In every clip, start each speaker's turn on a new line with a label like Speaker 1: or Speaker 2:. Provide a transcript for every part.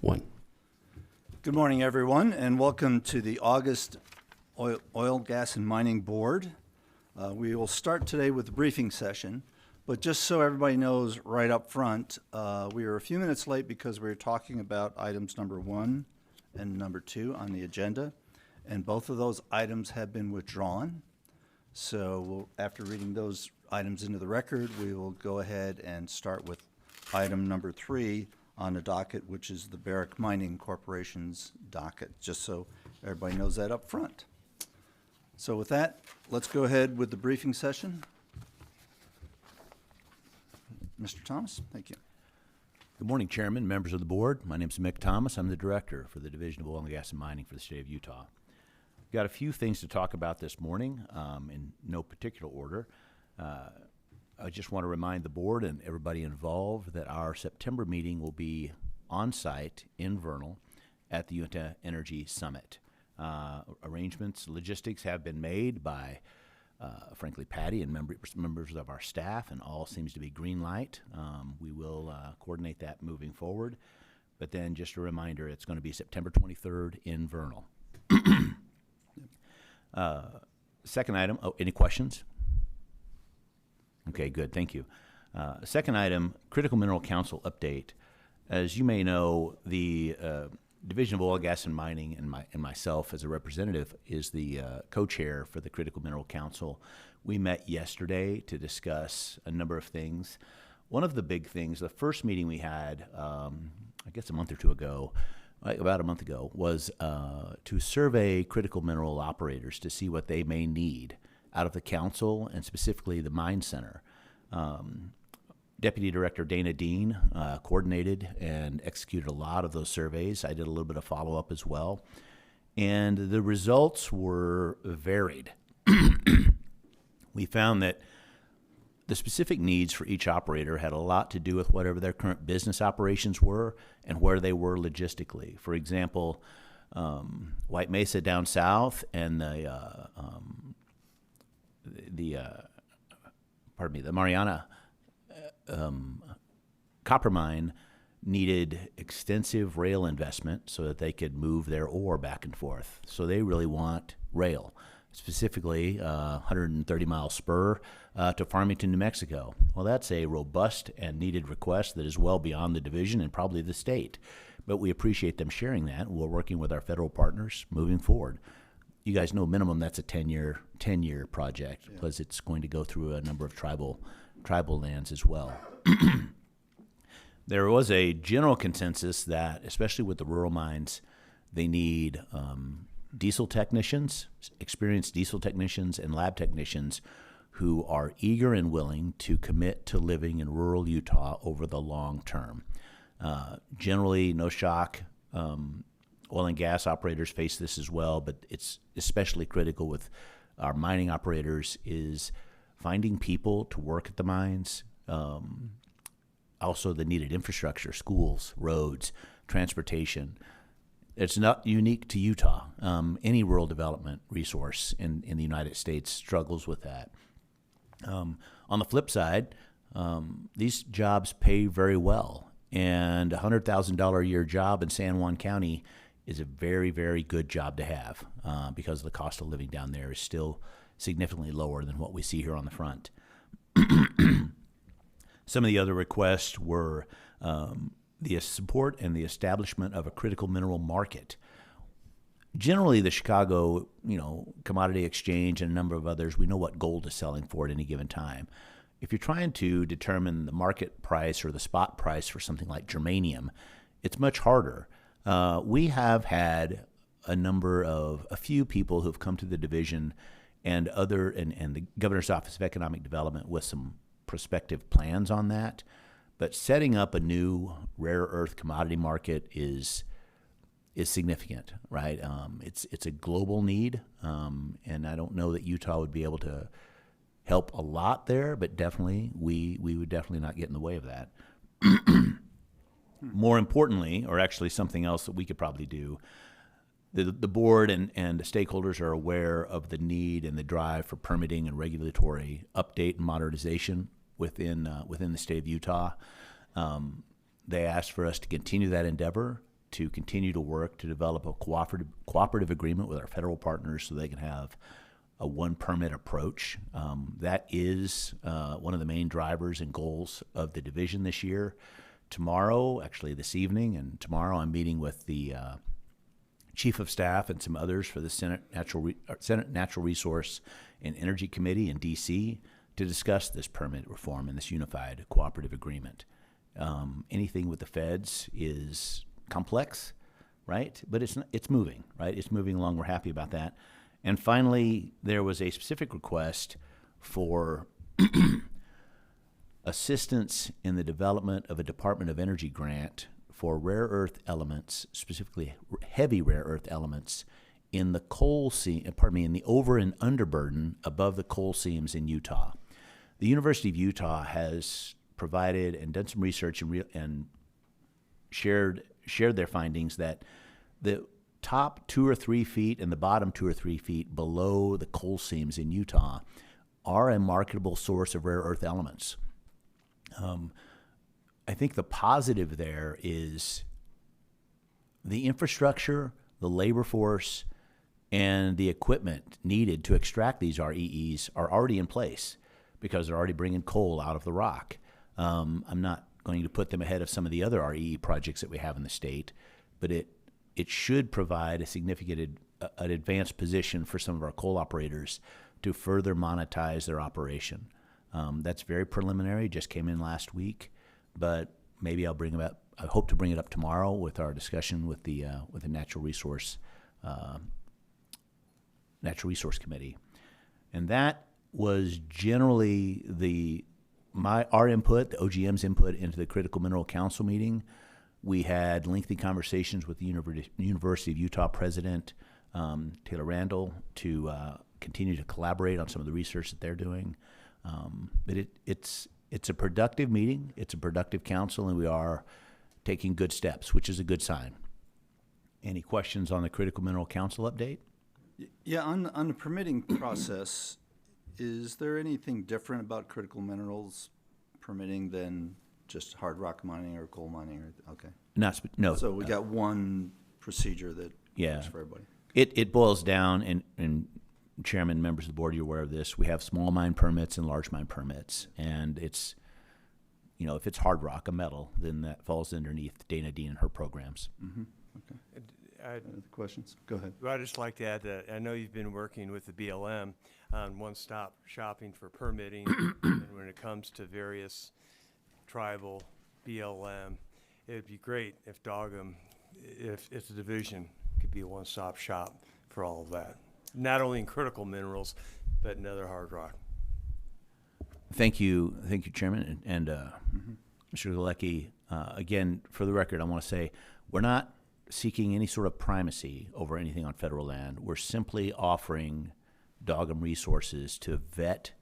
Speaker 1: One.
Speaker 2: Good morning, everyone, and welcome to the August Oil, Gas, and Mining Board. We will start today with the briefing session, but just so everybody knows right up front, we are a few minutes late because we were talking about items number 1 and number 2 on the agenda, and both of those items have been withdrawn. So after reading those items into the record, we will go ahead and start with item number 3 on the docket, which is the Barrick Mining Corporation's docket, just so everybody knows that up front. So with that, let's go ahead with the briefing session. Mr. Thomas, thank you.
Speaker 3: Good morning, Chairman, members of the board. My name is Mick Thomas. I'm the Director for the Division of Oil and Gas and Mining for the state of Utah. We've got a few things to talk about this morning in no particular order. I just want to remind the board and everybody involved that our September meeting will be on site in Vernal at the Uintah Energy Summit. Arrangements, logistics have been made by, frankly, Patty and members of our staff, and all seems to be green light. We will coordinate that moving forward. But then just a reminder, it's going to be September 23rd in Vernal. Second item, any questions? Okay, good, thank you. Second item, Critical Mineral Council update. As you may know, the Division of Oil, Gas, and Mining and myself as a representative is the co-chair for the Critical Mineral Council. We met yesterday to discuss a number of things. One of the big things, the first meeting we had, I guess a month or two ago, about a month ago, was to survey critical mineral operators to see what they may need out of the council and specifically the mine center. Deputy Director Dana Dean coordinated and executed a lot of those surveys. I did a little bit of follow-up as well. And the results were varied. We found that the specific needs for each operator had a lot to do with whatever their current business operations were and where they were logistically. For example, White Mesa down south and the Mariana copper mine needed extensive rail investment so that they could move their ore back and forth. So they really want rail, specifically 130-mile spur to Farmington, New Mexico. Well, that's a robust and needed request that is well beyond the division and probably the state. But we appreciate them sharing that. We're working with our federal partners moving forward. You guys know minimum that's a 10-year project, yeah, because it's going to go through a number of tribal lands as well. There was a general consensus that, especially with the rural mines, they need diesel technicians, experienced diesel technicians and lab technicians who are eager and willing to commit to living in rural Utah over the long term. Generally, no shock. Oil and gas operators face this as well, but it's especially critical with our mining operators is finding people to work at the mines. Also the needed infrastructure, schools, roads, transportation. It's not unique to Utah. Any rural development resource in the United States struggles with that. On the flip side, these jobs pay very well, and a $100,000 a year job in San Juan County is a very, very good job to have because the cost of living down there is still significantly lower than what we see here on the front. Some of the other requests were the support and the establishment of a critical mineral market. Generally, the Chicago, Commodity Exchange and a number of others, we know what gold is selling for at any given time. If you're trying to determine the market price or the spot price for something like germanium, it's much harder. We have had a few people who've come to the division and the Governor's Office of Economic Development with some prospective plans on that. But setting up a new rare earth commodity market is significant, right? It's a global need, and I don't know that Utah would be able to help a lot there, but definitely we would definitely not get in the way of that. More importantly, or actually something else that we could probably do, the board and the stakeholders are aware of the need and the drive for permitting and regulatory update and modernization within the state of Utah. They asked for us to continue that endeavor to continue to work to develop a cooperative agreement with our federal partners so they can have a one permit approach. That is one of the main drivers and goals of the division this year. Tomorrow, actually this evening and tomorrow, I'm meeting with the Chief of Staff and some others for the Senate Natural Resource and Energy Committee in D.C. to discuss this permit reform and this unified cooperative agreement. Anything with the feds is complex, right? But it's moving, right? It's moving along. We're happy about that. And finally, there was a specific request for assistance in the development of a Department of Energy grant for rare earth elements, specifically heavy rare earth elements, in the coal seam, in the over and underburden above the coal seams in Utah. The University of Utah has provided and done some research and shared their findings that the top 2 or 3 feet and the bottom 2 or 3 feet below the coal seams in Utah are a marketable source of rare earth elements. I think the positive there is the infrastructure, the labor force, and the equipment needed to extract these REEs are already in place because they're already bringing coal out of the rock. I'm not going to put them ahead of some of the other REE projects that we have in the state, but it should provide a significant an advanced position for some of our coal operators to further monetize their operation. That's very preliminary, just came in last week, but maybe I hope to bring it up tomorrow with our discussion with the Natural Resource Committee. And that was generally our input, the OGM's input into the Critical Mineral Council meeting. We had lengthy conversations with the University of Utah president, Taylor Randall, to continue to collaborate on some of the research that they're doing. But it's a productive meeting, it's a productive council, and we are taking good steps, which is a good sign. Any questions on the Critical Mineral Council update?
Speaker 2: Yeah, on the permitting process, is there anything different about critical minerals permitting than just hard rock mining or coal mining? Okay.
Speaker 3: No.
Speaker 2: So we got one procedure that works for everybody.
Speaker 3: It boils down, and Chairman, members of the board, you're aware of this. We have small mine permits and large mine permits, and it's, if it's hard rock, a metal, then that falls underneath Dana Dean and her programs.
Speaker 2: Mm-hmm. Okay. Other questions? Go ahead.
Speaker 1: Well, I'd just like to add that I know you've been working with the BLM on one-stop shopping for permitting, and when it comes to various tribal BLM, it'd be great if if the division could be a one-stop shop for all of that. Not only in critical minerals, but in other hard rock.
Speaker 3: Thank you, Chairman, and Mr. Galecki. Again, for the record, I want to say we're not seeking any sort of primacy over anything on federal land. We're simply offering Dogum Resources to vet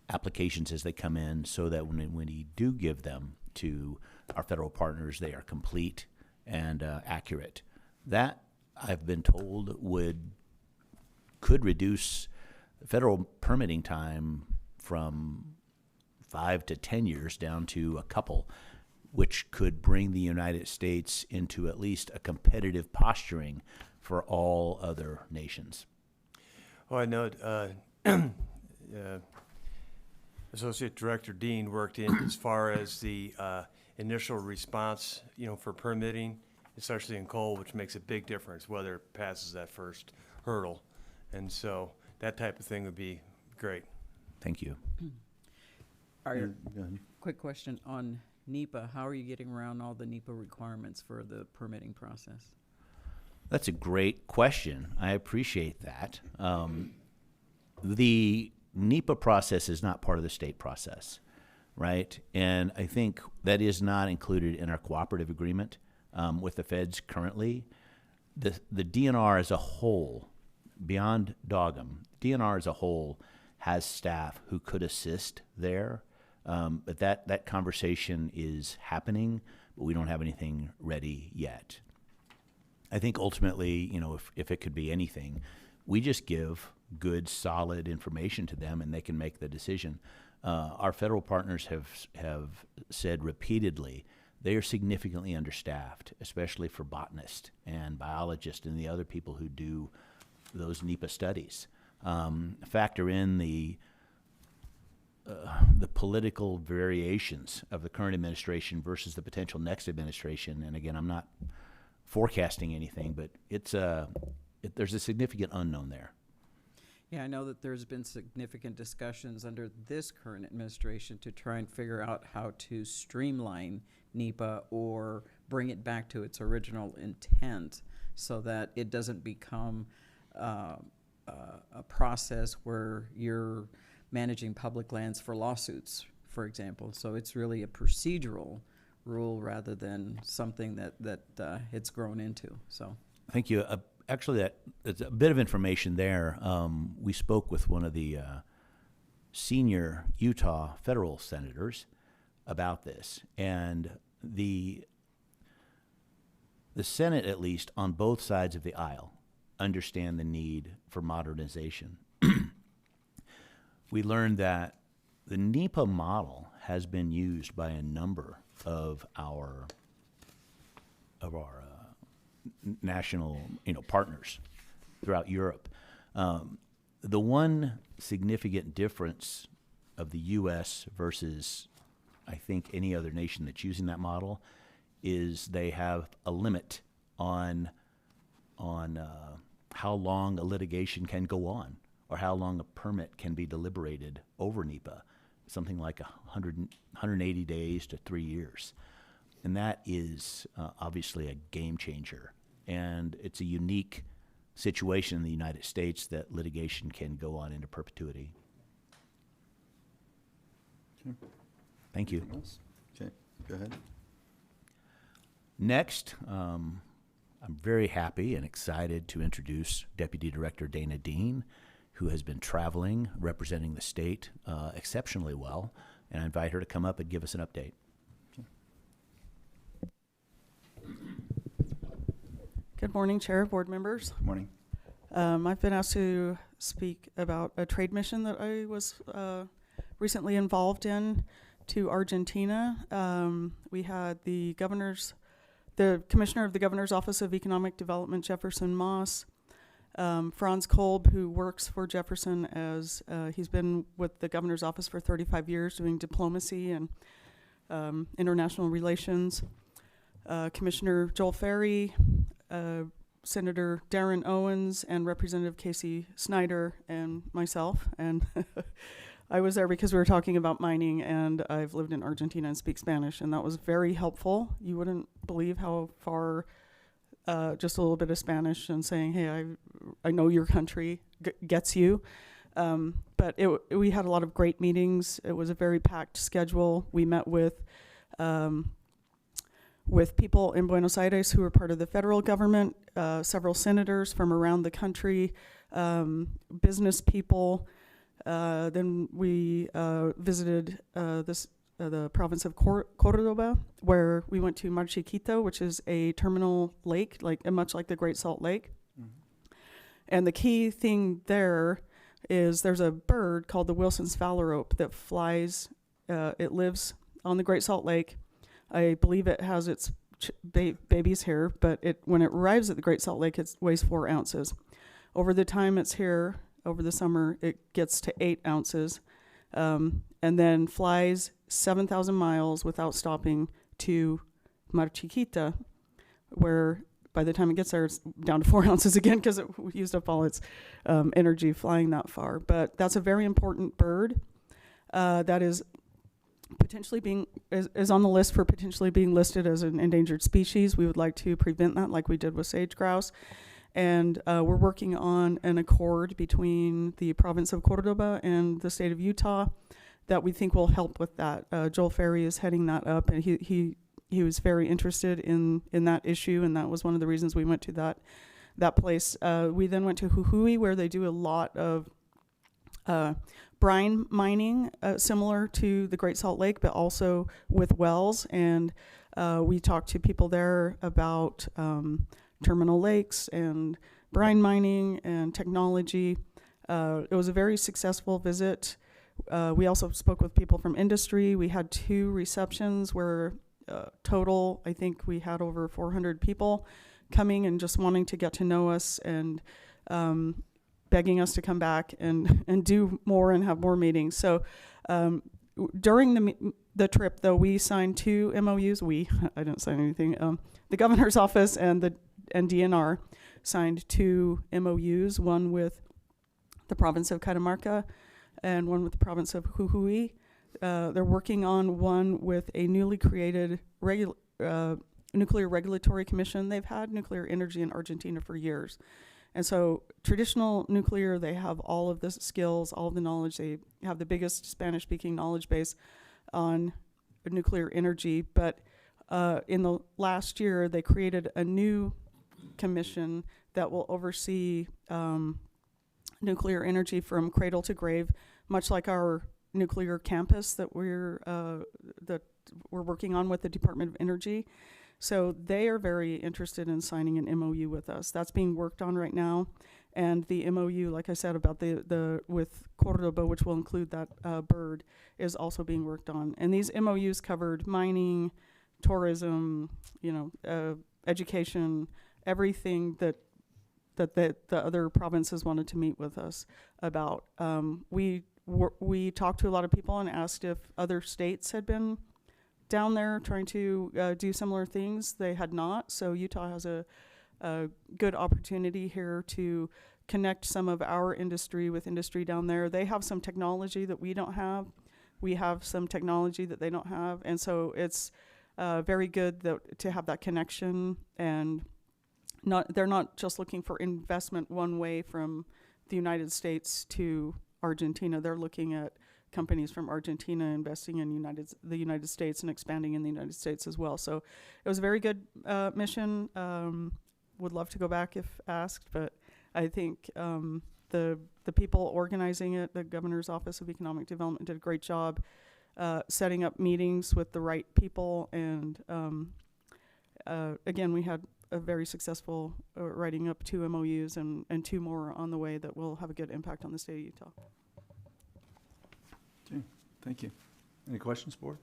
Speaker 3: applications as they come in, so that when we do give them to our federal partners, they are complete and accurate. That, I've been told, could reduce federal permitting time from 5 to 10 years down to a couple, which could bring the United States into at least a competitive posturing for all other nations.
Speaker 1: Well, I know Associate Director Dean worked in as far as the initial response, for permitting, especially in coal, which makes a big difference whether it passes that first hurdle. And so that type of thing would be great.
Speaker 3: Thank you.
Speaker 4: Quick question on NEPA. How are you getting around all the NEPA requirements for the permitting process?
Speaker 3: That's a great question. I appreciate that. The NEPA process is not part of the state process, right? And I think that is not included in our cooperative agreement with the feds currently. The DNR as a whole, beyond Dogum, DNR as a whole has staff who could assist there. But that conversation is happening, but we don't have anything ready yet. I think ultimately, if it could be anything, we just give good, solid information to them and they can make the decision. Our federal partners have said repeatedly they are significantly understaffed, especially for botanists and biologists and the other people who do those NEPA studies. Factor in the political variations of the current administration versus the potential next administration. And again, I'm not forecasting anything, but there's a significant unknown there.
Speaker 4: Yeah, I know that there's been significant discussions under this current administration to try and figure out how to streamline NEPA or bring it back to its original intent so that it doesn't become a process where you're managing public lands for lawsuits, for example. So it's really a procedural rule rather than something that it's grown into. So
Speaker 3: thank you. Actually, that's a bit of information there. We spoke with one of the senior Utah federal senators about this, and the Senate, at least on both sides of the aisle, understand the need for modernization. We learned that the NEPA model has been used by a number of our national, partners throughout Europe. The one significant difference of the U.S. versus, I think, any other nation that's using that model is they have a limit on how long a litigation can go on or how long a permit can be deliberated over NEPA, something like 180 days to 3 years. And that is obviously a game changer. And it's a unique situation in the United States that litigation can go on into perpetuity.
Speaker 2: Okay.
Speaker 3: Thank you.
Speaker 2: Anything else? Okay, go ahead.
Speaker 3: Next, I'm very happy and excited to introduce Deputy Director Dana Dean, who has been traveling, representing the state exceptionally well, and I invite her to come up and give us an update.
Speaker 5: Good morning, Chair, board members.
Speaker 2: Good morning.
Speaker 5: I've been asked to speak about a trade mission that I was recently involved in to Argentina. We had the Commissioner of the Governor's Office of Economic Development, Jefferson Moss, Franz Kolb, who works for Jefferson as he's been with the Governor's Office for 35 years doing diplomacy and international relations, Commissioner Joel Ferry, Senator Darren Owens, and Representative Casey Snyder, and myself. And I was there because we were talking about mining, and I've lived in Argentina and speak Spanish, and that was very helpful. You wouldn't believe how far just a little bit of Spanish and saying, hey, I know your country gets you. But we had a lot of great meetings. It was a very packed schedule. We met with people in Buenos Aires who are part of the federal government, several senators from around the country, business people. Then we visited the province of Córdoba, where we went to Mar Chiquito, which is a terminal lake, much like the Great Salt Lake. Mm-hmm. And the key thing there is there's a bird called the Wilson's phalarope that flies. It lives on the Great Salt Lake. I believe it has its babies here, but when it arrives at the Great Salt Lake, it weighs 4 ounces. Over the time it's here, over the summer, it gets to 8 ounces, and then flies 7,000 miles without stopping to Mar Chiquita, where by the time it gets there, it's down to 4 ounces again because it used up all its energy flying that far. But that's a very important bird that is potentially is on the list for potentially being listed as an endangered species. We would like to prevent that like we did with sage grouse. And we're working on an accord between the province of Córdoba and the state of Utah that we think will help with that. Joel Ferry is heading that up, and he was very interested in that issue, and that was one of the reasons we went to that place. We then went to Jujuy, where they do a lot of brine mining, similar to the Great Salt Lake, but also with wells. And we talked to people there about terminal lakes and brine mining and technology. It was a very successful visit. We also spoke with people from industry. We had 2 receptions where total, I think we had over 400 people coming and just wanting to get to know us and begging us to come back and do more and have more meetings. So during the trip, though, we signed 2 MOUs. I didn't sign anything. The governor's office and DNR signed 2 MOUs, one with the province of Catamarca and one with the province of Jujuy. They're working on one with a newly created nuclear regulatory commission. They've had nuclear energy in Argentina for years. And so traditional nuclear, they have all of the skills, all of the knowledge. They have the biggest Spanish-speaking knowledge base on nuclear energy. But in the last year, they created a new commission that will oversee nuclear energy from cradle to grave, much like our nuclear campus that we're working on with the Department of Energy. So they are very interested in signing an MOU with us. That's being worked on right now. And the MOU, like I said, about the with Cordoba, which will include that bird, is also being worked on. And these MOUs covered mining, tourism, education, everything that the other provinces wanted to meet with us about. We talked to a lot of people and asked if other states had been down there trying to do similar things. They had not. So Utah has a good opportunity here to connect some of our industry with industry down there. They have some technology that we don't have. We have some technology that they don't have. And so it's very good to have that connection, and they're not just looking for investment one way from the United States to Argentina. They're looking at companies from Argentina investing in the United States and expanding in the United States as well. So it was a very good mission. Would love to go back if asked, but I think the people organizing it, the Governor's Office of Economic Development, did a great job setting up meetings with the right people. And again, we had a very successful writing up 2 MOUs and 2 more on the way that will have a good impact on the state of Utah.
Speaker 2: Okay, thank you. Any questions, board?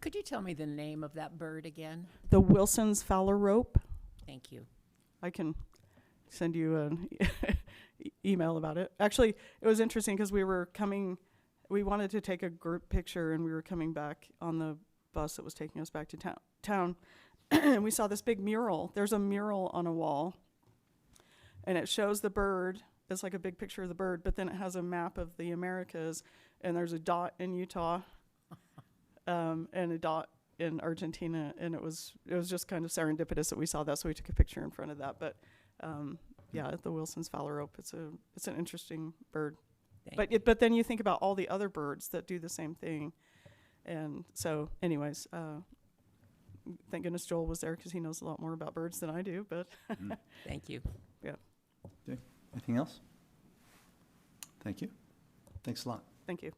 Speaker 6: Could you tell me the name of that bird again?
Speaker 5: The Wilson's Fowler Rope.
Speaker 6: Thank you.
Speaker 5: I can send you an email about it. Actually, it was interesting because we wanted to take a group picture, and we were coming back on the bus that was taking us back to town. And we saw this big mural. There's a mural on a wall, and it shows the bird. It's like a big picture of the bird, but then it has a map of the Americas, and there's a dot in Utah and a dot in Argentina, and it was just kind of serendipitous that we saw that, so we took a picture in front of that. But yeah, the Wilson's Fowler Rope, it's an interesting bird. But then you think about all the other birds that do the same thing, and so anyways, thank goodness Joel was there because he knows a lot more about birds than I do. But
Speaker 6: Thank you.
Speaker 5: yeah,
Speaker 2: Okay. Anything else? Thank you. Thanks a lot.
Speaker 5: thank you.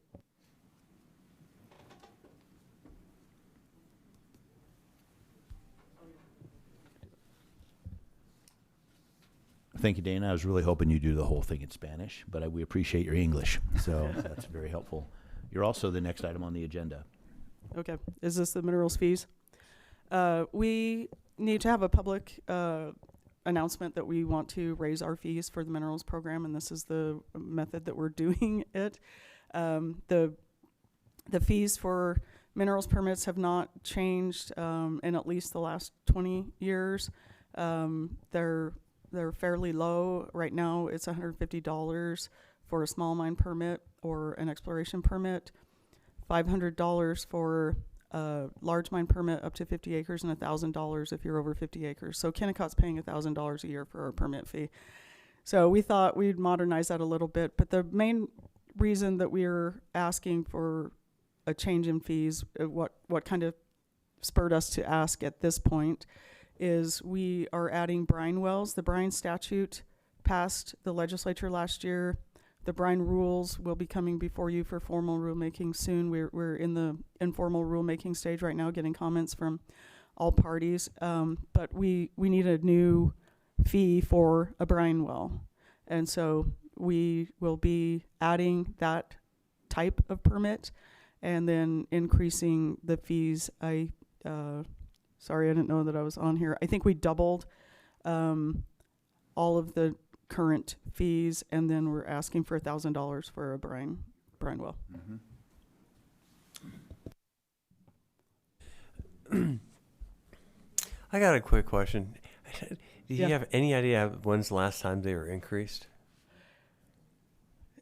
Speaker 3: Thank you, Dana. I was really hoping you'd do the whole thing in Spanish, but we appreciate your English, so that's very helpful. You're also the next item on the agenda.
Speaker 5: Okay, is this the minerals fees? We need to have a public announcement that we want to raise our fees for the minerals program, and this is the method that we're doing it. The fees for minerals permits have not changed in at least the last 20 years. They're fairly low. Right now it's $150 for a small mine permit or an exploration permit, $500 for a large mine permit up to 50 acres, and $1,000 if you're over 50 acres. So Kennecott's paying $1,000 a year for our permit fee. So we thought we'd modernize that a little bit, but the main reason that we're asking for a change in fees, what kind of spurred us to ask at this point, is we are adding brine wells. The brine statute passed the legislature last year. The brine rules will be coming before you for formal rulemaking soon. We're in the informal rulemaking stage right now, getting comments from all parties. But we need a new fee for a brine well. And so we will be adding that type of permit. and then increasing the fees. Sorry, I didn't know that I was on here. I think we doubled all of the current fees, and then we're asking for $1,000 for a brine well.
Speaker 1: I got a quick question. Do you
Speaker 5: Yeah.
Speaker 1: have any idea when's the last time they were increased?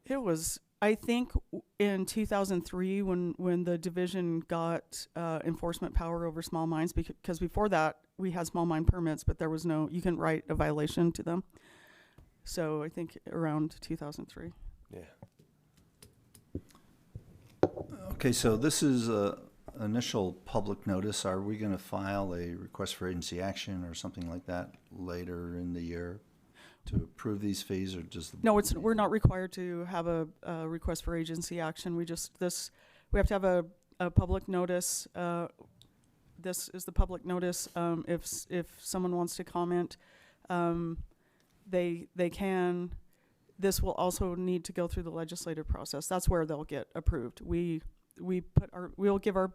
Speaker 5: It was, I think, in 2003 when the division got enforcement power over small mines, because before that we had small mine permits, but there was no, you couldn't write a violation to them. So I think around 2003.
Speaker 1: Yeah.
Speaker 2: Okay, so this is a initial public notice. Are we going to file a request for agency action or something like that later in the year to approve these fees, or just?
Speaker 5: No, we're not required to have a request for agency action. We have to have a public notice. This is the public notice. If someone wants to comment, they can. This will also need to go through the legislative process. That's where they'll get approved. We'll give our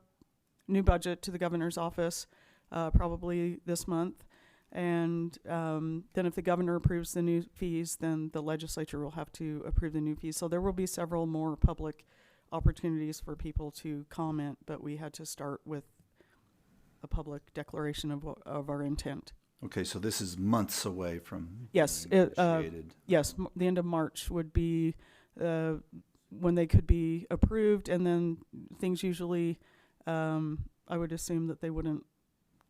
Speaker 5: new budget to the governor's office probably this month. And then if the governor approves the new fees, then the legislature will have to approve the new fees. So there will be several more public opportunities for people to comment, but we had to start with a public declaration of our intent.
Speaker 2: Okay, so this is months away from
Speaker 5: Yes,
Speaker 2: being negotiated.
Speaker 5: Yes, the end of March would be when they could be approved, and then things usually, I would assume that they wouldn't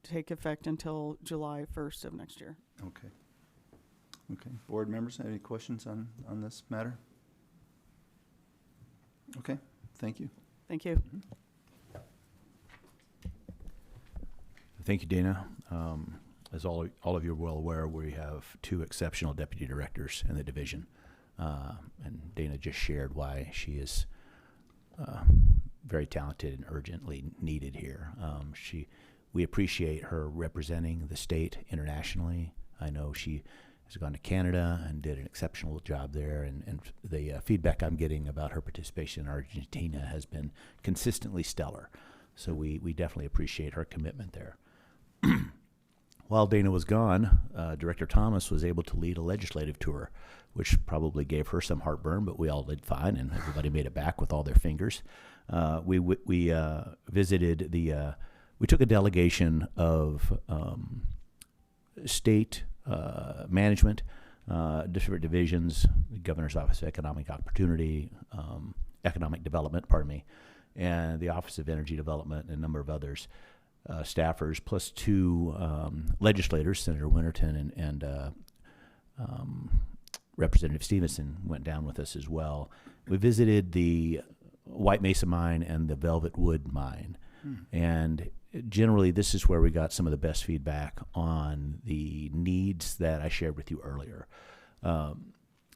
Speaker 5: take effect until July 1st of next year.
Speaker 2: Okay. Okay. Board members, any questions on this matter? Okay, thank you.
Speaker 5: Thank you.
Speaker 3: Thank you, Dana. As all of you are well aware, we have 2 exceptional deputy directors in the division. And Dana just shared why she is very talented and urgently needed here. We appreciate her representing the state internationally. I know she has gone to Canada and did an exceptional job there, and the feedback I'm getting about her participation in Argentina has been consistently stellar. So we definitely appreciate her commitment there. While Dana was gone, Director Thomas was able to lead a legislative tour, which probably gave her some heartburn, but we all did fine, and everybody made it back with all their fingers. We visited we took a delegation of state management, different divisions, the Governor's Office of Economic Opportunity, Economic Development, and the Office of Energy Development, and a number of others. Staffers, plus 2 legislators, Senator Winterton and Representative Stevenson went down with us as well. We visited the White Mesa mine and the Velvet Wood mine. And generally, this is where we got some of the best feedback on the needs that I shared with you earlier.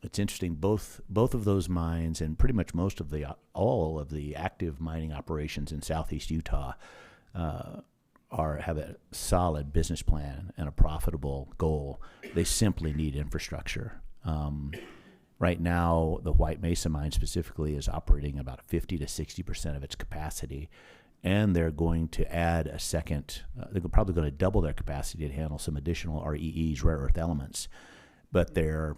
Speaker 3: It's interesting, both of those mines and pretty much all of the active mining operations in southeast Utah have a solid business plan and a profitable goal. They simply need infrastructure. Right now, the White Mesa mine specifically is operating about 50 to 60% of its capacity, and they're going to add a second. They're probably going to double their capacity to handle some additional REEs, rare earth elements, but their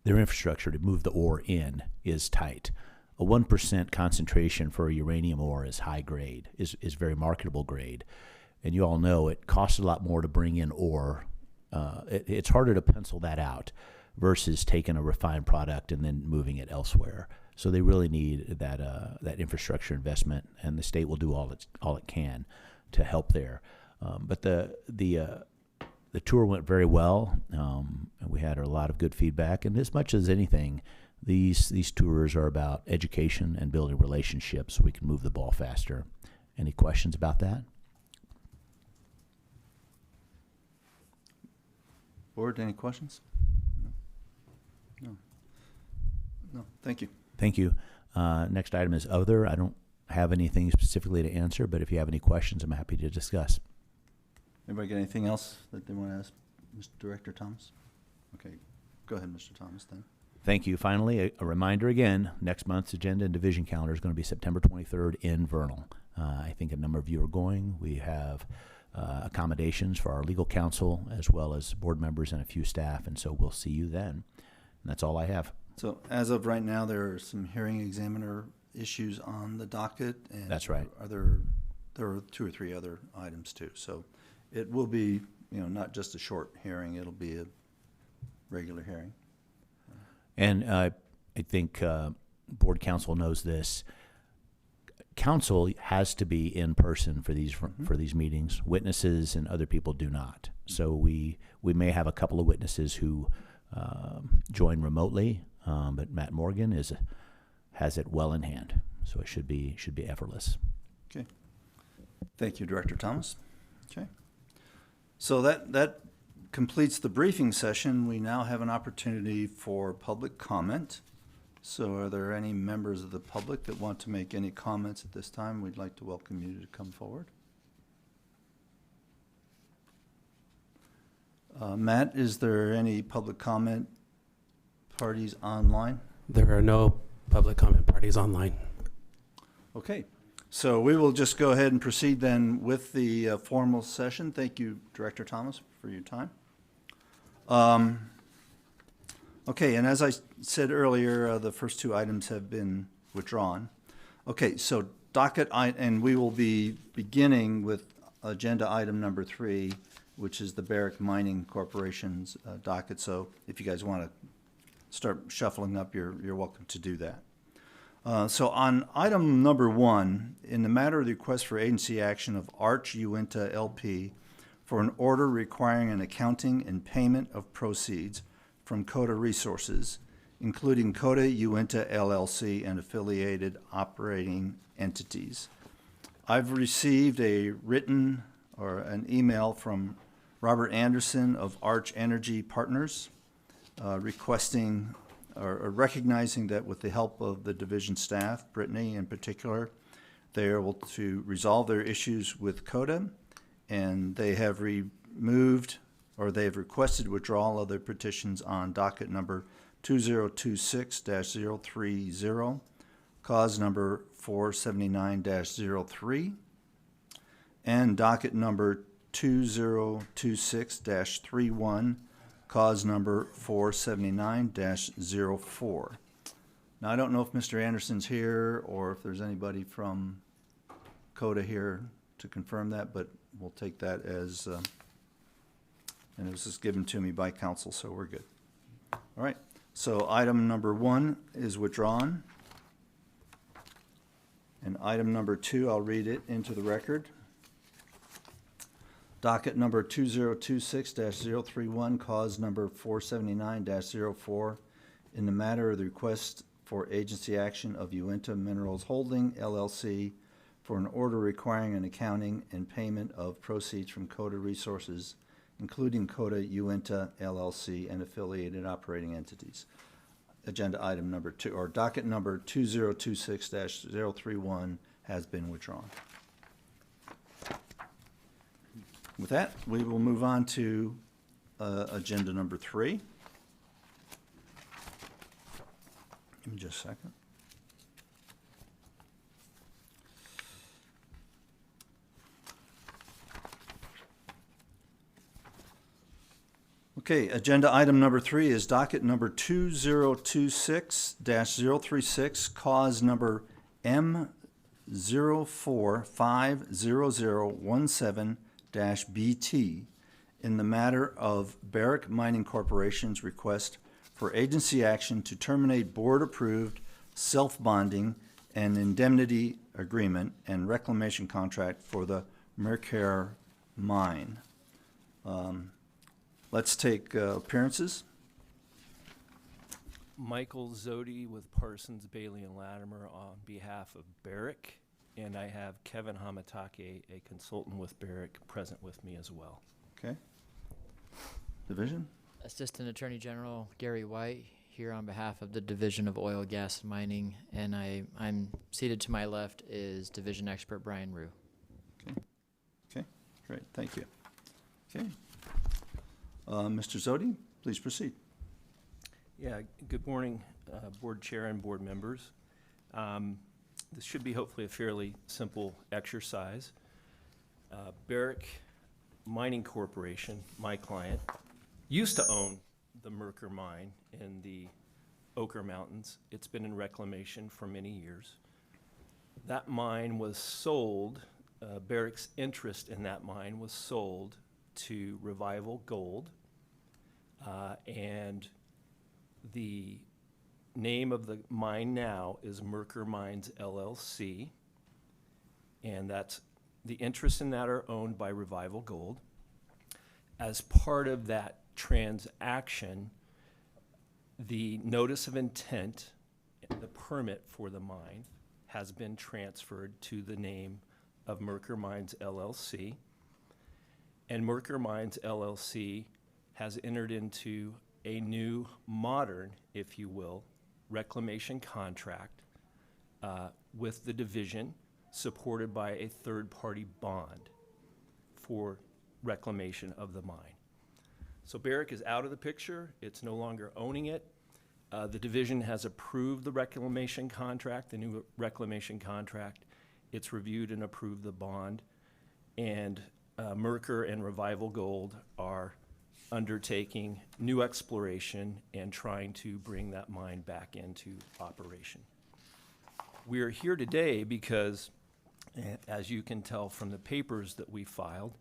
Speaker 3: infrastructure to move the ore in is tight. A 1% concentration for a uranium ore is high grade, is very marketable grade. And you all know it costs a lot more to bring in ore. It's harder to pencil that out versus taking a refined product and then moving it elsewhere. So they really need that infrastructure investment, and the state will do all it can to help there. But the tour went very well, and we had a lot of good feedback. And as much as anything, these tours are about education and building relationships so we can move the ball faster. Any questions about that?
Speaker 2: Board, any questions? No. Thank you.
Speaker 3: Thank you. Next item is other. I don't have anything specifically to answer, but if you have any questions, I'm happy to discuss.
Speaker 2: Anybody got anything else that they want to ask Mr. Director Thomas? Okay, go ahead, Mr. Thomas, then.
Speaker 3: Thank you. Finally, a reminder again, next month's agenda and division calendar is going to be September 23rd in Vernal. I think a number of you are going. We have accommodations for our legal counsel as well as board members and a few staff, and so we'll see you then. And that's all I have.
Speaker 2: So as of right now, there are some hearing examiner issues on the docket. And
Speaker 3: That's right.
Speaker 2: there are 2 or 3 other items too. So it will be, not just a short hearing, it'll be a regular hearing.
Speaker 3: And I think board counsel knows this. Counsel has to be in person for these meetings. Witnesses and other people do not. So we may have a couple of witnesses who join remotely, but Matt Morgan has it well in hand, so it should be effortless.
Speaker 2: Okay. Thank you, Director Thomas. Okay. So that completes the briefing session. We now have an opportunity for public comment. So are there any members of the public that want to make any comments at this time? We'd like to welcome you to come forward. Matt, is there any public comment parties online?
Speaker 7: There are no public comment parties online.
Speaker 2: Okay, so we will just go ahead and proceed then with the formal session. Thank you, Director Thomas, for your time. Okay, and as I said earlier, the first 2 items have been withdrawn. Okay, so docket, and we will be beginning with agenda item number 3, which is the Barrick Mining Corporation's docket. So if you guys want to start shuffling up, you're welcome to do that. So on item number 1, in the matter of the request for agency action of Arch Uintah LP for an order requiring an accounting and payment of proceeds from Coda Resources, including Coda Uintah LLC and affiliated operating entities. I've received a written or an email from Robert Anderson of Arch Energy Partners requesting or recognizing that with the help of the division staff, Brittany in particular, they are able to resolve their issues with Coda, and they have removed or they have requested withdrawal of their petitions on docket number 2026-030, cause number 479-03, and docket number 2026-31, cause number 479-04. Now, I don't know if Mr. Anderson's here or if there's anybody from Coda here to confirm that, but we'll take that as, and it was just given to me by council, so we're good. All right, so item number 1 is withdrawn. And item number 2, I'll read it into the record. Docket number 2026-031, cause number 479-04, in the matter of the request for agency action of Uintah Minerals Holding, LLC, for an order requiring an accounting and payment of proceeds from Coda Resources, including Coda Uintah LLC and affiliated operating entities. Agenda item number 2, or docket number 2026-031 has been withdrawn. With that, we will move on to agenda number 3. Give me just a second. Okay, agenda item number 3 is docket number 2026-036, cause number M04-50017-BT, in the matter of Barrick Mining Corporation's request for agency action to terminate board-approved self-bonding and indemnity agreement and reclamation contract for the Mercare mine. Let's take appearances.
Speaker 8: Michael Zodi with Parsons, Bailey, and Latimer on behalf of Barrick, and I have Kevin Hamatake, a consultant with Barrick, present with me as well.
Speaker 2: Okay. Division?
Speaker 9: Assistant Attorney General Gary White here on behalf of the Division of Oil, Gas, and Mining, and I'm seated to my left is Division Expert Brian Rue.
Speaker 2: Okay. Okay, great, thank you. Okay. Mr. Zodi, please proceed.
Speaker 8: Yeah, good morning, Board Chair and board members. This should be hopefully a fairly simple exercise. Barrick Mining Corporation, my client, used to own the Merker mine in the Ochre Mountains. It's been in reclamation for many years. That mine was sold, Barrick's interest in that mine was sold to Revival Gold, and the name of the mine now is Merker Mines LLC, and that's the interests in that are owned by Revival Gold. As part of that transaction, the notice of intent, the permit for the mine, has been transferred to the name of Merker Mines LLC, and Merker Mines LLC has entered into a new modern, if you will, reclamation contract with the division, supported by a third-party bond for reclamation of the mine. So Barrick is out of the picture. It's no longer owning it. The division has approved the reclamation contract, the new reclamation contract. It's reviewed and approved the bond. And Merker and Revival Gold are undertaking new exploration and trying to bring that mine back into operation. We are here today because, as you can tell from the papers that we filed,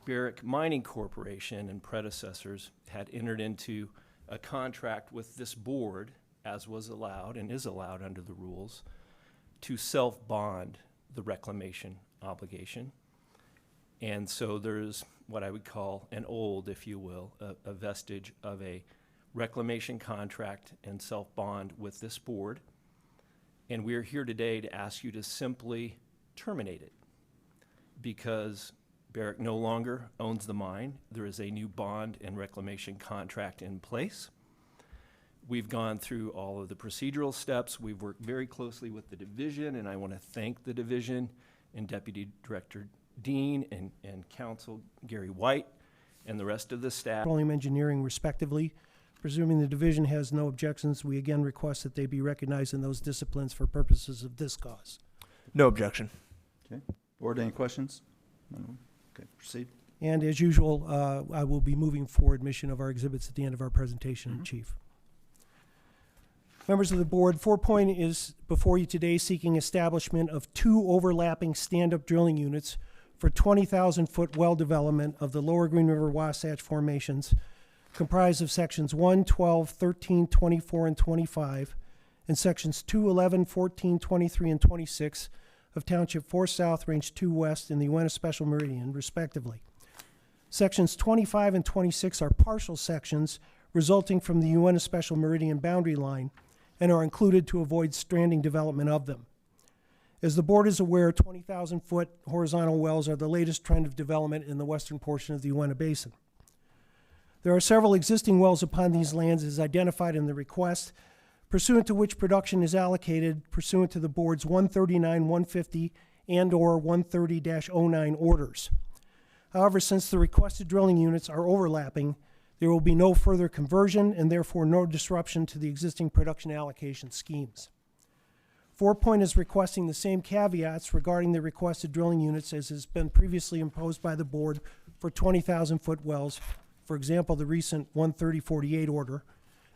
Speaker 8: Barrick Mining Corporation and predecessors had entered into a contract with this board, as was allowed and is allowed under the rules, to self-bond the reclamation obligation. And so there's what I would call an old, if you will, a vestige of a reclamation contract and self-bond with this board. And we're here today to ask you to simply terminate it, because Barrick no longer owns the mine. There is a new bond and reclamation contract in place. We've gone through all of the procedural steps. We've worked very closely with the division, and I want to thank the division and Deputy Director Dean and Counsel Gary White and the rest of the staff.
Speaker 10: Petroleum Engineering respectively. Presuming the division has no objections, we again request that they be recognized in those disciplines for purposes of this cause.
Speaker 11: No objection.
Speaker 2: Okay. Board, any questions? No? Okay, proceed.
Speaker 10: And as usual, I will be moving for admission of our exhibits at the end of our presentation, Chief. Members of the board, 4 Point is before you today seeking establishment of 2 overlapping stand-up drilling units for 20,000-foot well development of the Lower Green River Wasatch formations, comprised of sections 1, 12, 13, 24, and 25, and sections 2, 11, 14, 23, and 26 of Township 4 South, Range 2 West, and the Uintah Special Meridian, respectively. Sections 25 and 26 are partial sections resulting from the Uintah Special Meridian boundary line and are included to avoid stranding development of them. As the board is aware, 20,000-foot horizontal wells are the latest trend of development in the western portion of the Uintah Basin. There are several existing wells upon these lands as identified in the request, pursuant to which production is allocated pursuant to the board's 139-150 and/or 130-09 orders. However, since the requested drilling units are overlapping, there will be no further conversion and therefore no disruption to the existing production allocation schemes. 4 Point is requesting the same caveats regarding the requested drilling units as has been previously imposed by the board for 20,000-foot wells, for example, the recent 130-48 order,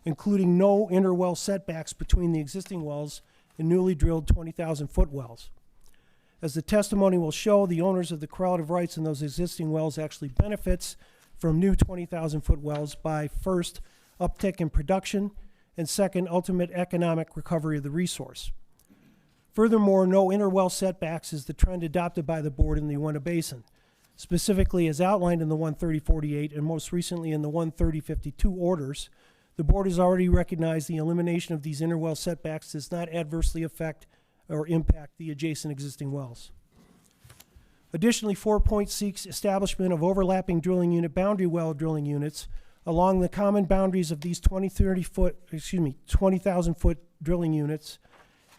Speaker 10: including no interwell setbacks between the existing wells and newly drilled 20,000-foot wells. As the testimony will show, the owners of the correlative rights in those existing wells actually benefits from new 20,000-foot wells by, first, uptick in production, and second, ultimate economic recovery of the resource. Furthermore, no interwell setbacks is the trend adopted by the board in the Uintah Basin, specifically as outlined in the 130-48 and most recently in the 130-52 orders. The board has already recognized the elimination of these interwell setbacks does not adversely affect or impact the adjacent existing wells. Additionally, 4 Point seeks establishment of overlapping drilling unit boundary well drilling units along the common boundaries of these 20,000-foot drilling units,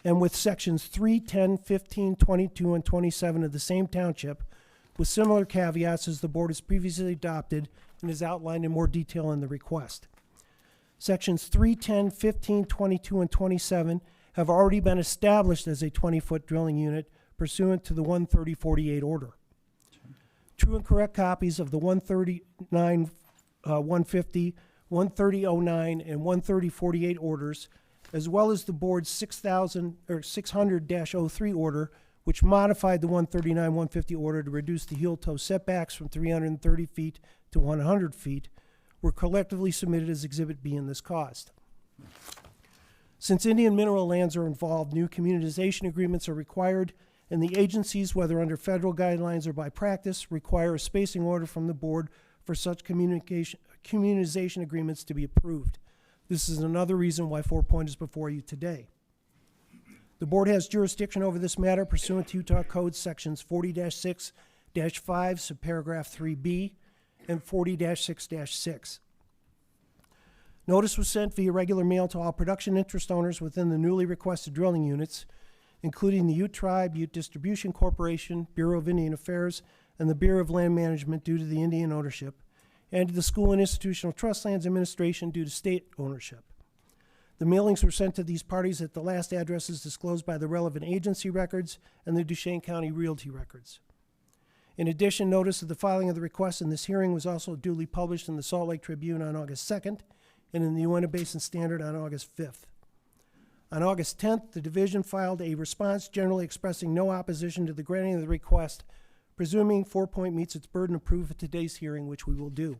Speaker 10: and with sections 3, 10, 15, 22, and 27 of the same township, with similar caveats as the board has previously adopted and is outlined in more detail in the request. Sections 3, 10, 15, 22, and 27 have already been established as a 20-foot drilling unit pursuant to the 13048 order. True and correct copies of the 139, 150, 13009, and 13048 orders, as well as the board's 600-03 order, which modified the 139-150 order to reduce the heel-toe setbacks from 330 feet to 100 feet, were collectively submitted as Exhibit B in this cost. Since Indian mineral lands are involved, new communitization agreements are required, and the agencies, whether under federal guidelines or by practice, require a spacing order from the board for such communitization agreements to be approved. This is another reason why 4 Point is before you today. The board has jurisdiction over this matter pursuant to Utah Code Sections 40-6-5, subparagraph 3B, and 40-6-6. Notice was sent via regular mail to all production interest owners within the newly requested drilling units, including the Ute Tribe, Ute Distribution Corporation, Bureau of Indian Affairs, and the Bureau of Land Management due to the Indian ownership, and to the School and Institutional Trust Lands Administration due to state ownership. The mailings were sent to these parties at the last addresses disclosed by the relevant agency records and the Duchesne County Realty records. In addition, notice of the filing of the request in this hearing was also duly published in the Salt Lake Tribune on August 2nd and in the Uintah Basin Standard on August 5th. On August 10th, the division filed a response generally expressing no opposition to the granting of the request, presuming 4 Point meets its burden of proof at today's hearing, which we will do.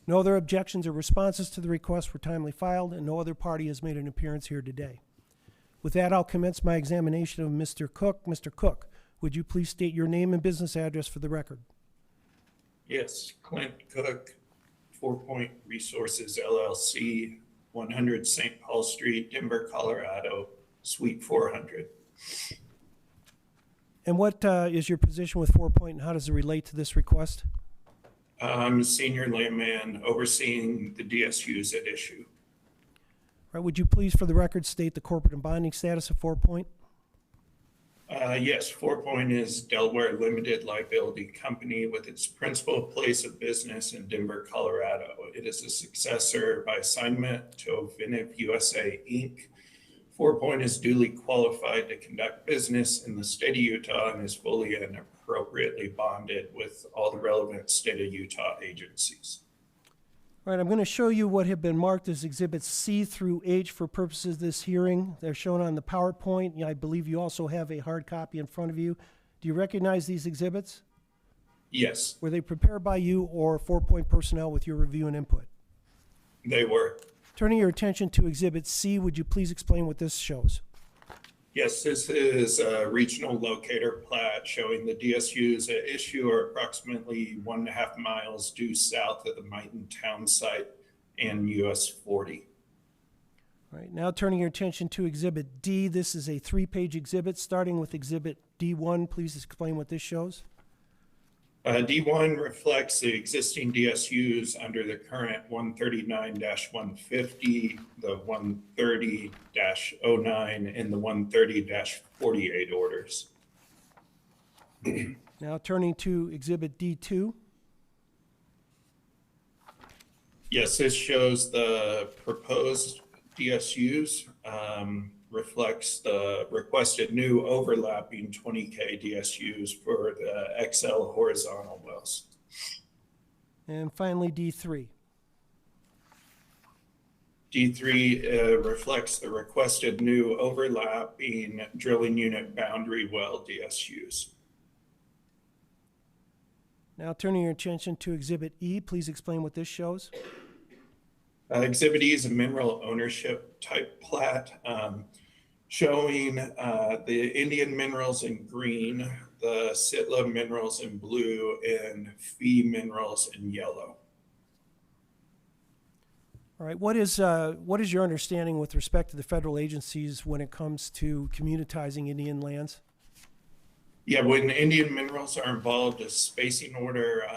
Speaker 10: No other objections or responses to the request were timely filed, and no other party has made an appearance here today. With that, I'll commence my examination of Mr. Cook. Mr. Cook, would you please state your name and business address for the record?
Speaker 11: Yes, Clint Cook, 4 Point Resources LLC, 100 St. Paul Street, Denver, Colorado, Suite 400.
Speaker 10: And what is your position with 4 Point, and how does it relate to this request?
Speaker 11: I'm a senior landman overseeing the DSUs at issue.
Speaker 10: All right, would you please, for the record, state the corporate and bonding status of 4 Point?
Speaker 11: Yes, 4 Point is Delaware Limited Liability Company with its principal place of business in Denver, Colorado. It is a successor by assignment to Vernal USA, Inc. 4 Point is duly qualified to conduct business in the state of Utah and is fully and appropriately bonded with all the relevant state of Utah agencies.
Speaker 10: All right, I'm going to show you what have been marked as Exhibits C through H for purposes of this hearing. They're shown on the PowerPoint. I believe you also have a hard copy in front of you. Do you recognize these exhibits?
Speaker 11: Yes.
Speaker 10: Were they prepared by you or 4 Point personnel with your review and input?
Speaker 11: They were.
Speaker 10: Turning your attention to Exhibit C, would you please explain what this shows?
Speaker 11: Yes, this is a regional locator plat showing the DSUs at issue are approximately 1.5 miles due south of the Mighton town site and US 40.
Speaker 10: All right, now turning your attention to Exhibit D, this is a 3-page exhibit. Starting with Exhibit D1, please explain what this shows.
Speaker 11: D1 reflects the existing DSUs under the current 139-150, the 130-09, and the 130-48 orders.
Speaker 10: Now turning to Exhibit D2.
Speaker 11: Yes, this shows the proposed DSUs, reflects the requested new overlapping 20K DSUs for the XL horizontal wells.
Speaker 10: And finally, D3.
Speaker 11: D3 reflects the requested new overlapping drilling unit boundary well DSUs.
Speaker 10: Now turning your attention to Exhibit E, please explain what this shows.
Speaker 11: Exhibit E is a mineral ownership type plat showing the Indian minerals in green, the Sitla minerals in blue, and Fee minerals in yellow.
Speaker 10: All right, what is your understanding with respect to the federal agencies when it comes to communitizing Indian lands?
Speaker 11: Yeah, when Indian minerals are involved, a spacing order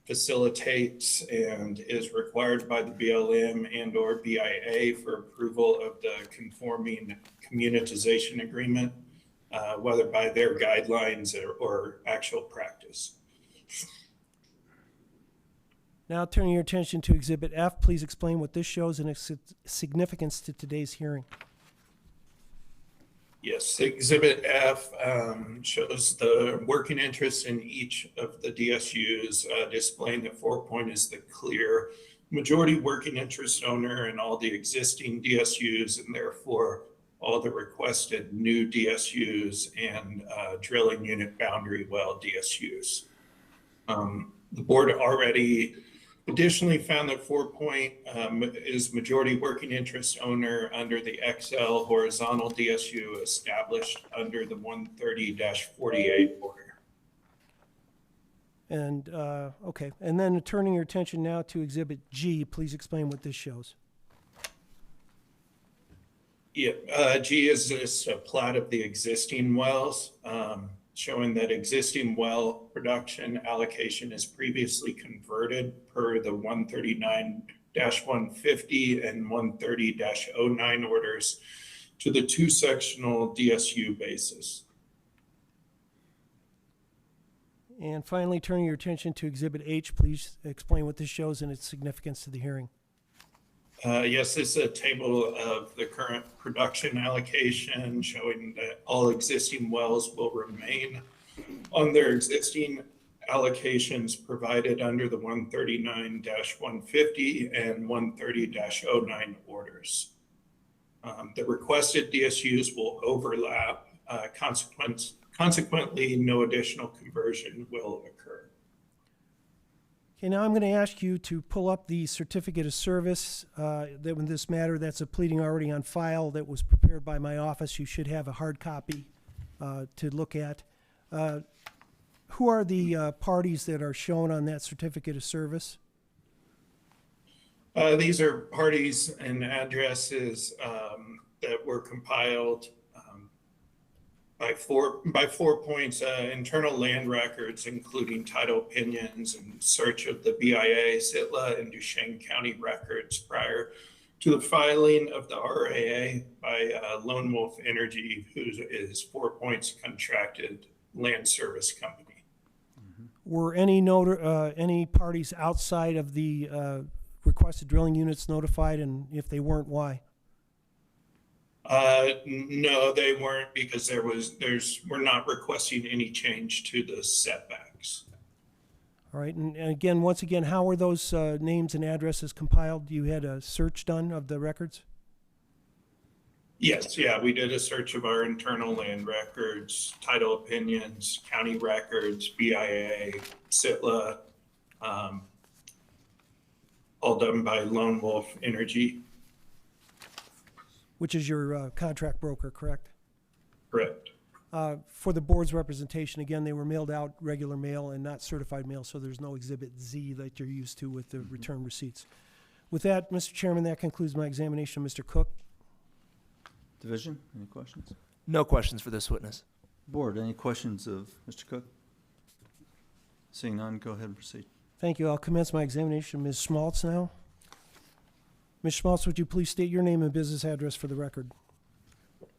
Speaker 11: facilitates and is required by the BLM and or BIA for approval of the conforming communitization agreement, whether by their guidelines or actual practice.
Speaker 10: Now turning your attention to Exhibit F, please explain what this shows and its significance to today's hearing.
Speaker 11: Yes, Exhibit F shows the working interest in each of the DSUs, displaying that 4 Point is the clear majority working interest owner in all the existing DSUs, and therefore all the requested new DSUs and drilling unit boundary well DSUs. The board already additionally found that 4 Point is majority working interest owner under the XL horizontal DSU established under the 130-48 order.
Speaker 10: And, okay, and then turning your attention now to Exhibit G, please explain what this shows.
Speaker 11: Yeah, G is just a plot of the existing wells, showing that existing well production allocation is previously converted per the 139-150 and 130-09 orders to the two sectional DSU basis.
Speaker 10: And finally, turning your attention to Exhibit H, please explain what this shows and its significance to the hearing.
Speaker 11: Yes, this is a table of the current production allocation showing that all existing wells will remain on their existing allocations provided under the 139-150 and 130-09 orders. The requested DSUs will overlap. Consequently, no additional conversion will occur.
Speaker 10: Okay, now I'm going to ask you to pull up the certificate of service that in this matter, that's a pleading already on file that was prepared by my office. You should have a hard copy to look at. Who are the parties that are shown on that certificate of service?
Speaker 11: These are parties and addresses that were compiled by 4 Point's internal land records, including title opinions and search of the BIA, Sitla, and Duchesne County records prior to the filing of the RAA by Lone Wolf Energy, who is 4 Point's contracted land service company.
Speaker 10: Were any parties outside of the requested drilling units notified, and if they weren't, why?
Speaker 11: No, they weren't, because we're not requesting any change to the setbacks.
Speaker 10: All right, and again, once again, how were those names and addresses compiled? You had a search done of the records?
Speaker 11: Yes, yeah, we did a search of our internal land records, title opinions, county records, BIA, Sitla, all done by Lone Wolf Energy.
Speaker 10: Which is your contract broker, correct?
Speaker 11: Correct.
Speaker 10: For the board's representation, again, they were mailed out regular mail and not certified mail, so there's no Exhibit Z that you're used to with the return receipts. With that, Mr. Chairman, that concludes my examination of Mr. Cook.
Speaker 2: Division, any questions?
Speaker 12: No questions for this witness.
Speaker 2: Board, any questions of Mr. Cook? Seeing none, go ahead and proceed.
Speaker 10: Thank you. I'll commence my examination of Ms. Schmaltz now. Ms. Schmaltz, would you please state your name and business address for the record?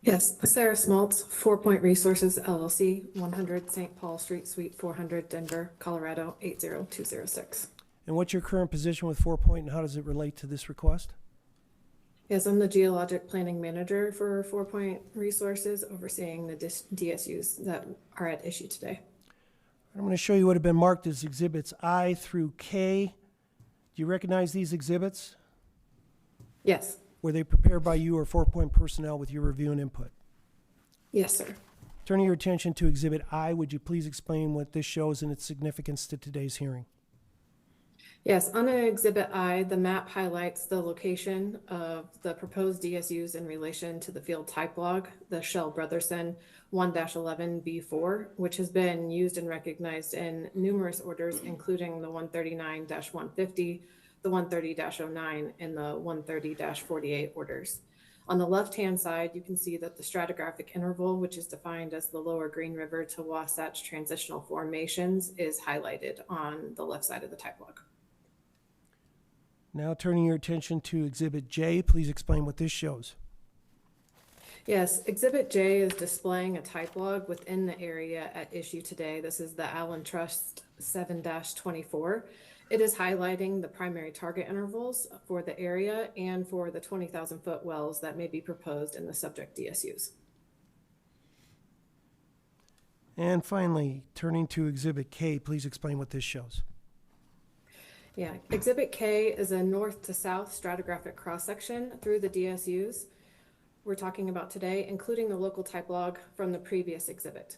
Speaker 13: Yes, Sarah Schmaltz, 4 Point Resources LLC, 100 St. Paul Street, Suite 400, Denver, Colorado, 80206.
Speaker 10: And what's your current position with 4 Point, and how does it relate to this request?
Speaker 13: Yes, I'm the geologic planning manager for 4 Point Resources, overseeing the DSUs that are at issue today.
Speaker 10: I'm going to show you what have been marked as Exhibits I through K. Do you recognize these exhibits?
Speaker 13: Yes.
Speaker 10: Were they prepared by you or 4 Point personnel with your review and input?
Speaker 13: Yes, sir.
Speaker 10: Turning your attention to Exhibit I, would you please explain what this shows and its significance to today's hearing?
Speaker 13: Yes, on Exhibit I, the map highlights the location of the proposed DSUs in relation to the field type log, the Shell Brotherson 1-11B4, which has been used and recognized in numerous orders, including the 139-150, the 130-09, and the 130-48 orders. On the left-hand side, you can see that the stratigraphic interval, which is defined as the lower Green River to Wasatch transitional formations, is highlighted on the left side of the type log.
Speaker 10: Now turning your attention to Exhibit J, please explain what this shows.
Speaker 13: Yes, Exhibit J is displaying a type log within the area at issue today. This is the Allen Trust 7-24, It is highlighting the primary target intervals for the area and for the 20,000-foot wells that may be proposed in the subject DSUs.
Speaker 10: And finally, turning to Exhibit K, please explain what this shows.
Speaker 13: Yeah, Exhibit K is a north to south stratigraphic cross-section through the DSUs we're talking about today, including the local type log from the previous exhibit.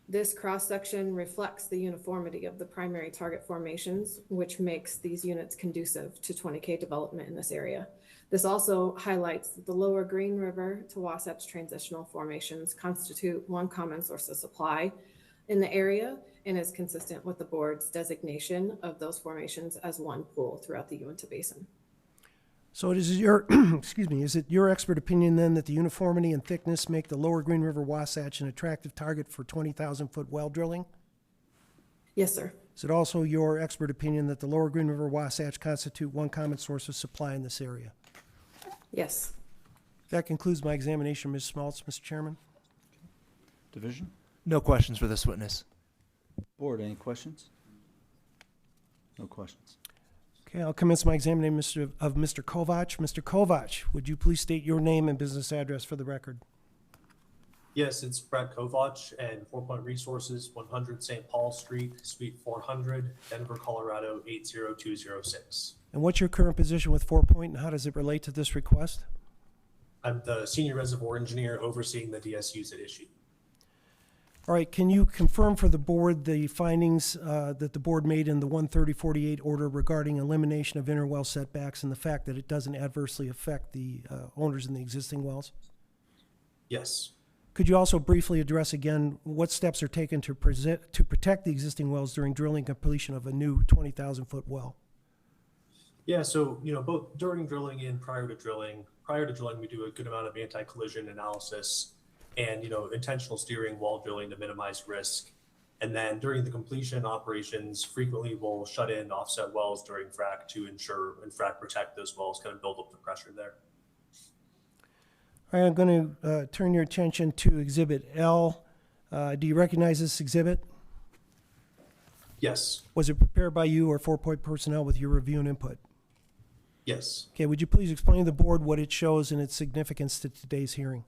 Speaker 13: This cross-section reflects the uniformity of the primary target formations, which makes these units conducive to 20K development in this area. This also highlights that the lower Green River to Wasatch transitional formations constitute one common source of supply in the area and is consistent with the board's designation of those formations as one pool throughout the Uintah Basin.
Speaker 10: So it is your, excuse me, is it your expert opinion then that the uniformity and thickness make the lower Green River Wasatch an attractive target for 20,000-foot well drilling?
Speaker 13: Yes, sir.
Speaker 10: Is it also your expert opinion that the lower Green River Wasatch constitute one common source of supply in this area?
Speaker 13: Yes.
Speaker 10: That concludes my examination, Ms. Schmaltz, Mr. Chairman.
Speaker 2: Division?
Speaker 12: No questions for this witness.
Speaker 2: Board, any questions? No questions.
Speaker 10: Okay, I'll commence my examination of Mr. Kovach. Mr. Kovach, would you please state your name and business address for the record?
Speaker 14: Yes, it's Brett Kovach and 4 Point Resources, 100 St. Paul Street, Suite 400, Denver, Colorado 80206.
Speaker 10: And what's your current position with 4 Point and how does it relate to this request?
Speaker 14: I'm the senior reservoir engineer overseeing the DSUs at issue.
Speaker 10: All right, can you confirm for the board the findings that the board made in the 13048 order regarding elimination of interwell setbacks and the fact that it doesn't adversely affect the owners in the existing wells?
Speaker 14: Yes.
Speaker 10: Could you also briefly address again what steps are taken to protect the existing wells during drilling completion of a new 20,000-foot well?
Speaker 14: Yeah, so, both during drilling and prior to drilling, we do a good amount of anti-collision analysis and, intentional steering while drilling to minimize risk. And then during the completion operations, frequently we'll shut in offset wells during frac to ensure and frac protect those wells, kind of build up the pressure there.
Speaker 10: All right, I'm going to turn your attention to Exhibit L. Do you recognize this exhibit?
Speaker 14: Yes.
Speaker 10: Was it prepared by you or 4 Point personnel with your review and input?
Speaker 14: Yes.
Speaker 10: Okay, would you please explain to the board what it shows and its significance to today's hearing?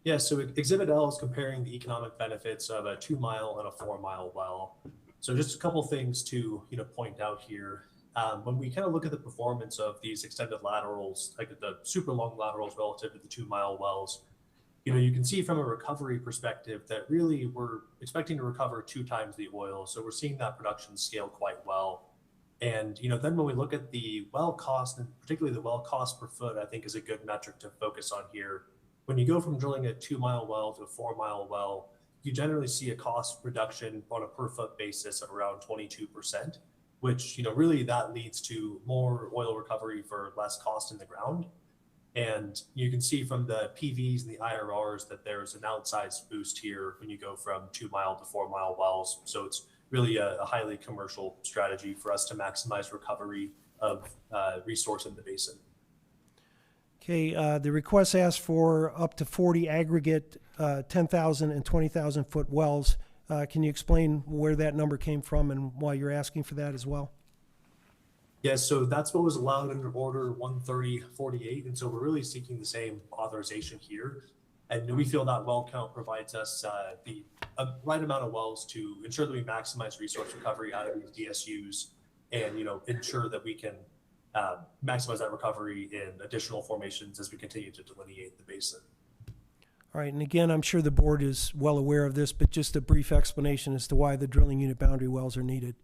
Speaker 14: Yeah, so Exhibit L is comparing the economic benefits of a 2-mile and a 4-mile well. So just a couple things to point out here. When we kind of look at the performance of these extended laterals, like the super long laterals relative to the 2-mile wells, you can see from a recovery perspective that really we're expecting to recover 2 times the oil. So we're seeing that production scale quite well. And then when we look at the well cost, and particularly the well cost per foot, I think is a good metric to focus on here. When you go from drilling a 2-mile well to a 4-mile well, you generally see a cost reduction on a per foot basis of around 22%, which, really that leads to more oil recovery for less cost in the ground. And you can see from the PVs and the IRRs that there's an outsized boost here when you go from 2-mile to 4-mile wells. So it's really a highly commercial strategy for us to maximize recovery of resource in the basin.
Speaker 10: Okay, the request asks for up to 40 aggregate 10,000 and 20,000 foot wells. Can you explain where that number came from and why you're asking for that as well?
Speaker 14: Yeah, so that's what was allowed under Order 13048, and so we're really seeking the same authorization here. And we feel that well count provides us the right amount of wells to ensure that we maximize resource recovery out of these DSUs and, ensure that we can maximize that recovery in additional formations as we continue to delineate the basin.
Speaker 10: All right, and again, I'm sure the board is well aware of this, but just a brief explanation as to why the drilling unit boundary wells are needed.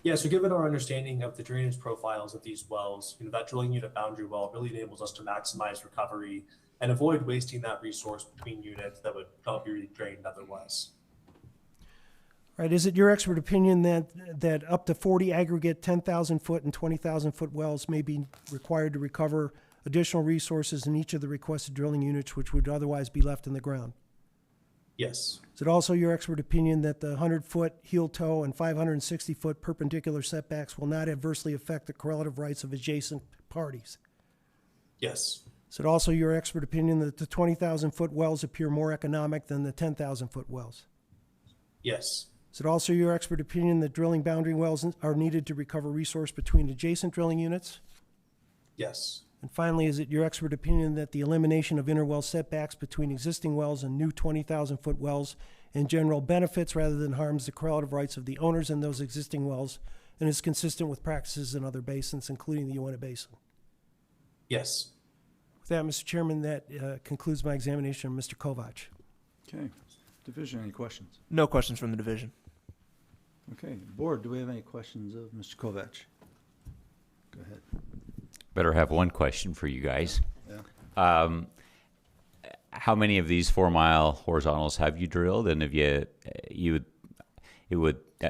Speaker 14: Yeah, so given our understanding of the drainage profiles of these wells, that drilling unit boundary well really enables us to maximize recovery and avoid wasting that resource between units that would not be drained otherwise.
Speaker 10: All right, is it your expert opinion that up to 40 aggregate 10,000 foot and 20,000 foot wells may be required to recover additional resources in each of the requested drilling units which would otherwise be left in the ground?
Speaker 14: Yes.
Speaker 10: Is it also your expert opinion that the 100-foot heel toe and 560-foot perpendicular setbacks will not adversely affect the correlative rights of adjacent parties?
Speaker 14: Yes.
Speaker 10: Is it also your expert opinion that the 20,000-foot wells appear more economic than the 10,000-foot wells?
Speaker 14: Yes.
Speaker 10: Is it also your expert opinion that drilling boundary wells are needed to recover resource between adjacent drilling units?
Speaker 14: Yes.
Speaker 10: And finally, is it your expert opinion that the elimination of interwell setbacks between existing wells and new 20,000-foot wells in general benefits rather than harms the correlative rights of the owners in those existing wells and is consistent with practices in other basins, including the Uintah Basin?
Speaker 14: Yes.
Speaker 10: With that, Mr. Chairman, that concludes my examination of Mr. Kovach.
Speaker 2: Okay. Division, any questions?
Speaker 12: No questions from the division.
Speaker 2: Okay. Board, do we have any questions of Mr. Kovach? Go ahead.
Speaker 15: Better have one question for you guys.
Speaker 2: Yeah.
Speaker 15: How many of these 4-mile horizontals have you drilled? And if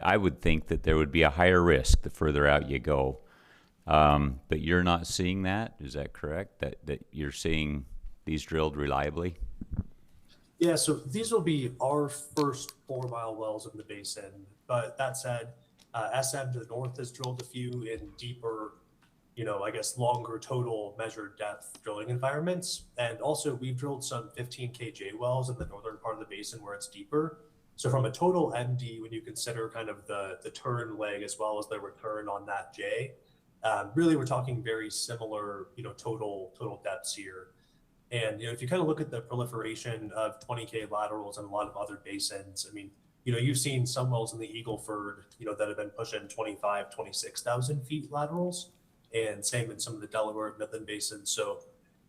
Speaker 15: I would think that there would be a higher risk the further out you go. But you're not seeing that, is that correct? That you're seeing these drilled reliably?
Speaker 14: Yeah, so these will be our first 4-mile wells in the basin. But that said, SM to the north has drilled a few in deeper, I guess longer total measured depth drilling environments. And also we've drilled some 15K J wells in the northern part of the basin where it's deeper. So from a total MD, when you consider kind of the turn leg as well as the return on that J, really we're talking very similar, total depths here. And, if you kind of look at the proliferation of 20K laterals in a lot of other basins, I mean, you've seen some wells in the Eagle Ford, that have been pushing 25, 26,000 feet laterals, and same in some of the Delaware and Midland basins. So,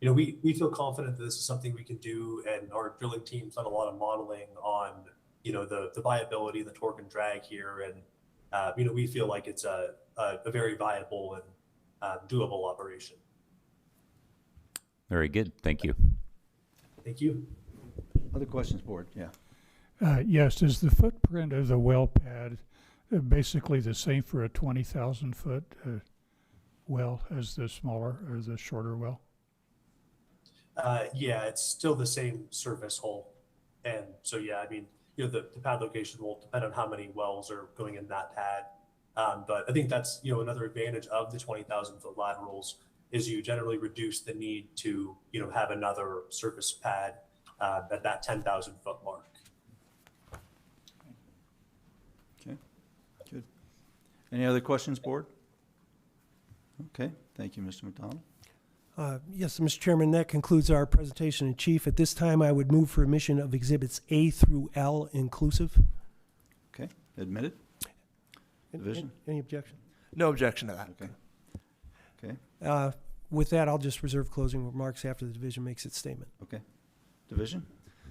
Speaker 14: we feel confident that this is something we can do, and our drilling team's done a lot of modeling on, the viability, the torque and drag here, and we feel like it's a very viable and doable operation.
Speaker 15: Very good. Thank you.
Speaker 14: Thank you.
Speaker 2: Other questions, board? Yeah.
Speaker 16: Yes, is the footprint of the well pad basically the same for a 20,000-foot well as the smaller or the shorter well?
Speaker 14: Yeah, it's still the same surface hole. And so, yeah, I mean, the pad location will depend on how many wells are going in that pad. But I think that's, another advantage of the 20,000-foot laterals is you generally reduce the need to, have another surface pad at that 10,000-foot mark.
Speaker 2: Okay, good. Any other questions, board? Okay, thank you, Mr. McDonald.
Speaker 10: Yes, Mr. Chairman, that concludes our presentation in chief. At this time, I would move for admission of exhibits A through L inclusive.
Speaker 2: Okay, admitted. Division?
Speaker 10: Any objection?
Speaker 12: No objection to that.
Speaker 2: Okay. Okay.
Speaker 10: With that, I'll just reserve closing remarks after the division makes its statement.
Speaker 2: Okay. Division,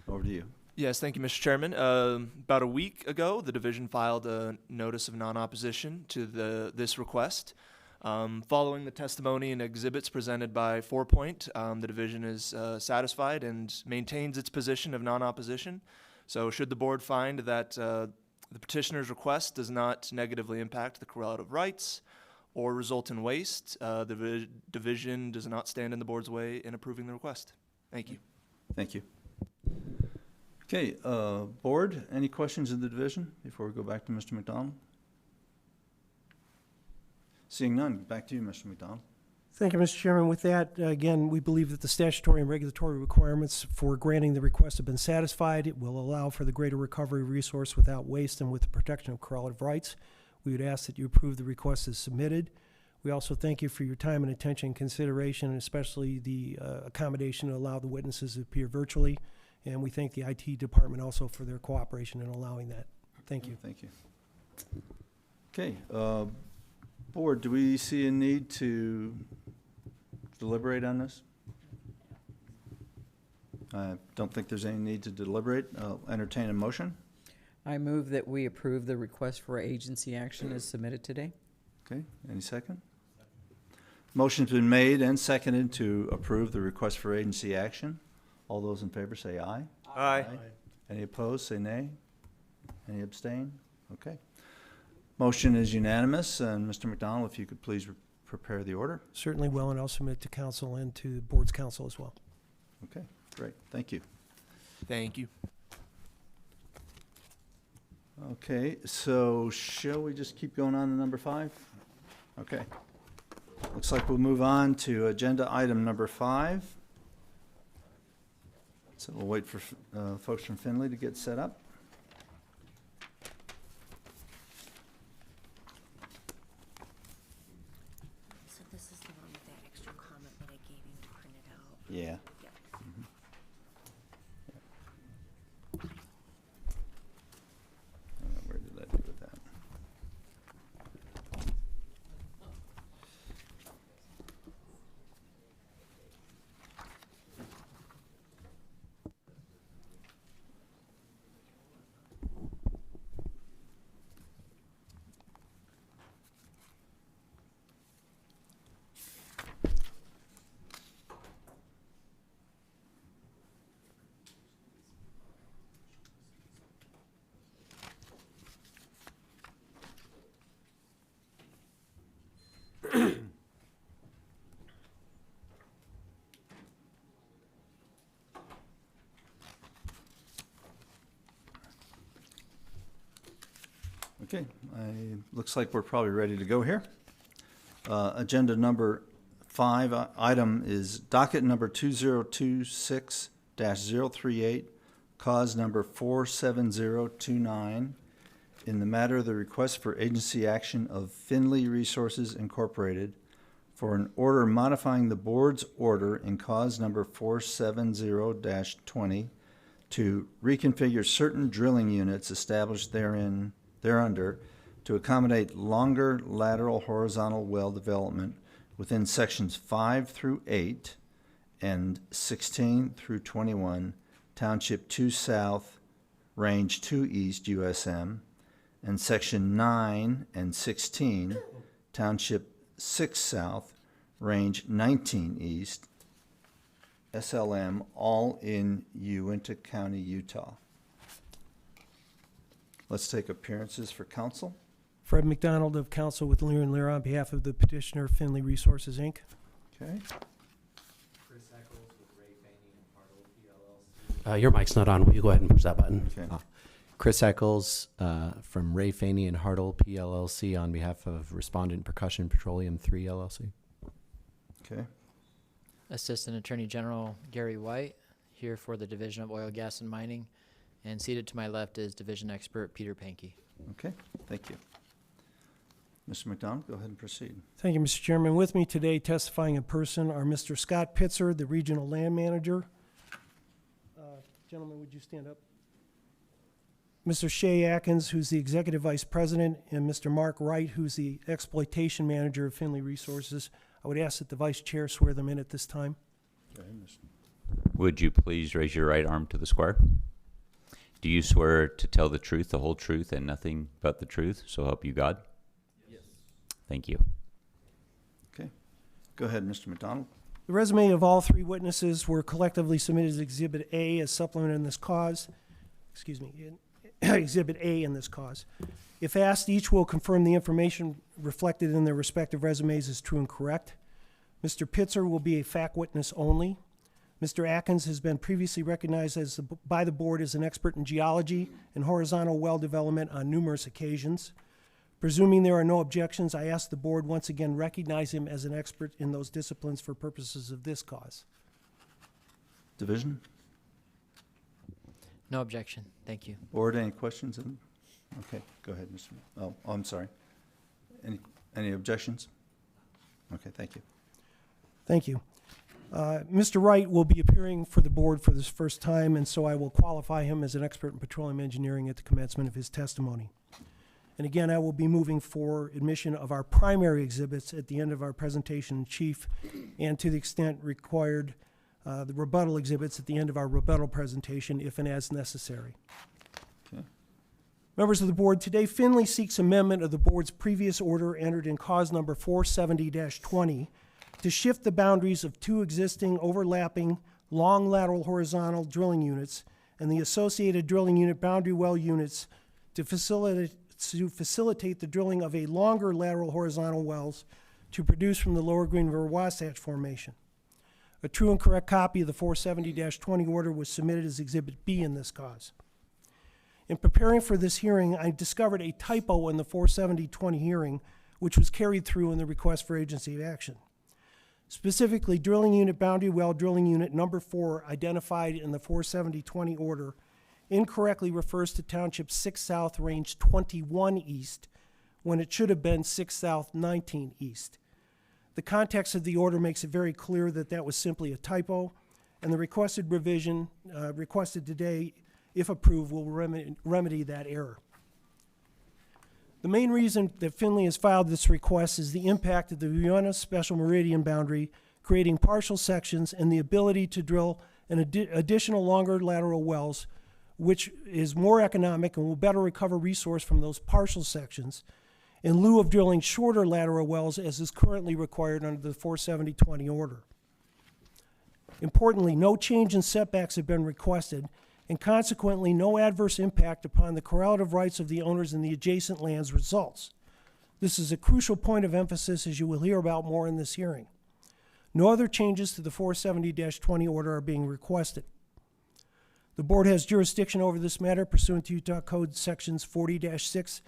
Speaker 2: over to you.
Speaker 12: Yes, thank you, Mr. Chairman. About a week ago, the division filed a notice of non-opposition to this request. Following the testimony and exhibits presented by 4 Point, the division is satisfied and maintains its position of non-opposition. So should the board find that the petitioner's request does not negatively impact the correlative rights or result in waste, the division does not stand in the board's way in approving the request. Thank you.
Speaker 2: Thank you. Okay, board, any questions of the division before we go back to Mr. McDonald? Seeing none, back to you, Mr. McDonald.
Speaker 10: Thank you, Mr. Chairman. With that, again, we believe that the statutory and regulatory requirements for granting the request have been satisfied. It will allow for the greater recovery of resource without waste and with the protection of correlative rights. We would ask that you approve the request as submitted. We also thank you for your time and attention and consideration, and especially the accommodation to allow the witnesses to appear virtually. And we thank the IT department also for their cooperation in allowing that. Thank you.
Speaker 2: Thank you. Okay, board, do we see a need to deliberate on this? I don't think there's any need to deliberate. I'll entertain a motion.
Speaker 4: I move that we approve the request for agency action as submitted today.
Speaker 2: Okay, any second? Motion's been made and seconded to approve the request for agency action. All those in favor say aye.
Speaker 12: Aye.
Speaker 2: Any opposed, say nay. Any abstain? Okay. Motion is unanimous, and Mr. McDonald, if you could please prepare the order.
Speaker 10: Certainly will, and I'll submit it to council and to the board's counsel as well.
Speaker 2: Okay, great, thank you.
Speaker 12: Thank you.
Speaker 2: Okay, so shall we just keep going on to number 5? Okay. Looks like we'll move on to agenda item number 5. So we'll wait for folks from Findlay to get set up. Yeah. Where did I do with that? Okay, looks like we're probably ready to go here. Agenda number 5 item is docket number 2026-038, cause number 47029, in the matter of the request for agency action of Finley Resources Incorporated for an order modifying the board's order in cause number 470-20 to reconfigure certain drilling units established thereunder to accommodate longer lateral horizontal well development within sections 5 through 8 and 16 through 21, Township 2 South, Range 2 East, USM, and Section 9 and 16, Township 6 South, Range 19 East, SLM, all in Uintah County, Utah. Let's take appearances for council.
Speaker 10: Fred McDonald of Council with Lear and Lear on behalf of the petitioner Finley Resources, Inc.
Speaker 2: Okay.
Speaker 7: Chris Eccles with Ray Faney and Hartle PLLC. Your mic's not on. Will you go ahead and push that button?
Speaker 2: Okay.
Speaker 7: Chris Eccles from Ray Faney and Hartle PLLC on behalf of Respondent Percussion Petroleum 3 LLC.
Speaker 2: Okay.
Speaker 9: Assistant Attorney General Gary White, here for the Division of Oil, Gas, and Mining. And seated to my left is Division Expert Peter Pankey.
Speaker 2: Okay, thank you. Mr. McDonald, go ahead and proceed.
Speaker 10: Thank you, Mr. Chairman. With me today testifying in person are Mr. Scott Pitzer, the Regional Land Manager. Gentlemen, would you stand up? Mr. Shay Atkins, who's the Executive Vice President, and Mr. Mark Wright, who's the Exploitation Manager of Finley Resources. I would ask that the Vice Chair swear them in at this time.
Speaker 2: Go ahead, Mr.
Speaker 15: Would you please raise your right arm to the square? Do you swear to tell the truth, the whole truth, and nothing but the truth, so help you God? Yes. Thank you.
Speaker 2: Okay. Go ahead, Mr. McDonald.
Speaker 10: The resume of all three witnesses were collectively submitted as Exhibit A as supplement in this cause. Excuse me, Exhibit A in this cause. If asked, each will confirm the information reflected in their respective resumes is true and correct. Mr. Pitzer will be a fact witness only. Mr. Atkins has been previously recognized by the board as an expert in geology and horizontal well development on numerous occasions. Presuming there are no objections, I ask the board once again recognize him as an expert in those disciplines for purposes of this cause.
Speaker 2: Division?
Speaker 9: No objection. Thank you.
Speaker 2: Board, any questions? Okay, go ahead, Mr. Oh, I'm sorry. Any objections? Okay, thank you.
Speaker 10: Thank you. Mr. Wright will be appearing for the board for this first time, and so I will qualify him as an expert in petroleum engineering at the commencement of his testimony. And again, I will be moving for admission of our primary exhibits at the end of our presentation in chief, and to the extent required, the rebuttal exhibits at the end of our rebuttal presentation, if and as necessary.
Speaker 2: Okay.
Speaker 10: Members of the board, today Finley seeks amendment of the board's previous order entered in cause number 470-20 to shift the boundaries of two existing overlapping long lateral horizontal drilling units and the associated drilling unit boundary well units to facilitate the drilling of a longer lateral horizontal wells to produce from the Lower Green River Wasatch Formation. A true and correct copy of the 470-20 order was submitted as Exhibit B in this cause. In preparing for this hearing, I discovered a typo in the 470-20 hearing, which was carried through in the request for agency action. Specifically, drilling unit boundary well drilling unit number 4 identified in the 470-20 order incorrectly refers to Township 6 South, Range 21 East, when it should have been 6 South, 19 East. The context of the order makes it very clear that that was simply a typo, and the requested revision requested today, if approved, will remedy that error. The main reason that Findlay has filed this request is the impact of the Uintah Special Meridian boundary, creating partial sections and the ability to drill an additional longer lateral wells, which is more economic and will better recover resource from those partial sections, in lieu of drilling shorter lateral wells as is currently required under the 470-20 order. Importantly, no change in setbacks have been requested, and consequently no adverse impact upon the correlative rights of the owners in the adjacent lands results. This is a crucial point of emphasis, as you will hear about more in this hearing. No other changes to the 470-20 order are being requested. The board has jurisdiction over this matter pursuant to Utah Code sections 40-6-5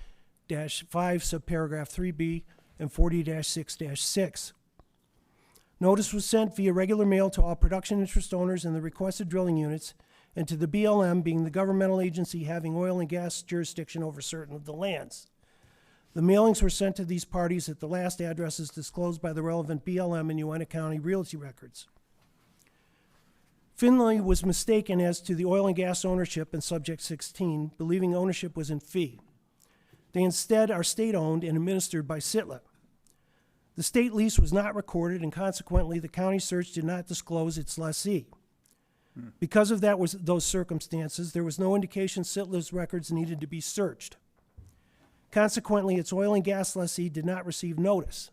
Speaker 10: subparagraph 3B and 40-6-6. Notice was sent via regular mail to all production interest owners in the requested drilling units and to the BLM, being the governmental agency having oil and gas jurisdiction over certain of the lands. The mailings were sent to these parties at the last addresses disclosed by the relevant BLM and Uintah County realty records. Findlay was mistaken as to the oil and gas ownership in Subject 16, believing ownership was in fee. They instead are state-owned and administered by SITLA. The state lease was not recorded, and consequently the county search did not disclose its lessee. Because of those circumstances, there was no indication SITLA's records needed to be searched. Consequently, its oil and gas lessee did not receive notice.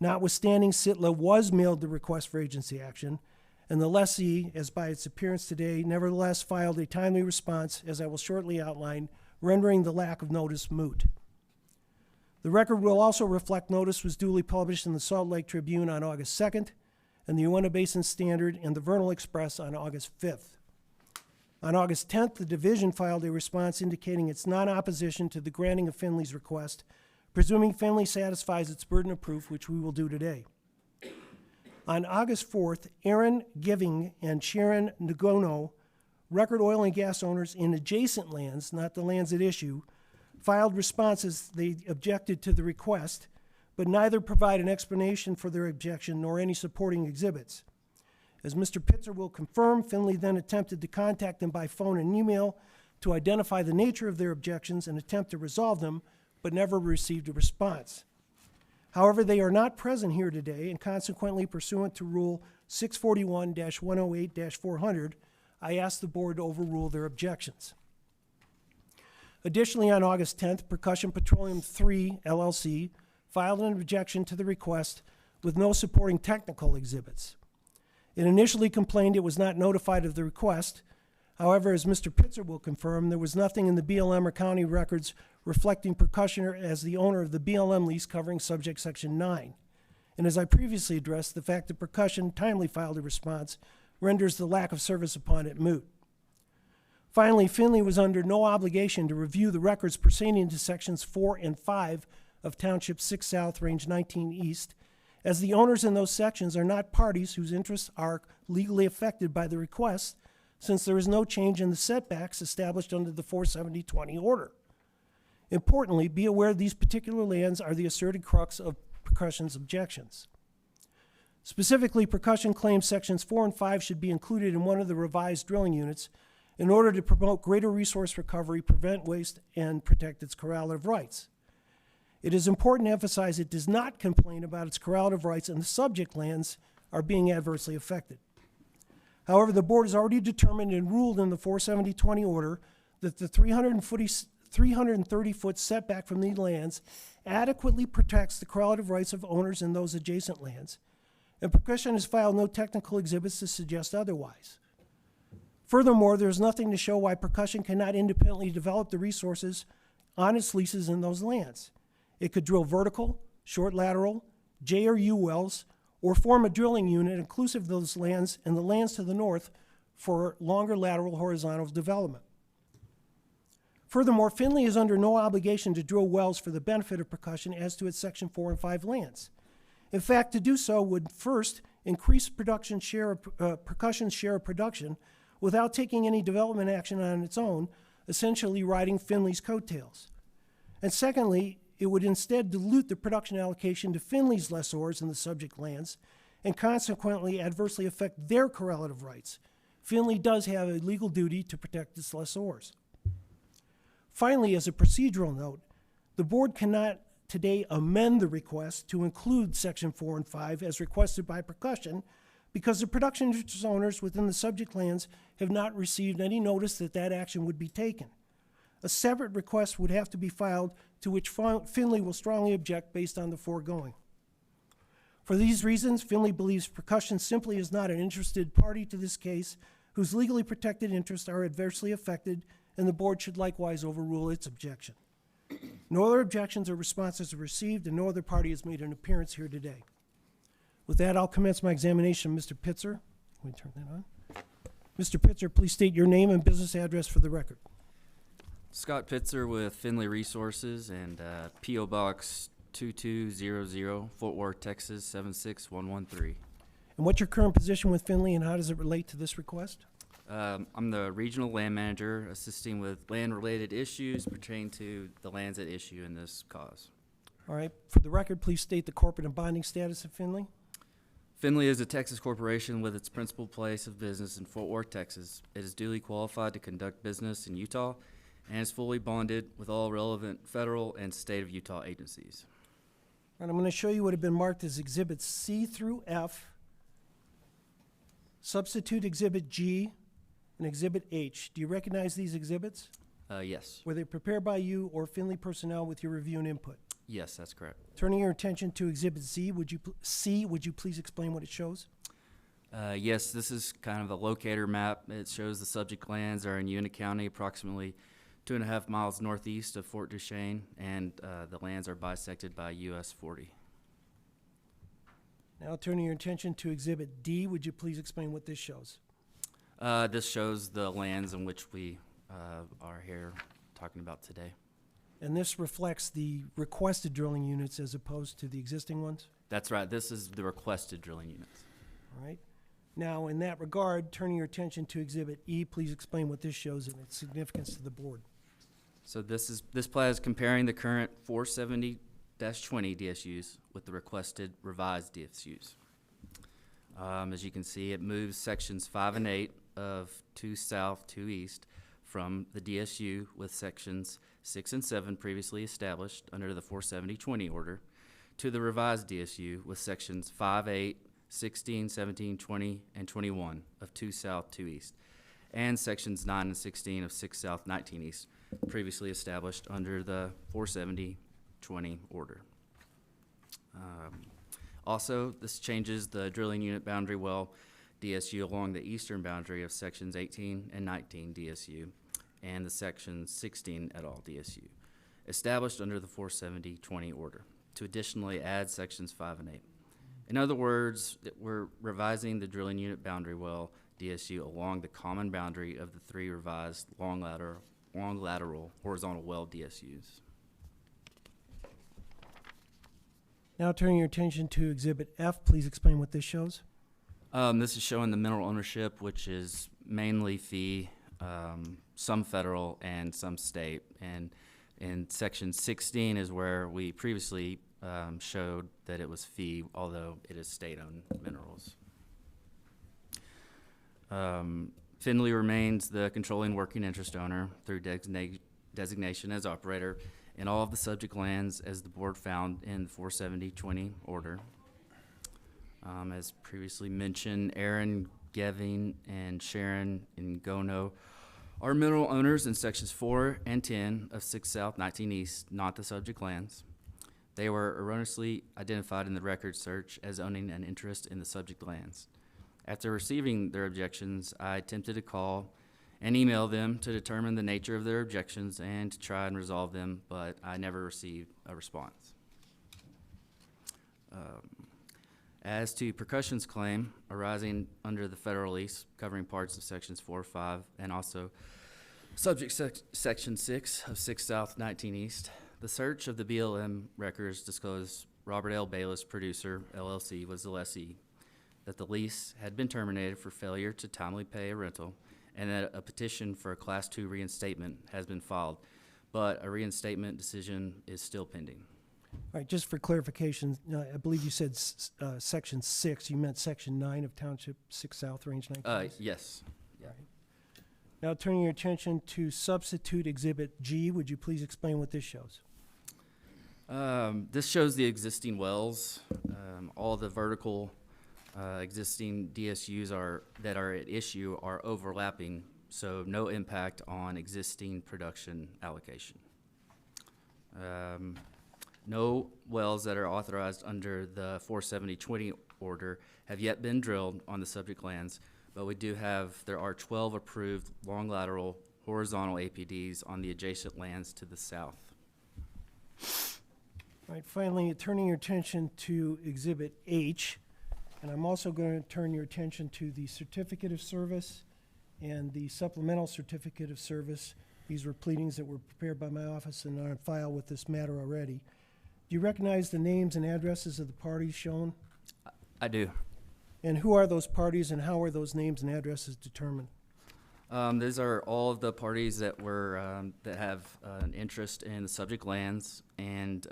Speaker 10: Notwithstanding, SITLA was mailed the request for agency action, and the lessee, as by its appearance today, nevertheless filed a timely response, as I will shortly outline, rendering the lack of notice moot. The record will also reflect notice was duly published in the Salt Lake Tribune on August 2nd, and the Uintah Basin Standard and the Vernal Express on August 5th. On August 10th, the division filed a response indicating its non-opposition to the granting of Findlay's request, presuming Findlay satisfies its burden of proof, which we will do today. On August 4th, Aaron Giving and Sharon Ngono, record oil and gas owners in adjacent lands, not the lands at issue, filed responses. They objected to the request, but neither provide an explanation for their objection nor any supporting exhibits. As Mr. Pitzer will confirm, Findlay then attempted to contact them by phone and email to identify the nature of their objections and attempt to resolve them, but never received a response. However, they are not present here today, and consequently, pursuant to Rule 641-108-400, I ask the board to overrule their objections. Additionally, on August 10th, Percussion Petroleum 3, LLC, filed an objection to the request with no supporting technical exhibits. It initially complained it was not notified of the request. However, as Mr. Pitzer will confirm, there was nothing in the BLM or county records reflecting Percussion as the owner of the BLM lease covering Subject Section 9. And as I previously addressed, the fact that Percussion timely filed a response renders the lack of service upon it moot. Finally, Findlay was under no obligation to review the records pertaining to Sections 4 and 5 of Township 6 South, Range 19 East, as the owners in those sections are not parties whose interests are legally affected by the request, since there is no change in the setbacks established under the 470-20 order. Importantly, be aware these particular lands are the asserted crux of Percussion's objections. Specifically, Percussion claims Sections 4 and 5 should be included in one of the revised drilling units in order to promote greater resource recovery, prevent waste, and protect its correlative rights. It is important to emphasize it does not complain about its correlative rights, and the subject lands are being adversely affected. However, the board has already determined and ruled in the 470-20 order that the 330-foot setback from these lands adequately protects the correlative rights of owners in those adjacent lands, and Percussion has filed no technical exhibits to suggest otherwise. Furthermore, there is nothing to show why Percussion cannot independently develop the resources on its leases in those lands. It could drill vertical, short lateral, J or U wells, or form a drilling unit inclusive of those lands and the lands to the north for longer lateral horizontal development. Furthermore, Findlay is under no obligation to drill wells for the benefit of Percussion as to its Section 4 and 5 lands. In fact, to do so would first increase Percussion's share of production without taking any development action on its own, essentially riding Findlay's coattails. And secondly, it would instead dilute the production allocation to Findlay's lessors in the subject lands and consequently adversely affect their correlative rights. Finley does have a legal duty to protect its lessors. Finally, as a procedural note, the board cannot today amend the request to include Section 4 and 5 as requested by Percussion because the production interest owners within the subject lands have not received any notice that that action would be taken. A separate request would have to be filed to which Finley will strongly object based on the foregoing. For these reasons, Finley believes Percussion simply is not an interested party to this case whose legally protected interests are adversely affected, and the board should likewise overrule its objection. No other objections or responses are received, and no other party has made an appearance here today. With that, I'll commence my examination of Mr. Pitzer. Let me turn that on. Mr. Pitzer, please state your name and business address for the record.
Speaker 17: Scott Pitzer with Finley Resources and P.O. Box 2200, Fort Worth, Texas 76113.
Speaker 10: And what's your current position with Finley, and how does it relate to this request?
Speaker 17: I'm the regional land manager assisting with land-related issues pertaining to the lands at issue in this cause.
Speaker 10: All right. For the record, please state the corporate and bonding status of Finley.
Speaker 17: Finley is a Texas corporation with its principal place of business in Fort Worth, Texas. It is duly qualified to conduct business in Utah and is fully bonded with all relevant federal and state of Utah agencies.
Speaker 10: And I'm going to show you what have been marked as Exhibits C through F, substitute Exhibit G, and Exhibit H. Do you recognize these exhibits?
Speaker 17: Yes.
Speaker 10: Were they prepared by you or Finley personnel with your review and input?
Speaker 17: Yes, that's correct.
Speaker 10: Turning your attention to Exhibit C, would you please explain what it shows?
Speaker 17: Yes, this is kind of a locator map. It shows the subject lands are in Uintah County, approximately 2.5 miles northeast of Fort Duchesne, and the lands are bisected by US 40.
Speaker 10: Now turning your attention to Exhibit D, would you please explain what this shows?
Speaker 17: This shows the lands in which we are here talking about today.
Speaker 10: And this reflects the requested drilling units as opposed to the existing ones?
Speaker 17: That's right. This is the requested drilling units.
Speaker 10: All right. Now, in that regard, turning your attention to Exhibit E, please explain what this shows and its significance to the board.
Speaker 17: So this plat is comparing the current 470-20 DSUs with the requested revised DSUs. As you can see, it moves sections 5 and 8 of 2 south, 2 east from the DSU with sections 6 and 7 previously established under the 470-20 order to the revised DSU with sections 5, 8, 16, 17, 20, and 21 of 2 south, 2 east, and sections 9 and 16 of 6 south, 19 east previously established under the 470-20 order. Also, this changes the drilling unit boundary well DSU along the eastern boundary of sections 18 and 19 DSU and the section 16 et al. DSU, established under the 470-20 order, to additionally add sections 5 and 8. In other words, we're revising the drilling unit boundary well DSU along the common boundary of the 3 revised long lateral horizontal well DSUs.
Speaker 10: Now turning your attention to Exhibit F, please explain what this shows.
Speaker 17: This is showing the mineral ownership, which is mainly fee, some federal and some state. And in section 16 is where we previously showed that it was fee, although it is state-owned minerals. Finley remains the controlling working interest owner through designation as operator in all of the subject lands as the board found in the 470-20 order. As previously mentioned, Aaron, Gevin, and Sharon Ngono are mineral owners in sections 4 and 10 of 6 South, 19 East, not the subject lands. They were erroneously identified in the record search as owning an interest in the subject lands. After receiving their objections, I attempted to call and email them to determine the nature of their objections and to try and resolve them, but I never received a response. As to Percussion's claim arising under the federal lease covering parts of sections 4, 5, and also subject section 6 of 6 South, 19 East, the search of the BLM records disclosed Robert L. Bayless, producer, LLC, was the lessee, that the lease had been terminated for failure to timely pay a rental, and that a petition for a Class 2 reinstatement has been filed, but a reinstatement decision is still pending.
Speaker 10: All right, just for clarification, I believe you said section 6. You meant section 9 of Township 6 South, Range 19?
Speaker 17: Yes.
Speaker 10: Right. Now turning your attention to substitute Exhibit G, would you please explain what this shows?
Speaker 17: This shows the existing wells. All the vertical existing DSUs that are at issue are overlapping, so no impact on existing production allocation. No wells that are authorized under the 470-20 order have yet been drilled on the subject lands, but there are 12 approved long lateral horizontal APDs on the adjacent lands to the south.
Speaker 10: All right, finally, turning your attention to Exhibit H, and I'm also going to turn your attention to the Certificate of Service and the Supplemental Certificate of Service. These were pleadings that were prepared by my office and are on file with this matter already. Do you recognize the names and addresses of the parties shown?
Speaker 17: I do.
Speaker 10: And who are those parties and how are those names and addresses determined?
Speaker 17: These are all of the parties that that have an interest in the subject lands, and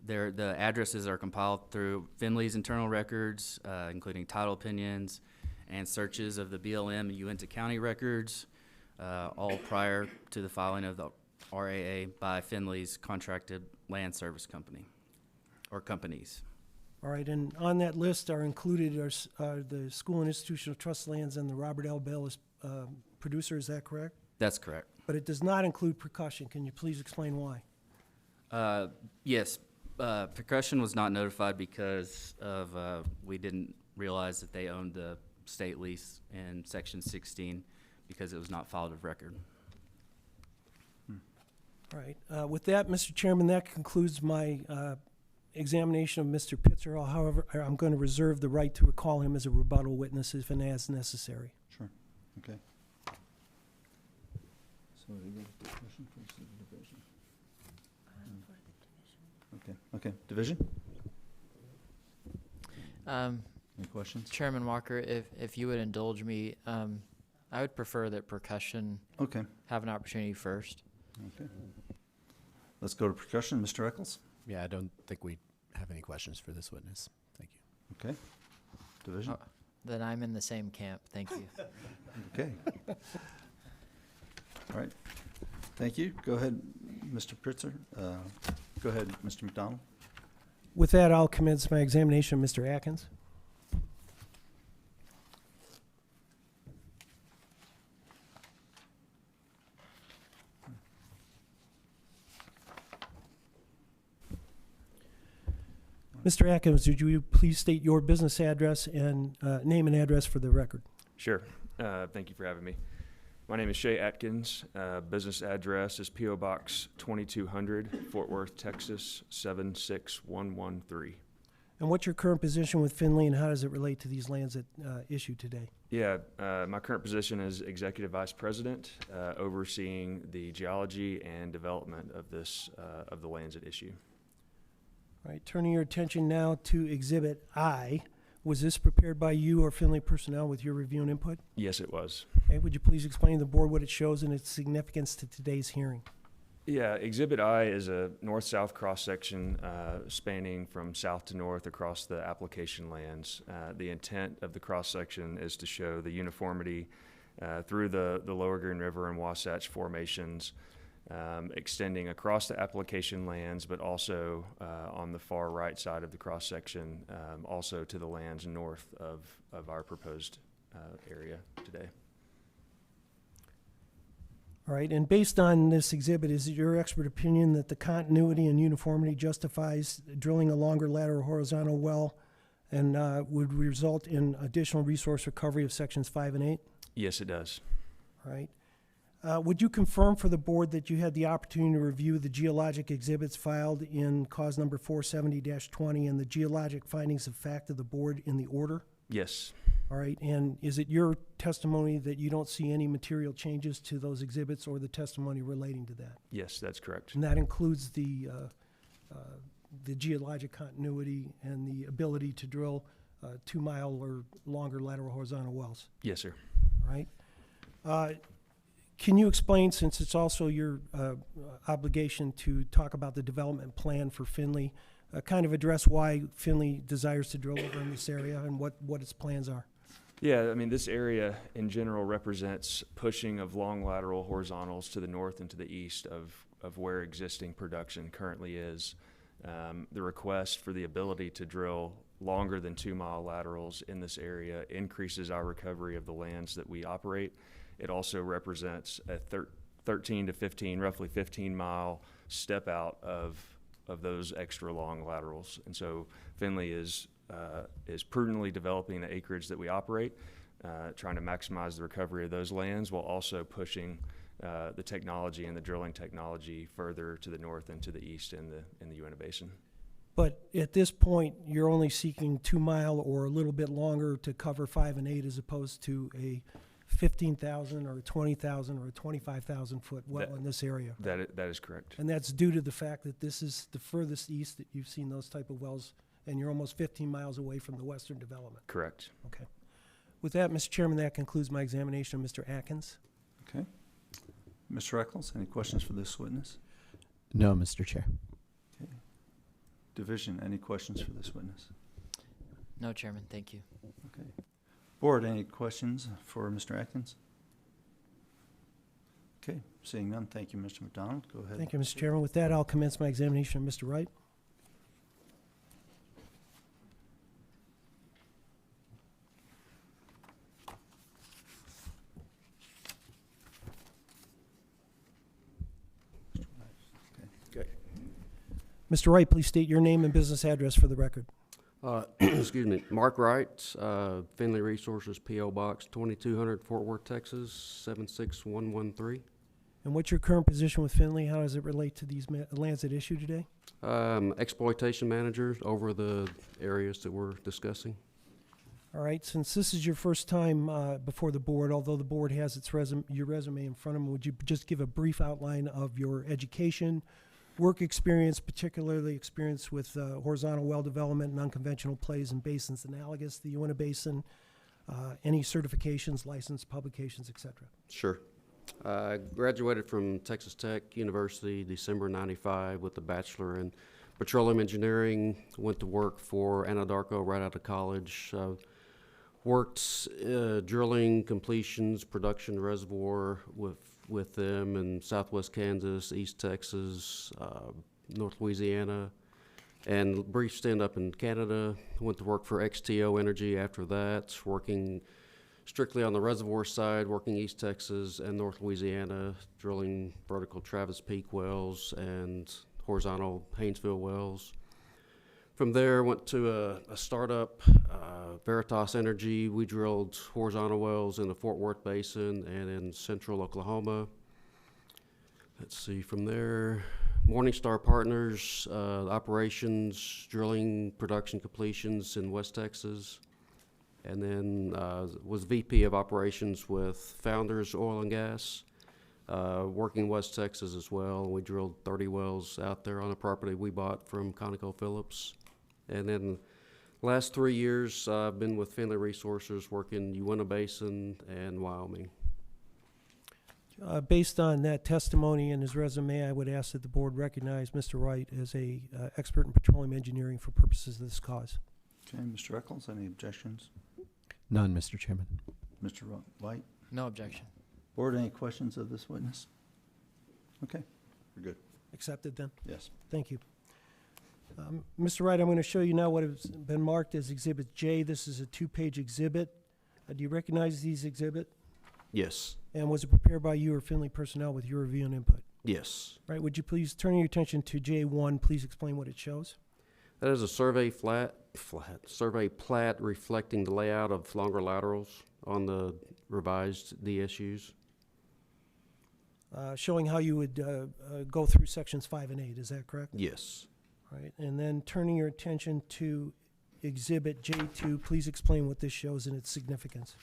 Speaker 17: the addresses are compiled through Finley's internal records, including title opinions and searches of the BLM and Uintah County records, all prior to the filing of the RAA by Finley's contracted land service company or companies.
Speaker 10: All right, and on that list are included the school and institutional trust lands and the Robert L. Bellis producer, is that correct?
Speaker 17: That's correct.
Speaker 10: But it does not include percussion. Can you please explain why?
Speaker 17: Yes, percussion was not notified because of we didn't realize that they owned the state lease in section 16 because it was not filed of record.
Speaker 10: All right, with that, Mr. Chairman, that concludes my examination of Mr. Pitzer. However, I'm going to reserve the right to recall him as a rebuttal witness if and as necessary.
Speaker 2: Sure. Okay. So you go to division first, division. Okay. Okay. Division. Any questions?
Speaker 9: Chairman Walker, if you would indulge me, I would prefer that percussion have an opportunity first.
Speaker 2: Okay. Let's go to percussion. Mr. Eccles.
Speaker 7: Yeah, I don't think we have any questions for this witness. Thank you.
Speaker 2: Okay. Division.
Speaker 9: Then I'm in the same camp. Thank you.
Speaker 2: Okay. All right. Thank you. Go ahead, Mr. Pitzer. Go ahead, Mr. McDonald.
Speaker 10: With that, I'll commence my examination of Mr. Atkins. Mr. Atkins, would you please state your business address and name and address for the record?
Speaker 18: Sure. Thank you for having me. My name is Shay Atkins. Business address is P.O. Box 2200, Fort Worth, Texas 76113.
Speaker 10: And what's your current position with Finley, and how does it relate to these lands at issue today?
Speaker 18: Yeah, my current position is Executive Vice President, overseeing the geology and development of of the lands at issue.
Speaker 10: All right, turning your attention now to Exhibit I. Was this prepared by you or Finley personnel with your review and input?
Speaker 18: Yes, it was.
Speaker 10: Okay, would you please explain to the board what it shows and its significance to today's hearing?
Speaker 18: Yeah, Exhibit I is a north-south cross-section spanning from south to north across the application lands. The intent of the cross-section is to show the uniformity through the Lower Green River and Wasatch formations, extending across the application lands, but also on the far right side of the cross-section, also to the lands north of our proposed area today.
Speaker 10: All right, and based on this exhibit, is it your expert opinion that the continuity and uniformity justifies drilling a longer lateral horizontal well and would result in additional resource recovery of sections 5 and 8?
Speaker 18: Yes, it does.
Speaker 10: All right. Would you confirm for the board that you had the opportunity to review the geologic exhibits filed in cause number 470-20 and the geologic findings of fact of the board in the order?
Speaker 18: Yes.
Speaker 10: All right, and is it your testimony that you don't see any material changes to those exhibits or the testimony relating to that?
Speaker 18: Yes, that's correct.
Speaker 10: And that includes the geologic continuity and the ability to drill 2-mile or longer lateral horizontal wells?
Speaker 18: Yes, sir.
Speaker 10: All right. Can you explain, since it's also your obligation to talk about the development plan for Finley, kind of address why Finley desires to drill over in this area and what its plans are?
Speaker 18: Yeah, I mean, this area in general represents pushing of long lateral horizontals to the north and to the east of where existing production currently is. The request for the ability to drill longer than 2-mile laterals in this area increases our recovery of the lands that we operate. It also represents a 13 to 15, roughly 15-mile step out of those extra long laterals. And so Finley is prudently developing the acreage that we operate, trying to maximize the recovery of those lands while also pushing the technology and the drilling technology further to the north and to the east in the Uintah Basin.
Speaker 10: But at this point, you're only seeking 2-mile or a little bit longer to cover 5 and 8 as opposed to a 15,000 or a 20,000 or a 25,000 foot well in this area.
Speaker 18: That is correct.
Speaker 10: And that's due to the fact that this is the furthest east that you've seen those type of wells, and you're almost 15 miles away from the western development.
Speaker 18: Correct.
Speaker 10: Okay. With that, Mr. Chairman, that concludes my examination of Mr. Atkins.
Speaker 2: Okay. Mr. Eccles, any questions for this witness?
Speaker 7: No, Mr. Chair.
Speaker 2: Okay. Division, any questions for this witness?
Speaker 9: No, Chairman, thank you.
Speaker 2: Okay. Board, any questions for Mr. Atkins? Okay, seeing none, thank you, Mr. McDonald. Go ahead.
Speaker 10: Thank you, Mr. Chairman. With that, I'll commence my examination of Mr. Wright. Mr. Wright, please state your name and business address for the record.
Speaker 19: Excuse me, Mark Wright, Finley Resources, P.O. Box 2200, Fort Worth, Texas, 76113.
Speaker 10: And what's your current position with Finley? How does it relate to these lands at issue today?
Speaker 19: Exploitation manager over the areas that we're discussing.
Speaker 10: All right, since this is your first time before the board, although the board has its your resume in front of them, would you just give a brief outline of your education, work experience, particularly experience with horizontal well development and unconventional plays and basins analogous to the Uintah Basin, any certifications, license, publications, etc.?
Speaker 19: Sure. I graduated from Texas Tech University December '95 with a bachelor in petroleum engineering. Went to work for Anadarko right out of college. Worked drilling, completions, production reservoir with them in Southwest Kansas, East Texas, North Louisiana, and brief stint up in Canada. Went to work for XTO Energy after that, working strictly on the reservoir side, working East Texas and North Louisiana, drilling vertical Travis Peak wells and horizontal Haynesville wells. From there, went to a startup, Veritas Energy. We drilled horizontal wells in the Fort Worth Basin and in central Oklahoma. Let's see, from there, Morningstar Partners, operations, drilling, production completions in West Texas. And then was VP of operations with Founders Oil and Gas, working West Texas as well. We drilled 30 wells out there on a property we bought from ConocoPhillips. And then last 3 years, I've been with Finley Resources, working Uintah Basin and Wyoming.
Speaker 10: Based on that testimony and his resume, I would ask that the board recognize Mr. Wright as a expert in petroleum engineering for purposes of this cause.
Speaker 2: Okay, Mr. Eccles, any objections?
Speaker 7: None, Mr. Chairman.
Speaker 2: Mr. White?
Speaker 9: No objection.
Speaker 2: Board, any questions of this witness? Okay, we're good.
Speaker 10: Accepted then?
Speaker 2: Yes.
Speaker 10: Thank you. Mr. Wright, I'm going to show you now what has been marked as Exhibit J. This is a 2-page exhibit. Do you recognize these exhibit?
Speaker 19: Yes.
Speaker 10: And was it prepared by you or Finley personnel with your review and input?
Speaker 19: Yes.
Speaker 10: Right, would you please turn your attention to J1, please explain what it shows?
Speaker 19: That is a survey survey plat reflecting the layout of longer laterals on the revised DSUs.
Speaker 10: Showing how you would go through sections 5 and 8, is that correct?
Speaker 19: Yes.
Speaker 10: Right, and then turning your attention to Exhibit J2, please explain what this shows and its significance.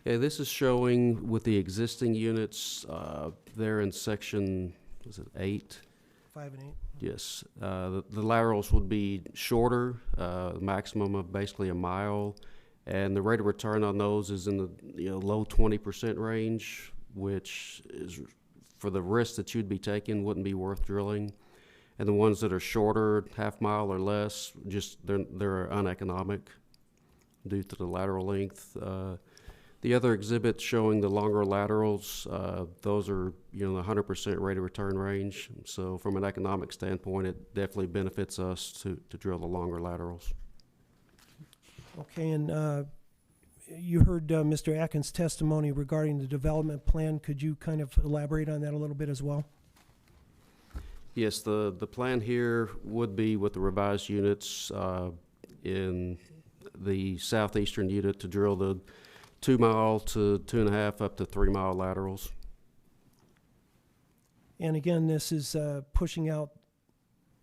Speaker 19: Yeah, this is showing with the existing units there in section, was it 8?
Speaker 10: 5 and 8.
Speaker 19: Yes. The laterals would be shorter, maximum of basically a mile, and the rate of return on those is in the low 20% range which is for the risk that you'd be taking wouldn't be worth drilling. And the ones that are shorter, half mile or less, just they're uneconomic due to the lateral length. The other exhibits showing the longer laterals, those are, the 100% rate of return range. So from an economic standpoint, it definitely benefits us to drill the longer laterals.
Speaker 10: Okay, and you heard Mr. Atkins' testimony regarding the development plan. Could you kind of elaborate on that a little bit as well?
Speaker 19: Yes, the plan here would be with the revised units in the southeastern unit to drill the 2 mile to 2.5 up to 3 mile laterals.
Speaker 10: And again, this is pushing out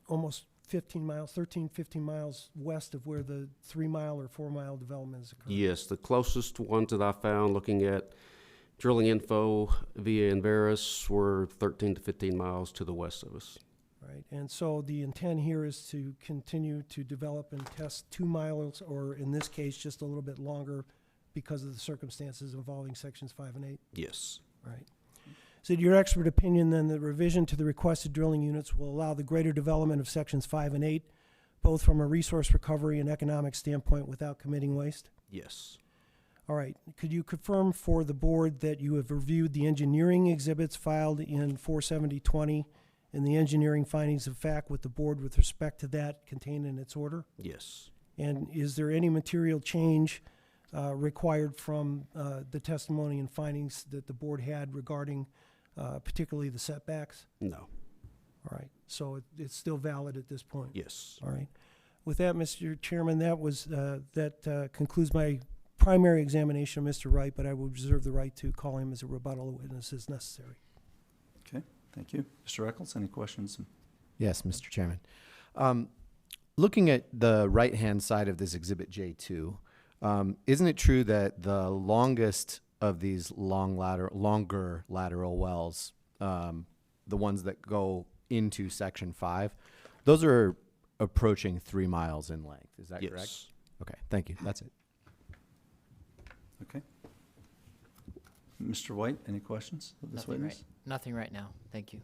Speaker 10: almost 15 miles west of where the 3 mile or 4 mile development is occurring.
Speaker 19: Yes, the closest ones that I found looking at drilling info via Enverus were 13 to 15 miles to the west of us.
Speaker 10: Right, and so the intent here is to continue to develop and test 2 miles, or in this case, just a little bit longer because of the circumstances involving sections 5 and 8?
Speaker 19: Yes.
Speaker 10: Right. Is it your expert opinion then that revision to the requested drilling units will allow the greater development of sections 5 and 8, both from a resource recovery and economic standpoint without committing waste?
Speaker 19: Yes.
Speaker 10: All right. Could you confirm for the board that you have reviewed the engineering exhibits filed in 47020 and the engineering findings of fact with the board with respect to that contained in its order?
Speaker 19: Yes.
Speaker 10: And is there any material change required from the testimony and findings that the board had regarding particularly the setbacks?
Speaker 19: No.
Speaker 10: All right. So it's still valid at this point?
Speaker 19: Yes.
Speaker 10: All right. With that, Mr. Chairman, that concludes my primary examination of Mr. Wright, but I will reserve the right to call him as a rebuttal witness as necessary.
Speaker 2: Okay, thank you. Mr. Eccles, any questions?
Speaker 7: Yes, Mr. Chairman. Looking at the right-hand side of this Exhibit J2, isn't it true that the longest of these longer lateral wells, the ones that go into Section 5, those are approaching 3 miles in length? Is that correct?
Speaker 19: Yes.
Speaker 7: Okay, thank you. That's it.
Speaker 2: Okay. Mr. White, any questions of this witness?
Speaker 9: Nothing right now. Thank you.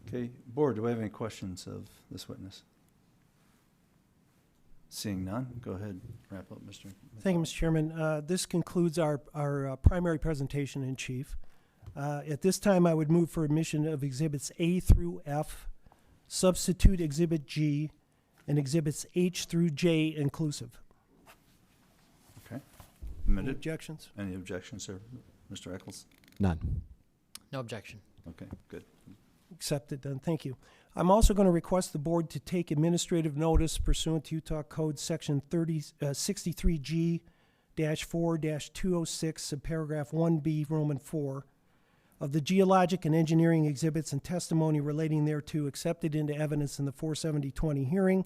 Speaker 2: Okay, board, do we have any questions of this witness? Seeing none, go ahead, wrap up, Mr.
Speaker 10: Thank you, Mr. Chairman. This concludes our primary presentation in chief. At this time, I would move for admission of Exhibits A through F, substitute Exhibit G, and Exhibits H through J inclusive.
Speaker 2: Okay.
Speaker 10: Any objections?
Speaker 2: Any objections, sir? Mr. Eccles?
Speaker 7: None.
Speaker 9: No objection.
Speaker 2: Okay, good.
Speaker 10: Accepted then, thank you. I'm also going to request the board to take administrative notice pursuant to Utah Code Section 63G-4-206, subparagraph 1B, Roman 4, of the geologic and engineering exhibits and testimony relating thereto accepted into evidence in the 47020 hearing,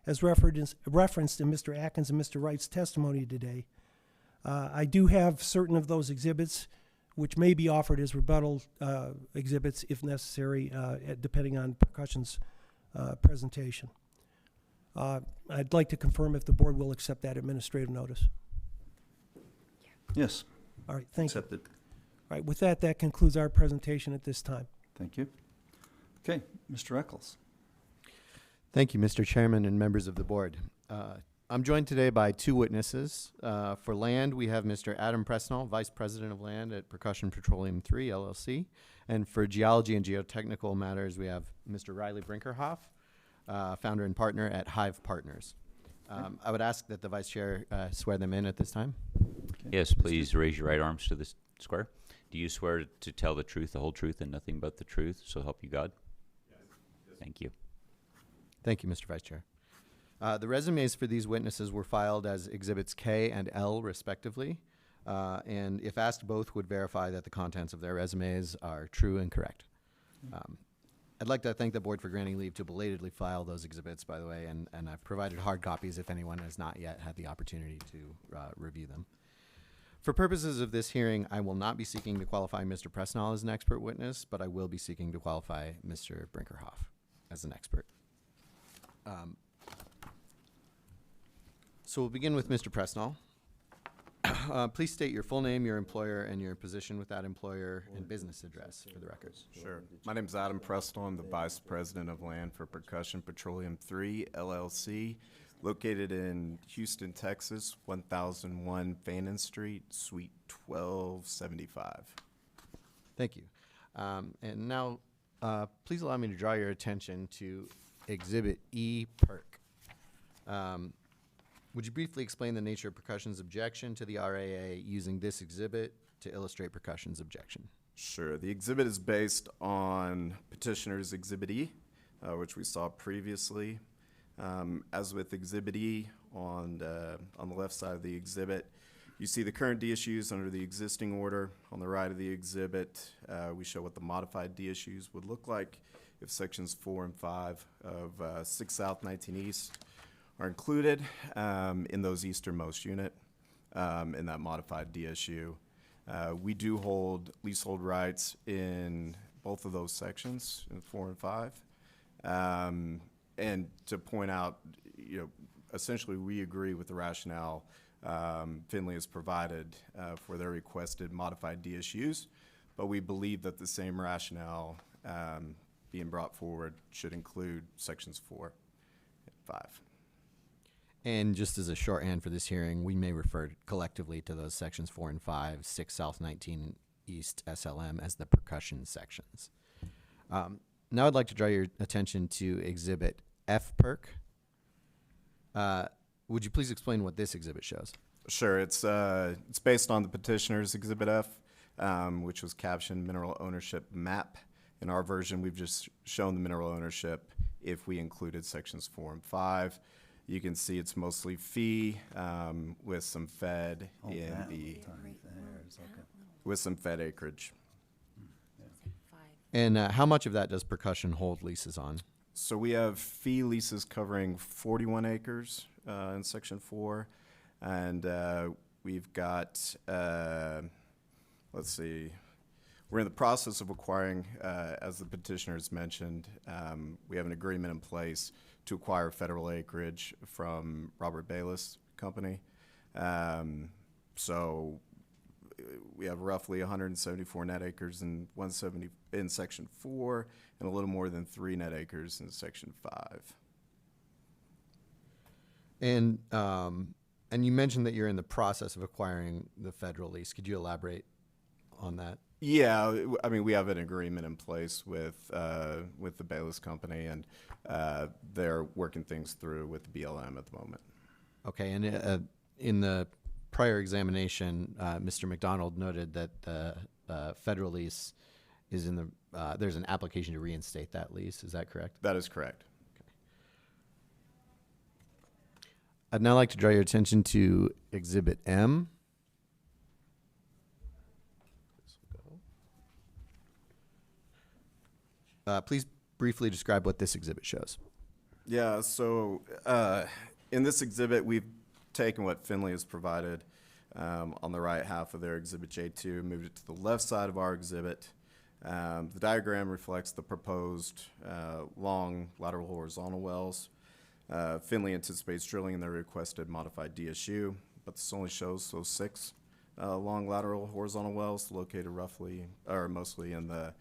Speaker 10: as referenced in Mr. Atkins and Mr. Wright's testimony today. I do have certain of those exhibits which may be offered as rebuttal exhibits if necessary, depending on Percussion's presentation. I'd like to confirm if the board will accept that administrative notice.
Speaker 2: Yes.
Speaker 10: All right, thank you.
Speaker 2: Accepted.
Speaker 10: All right, with that, that concludes our presentation at this time.
Speaker 2: Thank you. Okay, Mr. Eccles.
Speaker 7: Thank you, Mr. Chairman and members of the board. I'm joined today by two witnesses. For land, we have Mr. Adam Presnall, Vice President of Land at Percussion Petroleum 3, LLC. And for geology and geotechnical matters, we have Mr. Riley Brinkerhoff, founder and partner at Hive Partners. I would ask that the Vice Chair swear them in at this time.
Speaker 2: Okay.
Speaker 15: Yes, please raise your right arms to the square. Do you swear to tell the truth, the whole truth, and nothing but the truth, so help you God? Yes. Thank you.
Speaker 7: Thank you, Mr. Vice Chair. The resumes for these witnesses were filed as Exhibits K and L, respectively, and if asked, both would verify that the contents of their resumes are true and correct. I'd like to thank the board for granting leave to belatedly file those exhibits, by the way, and I've provided hard copies if anyone has not yet had the opportunity to review them. For purposes of this hearing, I will not be seeking to qualify Mr. Presnall as an expert witness, but I will be seeking to qualify Mr. Brinkerhoff as an expert. So we'll begin with Mr. Presnall. please state your full name, your employer, and your position with that employer and business address for the record.
Speaker 20: Sure. My name's Adam Prestel. I'm the Vice President of Land for Percussion Petroleum 3, LLC, located in Houston, Texas, 1001 Fannin Street, Suite 1275.
Speaker 7: Thank you. And now, please allow me to draw your attention to Exhibit E Perk. Would you briefly explain the nature of Percussion's objection to the RAA using this exhibit to illustrate Percussion's objection?
Speaker 20: Sure. The exhibit is based on Petitioner's Exhibit E, which we saw previously. As with Exhibit E, on the left side of the exhibit, you see the current DSUs under the existing order. On the right of the exhibit, we show what the modified DSUs would look like if Sections 4 and 5 of 6 South 19 East are included in those easternmost unit in that modified DSU. We do hold leasehold rights in both of those sections, in 4 and 5. And to point out, essentially we agree with the rationale Finley has provided for their requested modified DSUs, but we believe that the same rationale being brought forward should include sections 4 and 5.
Speaker 7: And just as a shorthand for this hearing, we may refer collectively to those sections 4 and 5, 6 South 19 East SLM as the percussion sections. Now I'd like to draw your attention to Exhibit F Perk. Would you please explain what this exhibit shows?
Speaker 20: Sure. It's based on the petitioner's Exhibit F, which was captioned Mineral Ownership Map. In our version, we've just shown the mineral ownership if we included sections 4 and 5. You can see it's mostly fee with some fed with some fed acreage.
Speaker 7: And how much of that does Percussion hold leases on?
Speaker 20: So we have fee leases covering 41 acres in Section 4, and we've got, let's see, we're in the process of acquiring, as the petitioners mentioned, we have an agreement in place to acquire federal acreage from Robert Bayless Company. So we have roughly 174 net acres and 170 in Section 4, and a little more than 3 net acres in Section 5.
Speaker 7: And you mentioned that you're in the process of acquiring the federal lease. Could you elaborate on that?
Speaker 20: Yeah, I mean, we have an agreement in place with the Bayless Company, and they're working things through with the BLM at the moment.
Speaker 7: Okay, and in the prior examination, Mr. McDonald noted that the federal lease is in the, there's an application to reinstate that lease. Is that correct?
Speaker 20: That is correct.
Speaker 7: Okay. I'd now like to draw your attention to Exhibit M. Please briefly describe what this exhibit shows.
Speaker 20: Yeah, so in this exhibit, we've taken what Finley has provided on the right half of their Exhibit J2, moved it to the left side of our exhibit. The diagram reflects the proposed long lateral horizontal wells. Finley anticipates drilling in their requested modified DSU, but this only shows those 6 long lateral horizontal wells located roughly, or mostly in the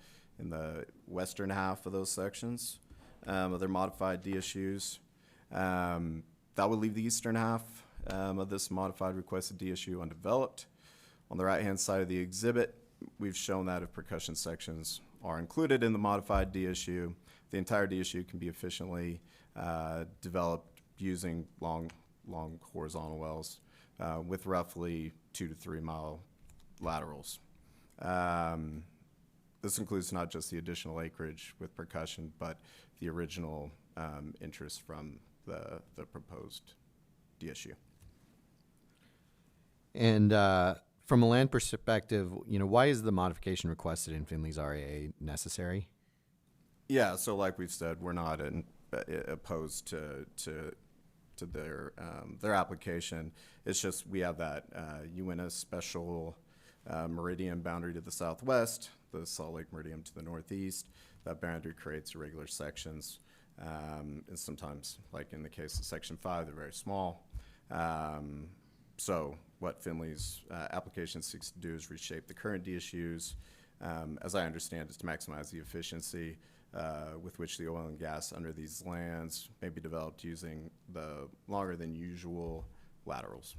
Speaker 20: western half of those sections of their modified DSUs. That would leave the eastern half of this modified requested DSU undeveloped. On the right-hand side of the exhibit, we've shown that if percussion sections are included in the modified DSU, the entire DSU can be efficiently developed using long horizontal wells with roughly 2 to 3 mile laterals. This includes not just the additional acreage with percussion, but the original interest from the proposed DSU.
Speaker 7: And from a land perspective, why is the modification requested in Finley's RAA necessary?
Speaker 20: Yeah, so like we've said, we're not opposed to their application. It's just we have that Uintah special meridian boundary to the southwest, the Salt Lake Meridian to the northeast. That boundary creates irregular sections, and sometimes, like in the case of Section 5, they're very small. So what Finley's application seeks to do is reshape the current DSUs, as I understand, is to maximize the efficiency with which the oil and gas under these lands may be developed using the longer than usual laterals.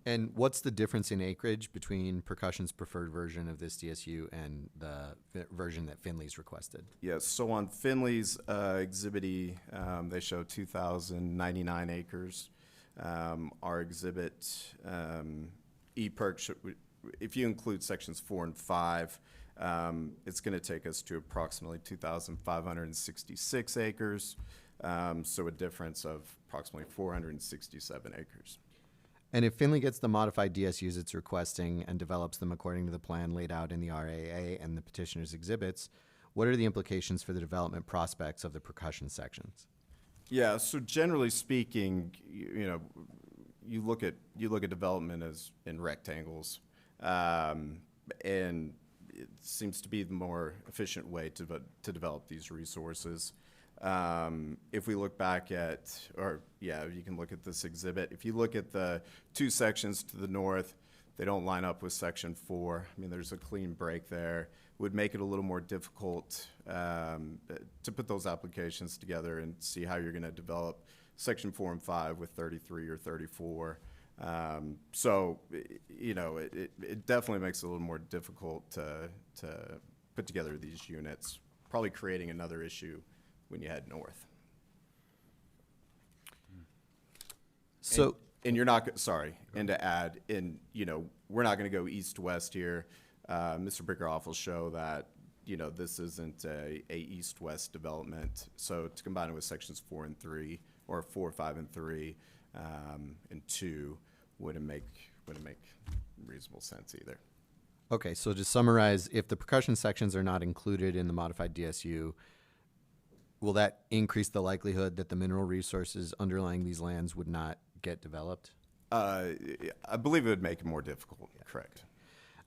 Speaker 7: And what's the difference in acreage between Percussion's preferred version of this DSU and the version that Finley's requested?
Speaker 20: Yes, so on Finley's Exhibit E, they show 2,099 acres. Our Exhibit E-Perk, if you include sections 4 and 5, it's going to take us to approximately 2,566 acres, so a difference of approximately 467 acres.
Speaker 7: And if Finley gets the modified DSUs it's requesting and develops them according to the plan laid out in the RAA and the petitioner's exhibits, what are the implications for the development prospects of the Percussion sections?
Speaker 20: Yeah, so generally speaking, you look at development as in rectangles, and it seems to be the more efficient way to develop these resources. If we look back at, you can look at this exhibit. If you look at the two sections to the north, they don't line up with section 4. I mean, there's a clean break there. Would make it a little more difficult to put those applications together and see how you're going to develop section 4 and 5 with 33 or 34. So, it definitely makes it a little more difficult to put together these units, probably creating another issue when you head north.
Speaker 7: So,
Speaker 20: and you're not, and to add, we're not going to go east-west here. Mr. Bickerhoff will show that, this isn't a east-west development. So to combine it with sections 4 and 3, or 4, 5, and 3, and 2 wouldn't make reasonable sense either.
Speaker 7: Okay, so to summarize, if the Percussion sections are not included in the modified DSU, will that increase the likelihood that the mineral resources underlying these lands would not get developed?
Speaker 20: I believe it would make it more difficult, correct.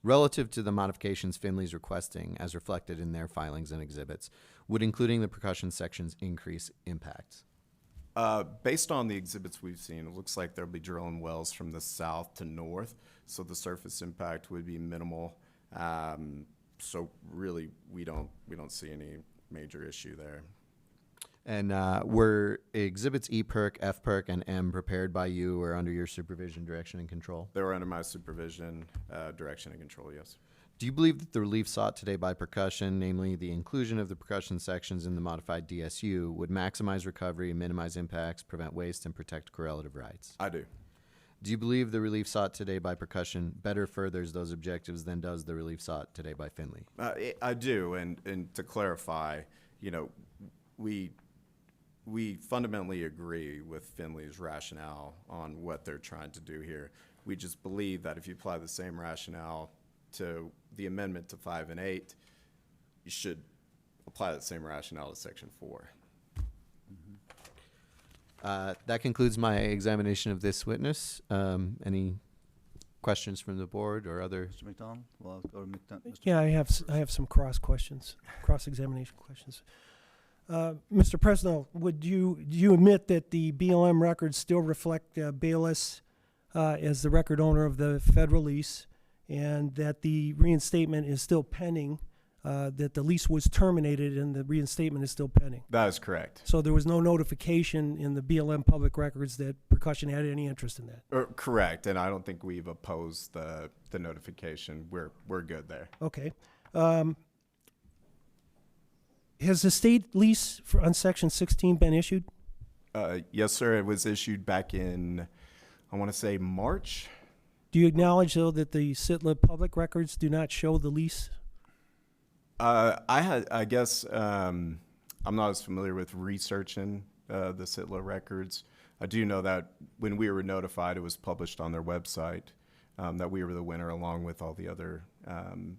Speaker 7: Relative to the modifications Finley's requesting, as reflected in their filings and exhibits, would including the Percussion sections increase impacts?
Speaker 20: Based on the exhibits we've seen, it looks like there'll be drilling wells from the south to north, so the surface impact would be minimal. So really, we don't see any major issue there.
Speaker 7: And were exhibits E-Perk, F-Perk, and M prepared by you or under your supervision, direction, and control?
Speaker 20: They were under my supervision, direction, and control, yes.
Speaker 7: Do you believe that the relief sought today by Percussion, namely the inclusion of the Percussion sections in the modified DSU, would maximize recovery, minimize impacts, prevent waste, and protect correlative rights?
Speaker 20: I do.
Speaker 7: Do you believe the relief sought today by Percussion better furthers those objectives than does the relief sought today by Finley?
Speaker 20: I do, and to clarify, we fundamentally agree with Finley's rationale on what they're trying to do here. We just believe that if you apply the same rationale to the amendment to 5 and 8, you should apply the same rationale to section 4.
Speaker 7: That concludes my examination of this witness. Any questions from the board or other?
Speaker 2: Mr. McDonald? Well, I'll go to McDonald.
Speaker 10: Yeah, I have some cross-examination questions. Mr. Presnell, do you admit that the BLM records still reflect Bayless as the record owner of the federal lease, and that the reinstatement is still pending, that the lease was terminated and the reinstatement is still pending?
Speaker 20: That is correct.
Speaker 10: So there was no notification in the BLM public records that Percussion had any interest in that?
Speaker 20: Correct, and I don't think we've opposed the notification. We're good there.
Speaker 10: Okay. Has the state lease on Section 16 been issued?
Speaker 20: Yes, sir. It was issued back in, I want to say, March.
Speaker 10: Do you acknowledge, though, that the SITLA public records do not show the lease?
Speaker 20: I guess I'm not as familiar with researching the SITLA records. I do know that when we were notified, it was published on their website that we were the winner along with all the other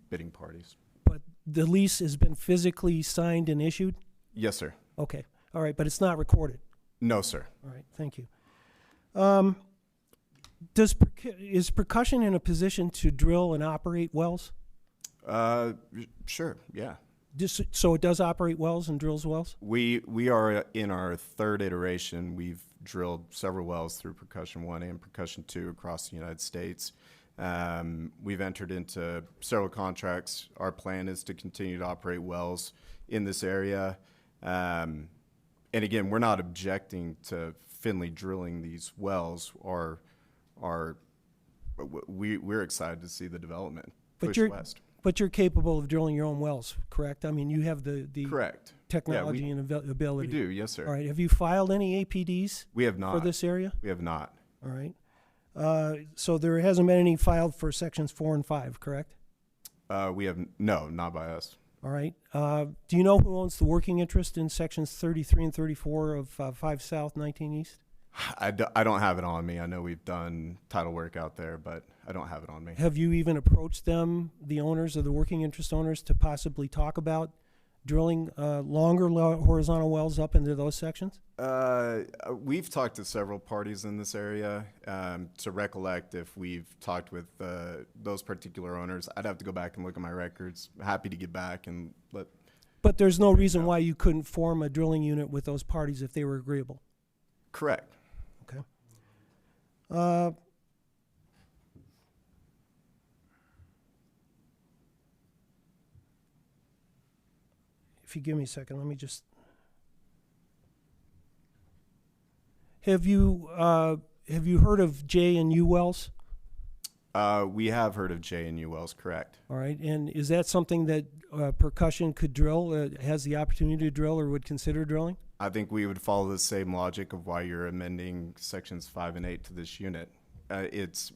Speaker 20: bidding parties.
Speaker 10: But the lease has been physically signed and issued?
Speaker 20: Yes, sir.
Speaker 10: Okay. All right, but it's not recorded?
Speaker 20: No, sir.
Speaker 10: All right, thank you. Is Percussion in a position to drill and operate wells?
Speaker 20: Sure, yeah.
Speaker 10: So it does operate wells and drills wells?
Speaker 20: We are in our third iteration. We've drilled several wells through Percussion 1 and Percussion 2 across the United States. We've entered into several contracts. Our plan is to continue to operate wells in this area. And again, we're not objecting to Finley drilling these wells. We're excited to see the development push west.
Speaker 10: But you're capable of drilling your own wells, correct? I mean, you have the
Speaker 20: Correct.
Speaker 10: technology and ability.
Speaker 20: We do, yes, sir.
Speaker 10: All right. Have you filed any APDs?
Speaker 20: We have not.
Speaker 10: For this area?
Speaker 20: We have not.
Speaker 10: All right. So there hasn't been any filed for sections 4 and 5, correct?
Speaker 20: We have no, not by us.
Speaker 10: All right. Do you know who owns the working interest in sections 33 and 34 of 5 South, 19 East?
Speaker 20: I don't have it on me. I know we've done title work out there, but I don't have it on me.
Speaker 10: Have you even approached them, the owners or the working interest owners, to possibly talk about drilling longer horizontal wells up into those sections?
Speaker 20: We've talked to several parties in this area. To recollect if we've talked with those particular owners, I'd have to go back and look at my records. Happy to get back and let.
Speaker 10: But there's no reason why you couldn't form a drilling unit with those parties if they were agreeable?
Speaker 20: Correct.
Speaker 10: Okay. If you give me a second, let me just. Have you heard of J and U wells?
Speaker 20: We have heard of J and U wells, correct.
Speaker 10: All right, and is that something that Percussion could drill, has the opportunity to drill, or would consider drilling?
Speaker 20: I think we would follow the same logic of why you're amending sections 5 and 8 to this unit. It's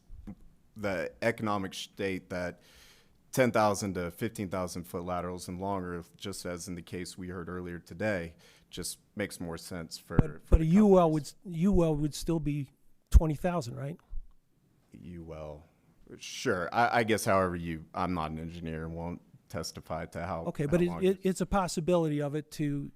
Speaker 20: the economic state that 10,000 to 15,000 foot laterals and longer, just as in the case we heard earlier today, just makes more sense for.
Speaker 10: But a U well would still be 20,000, right?
Speaker 20: U well, sure. I guess however I'm not an engineer and won't testify to how.
Speaker 10: Okay,
Speaker 20: how
Speaker 10: but
Speaker 20: long
Speaker 10: it's a possibility of it to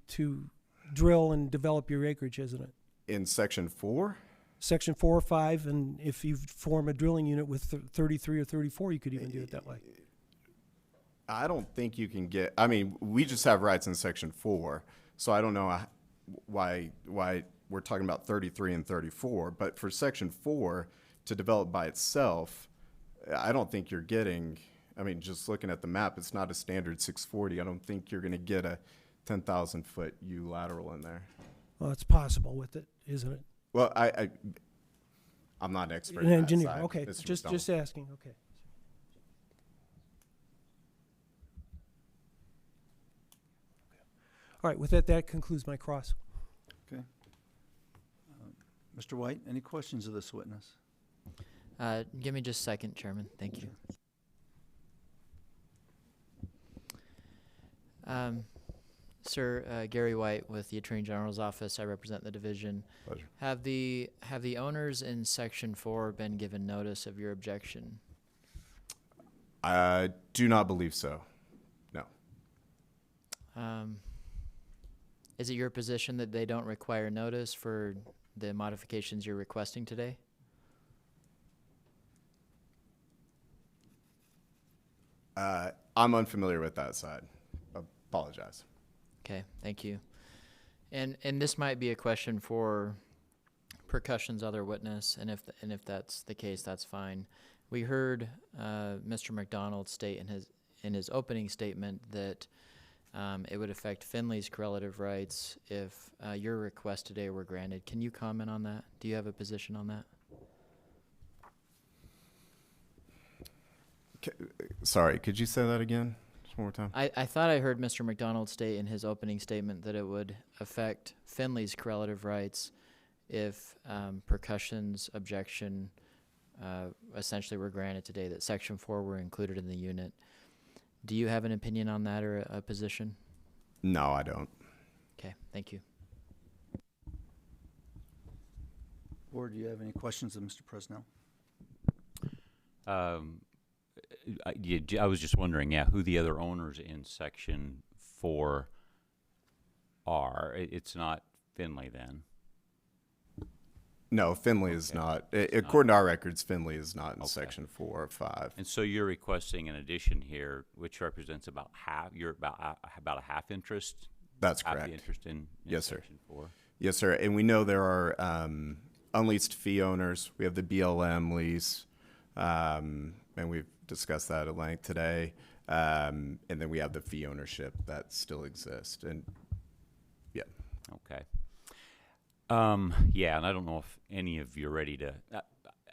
Speaker 10: drill and develop your acreage, isn't it?
Speaker 20: in section 4.
Speaker 10: Section 4 or 5, and if you form a drilling unit with 33 or 34, you could even do it that way.
Speaker 20: I don't think you can get, I mean, we just have rights in section 4, so I don't know why we're talking about 33 and 34, but for section 4 to develop by itself, I don't think you're getting, I mean, just looking at the map, it's not a standard 640. I don't think you're going to get a 10,000 foot U lateral in there.
Speaker 10: Well, it's possible with it, isn't it?
Speaker 20: Well, I'm not an expert.
Speaker 10: An
Speaker 20: in that
Speaker 10: engineer,
Speaker 20: side,
Speaker 10: okay,
Speaker 20: Mr.
Speaker 10: just
Speaker 20: McDonald.
Speaker 10: asking, okay. All right, with that concludes my cross.
Speaker 2: Okay. Mr. White, any questions of this witness?
Speaker 9: Give me just a second, Chairman. Thank you. Sir, Gary White with the Attorney General's office. I represent the division.
Speaker 20: Pleasure.
Speaker 9: Have the owners in Section 4 been given notice of your objection?
Speaker 20: I do not believe so. No.
Speaker 9: Is it your position that they don't require notice for the modifications you're requesting today?
Speaker 20: I'm unfamiliar with that side. Apologize.
Speaker 9: Okay, thank you. And this might be a question for Percussion's other witness, and if that's the case, that's fine. We heard Mr. McDonald state in his opening statement that it would affect Finley's correlative rights if your request today were granted. Can you comment on that? Do you have a position on that?
Speaker 20: Sorry, could you say that again? Just one more time.
Speaker 9: I thought I heard Mr. McDonald state in his opening statement that it would affect Finley's correlative rights if Percussion's objection essentially were granted today, that Section 4 were included in the unit. Do you have an opinion on that or a position?
Speaker 20: No, I don't.
Speaker 9: Okay, thank you.
Speaker 2: Board, do you have any questions of Mr. Presnell?
Speaker 15: I was just wondering, who the other owners in Section 4 are. It's not Finley then.
Speaker 20: No, Finley is not. According to our records, Finley is not in section 4 or 5.
Speaker 15: And so you're requesting an addition here, which represents about half. You're about a half interest.
Speaker 20: That's
Speaker 15: half
Speaker 20: correct.
Speaker 15: the interest in
Speaker 20: Yes, sir.
Speaker 15: section 4.
Speaker 20: Yes, sir. And we know there are unleased fee owners. We have the BLM lease, and we've discussed that at length today. And then we have the fee ownership that still exists. And yeah.
Speaker 15: Okay. Yeah, and I don't know if any of you are ready to.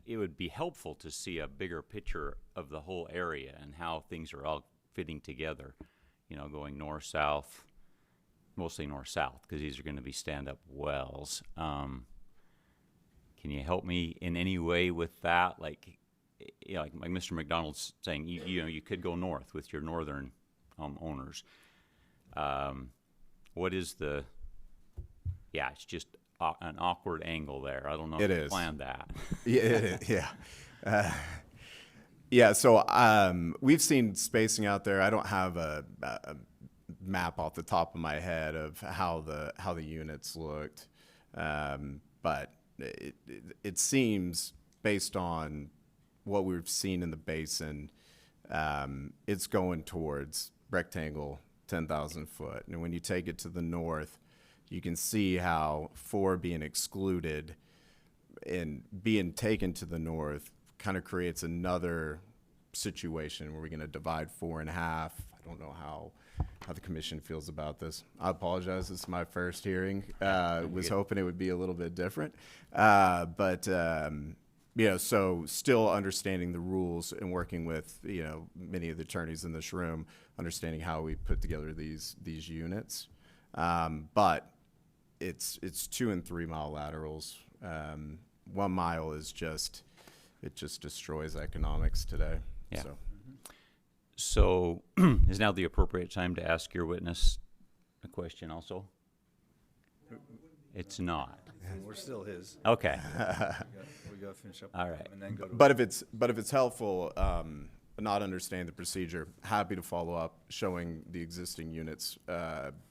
Speaker 15: It would be helpful to see a bigger picture of the whole area and how things are all fitting together. You know, going north south, mostly north south, because these are going to be stand-up wells. Can you help me in any way with that? Like, you know, like Mr. McDonald's saying, you know, you could go north with your northern owners. What is the? Yeah, it's just an awkward angle there. I don't know if you planned that.
Speaker 20: Yeah. So we've seen spacing out there. I don't have a map off the top of my head of how the units looked, but it seems based on what we've seen in the basin, it's going towards rectangle 10,000 foot. And when you take it to the north, you can see how 4 being excluded and being taken to the north kind of creates another situation where we're going to divide 4 in half. I don't know how the commission feels about this. I apologize. This is my first hearing. Was hoping it would be a little bit different. But you know, so still understanding the rules and working with, you know, many of the attorneys in this room, understanding how we put together these units. But it's 2 and 3 mile laterals. 1 mile is just destroys economics today.
Speaker 15: Yeah. So is now the appropriate time to ask your witness a question also? It's not.
Speaker 2: We're still his.
Speaker 15: Okay.
Speaker 2: We go finish up.
Speaker 15: All right.
Speaker 2: And then go to
Speaker 20: But if it's helpful, not understanding the procedure, happy to follow up showing the existing units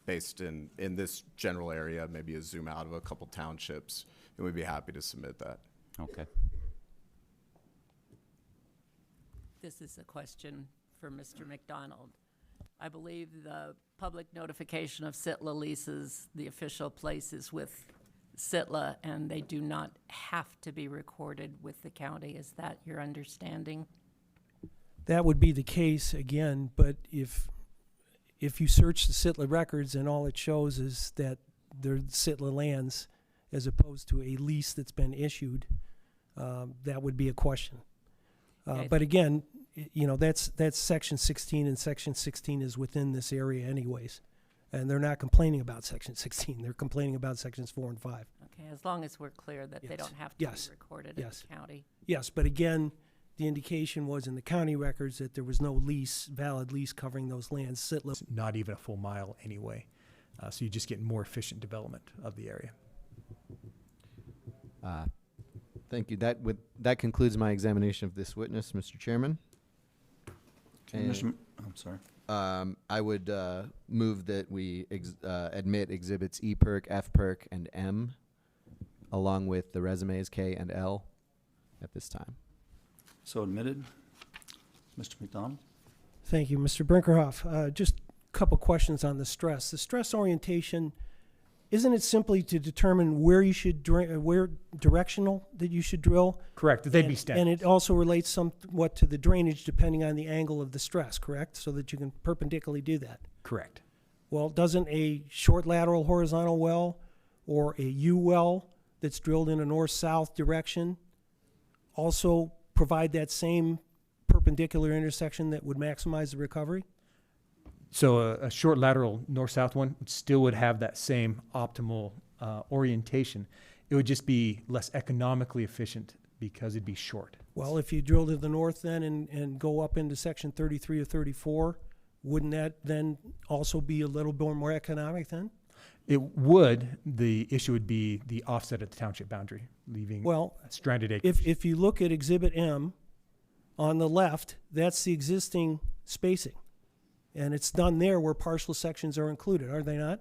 Speaker 20: based in this general area, maybe a zoom out of a couple townships, and we'd be happy to submit that.
Speaker 15: Okay.
Speaker 6: This is a question for Mr. McDonald. I believe the public notification of SITLA leases, the official place is with SITLA, and they do not have to be recorded with the county. Is that your understanding?
Speaker 10: That would be the case again, but if you search the SITLA records and all it shows is that they're SITLA lands as opposed to a lease that's been issued, that would be a question.
Speaker 6: Okay.
Speaker 10: But again, you know, that's section 16, and section 16 is within this area anyways. And they're not complaining about section 16. They're complaining about sections 4 and 5.
Speaker 6: Okay, as long as we're clear that they don't have to be recorded in the county.
Speaker 10: Yes, but again, the indication was in the county records that there was no valid lease covering those lands. SITLA.
Speaker 21: Not even a full mile anyway. So you just get more efficient development of the area.
Speaker 7: Thank you. That concludes my examination of this witness, Mr. Chairman.
Speaker 2: I'm sorry.
Speaker 7: I would move that we admit exhibits E perk, F perk, and M, along with the resumes K and L at this time.
Speaker 2: So admitted. Mr. McDonald?
Speaker 10: Thank you, Mr. Brinkerhoff. Just a couple questions on the stress. The stress orientation, isn't it simply to determine where you should where directional that you should drill?
Speaker 21: Correct. They'd be stacked.
Speaker 10: And it also relates somewhat to the drainage depending on the angle of the stress, correct? So that you can perpendicularly do that.
Speaker 21: Correct.
Speaker 10: Well, doesn't a short lateral horizontal well or a U well that's drilled in a north-south direction also provide that same perpendicular intersection that would maximize the recovery?
Speaker 21: So a short lateral north-south one still would have that same optimal orientation. It would just be less economically efficient because it'd be short.
Speaker 10: Well, if you drill to the north then and go up into section 33 or 34, wouldn't that then also be a little bit more economic then?
Speaker 21: It would. The issue would be the offset at the township boundary, leaving stranded acres.
Speaker 10: If you look at Exhibit M on the left, that's the existing spacing. And it's done there where partial sections are included, are they not?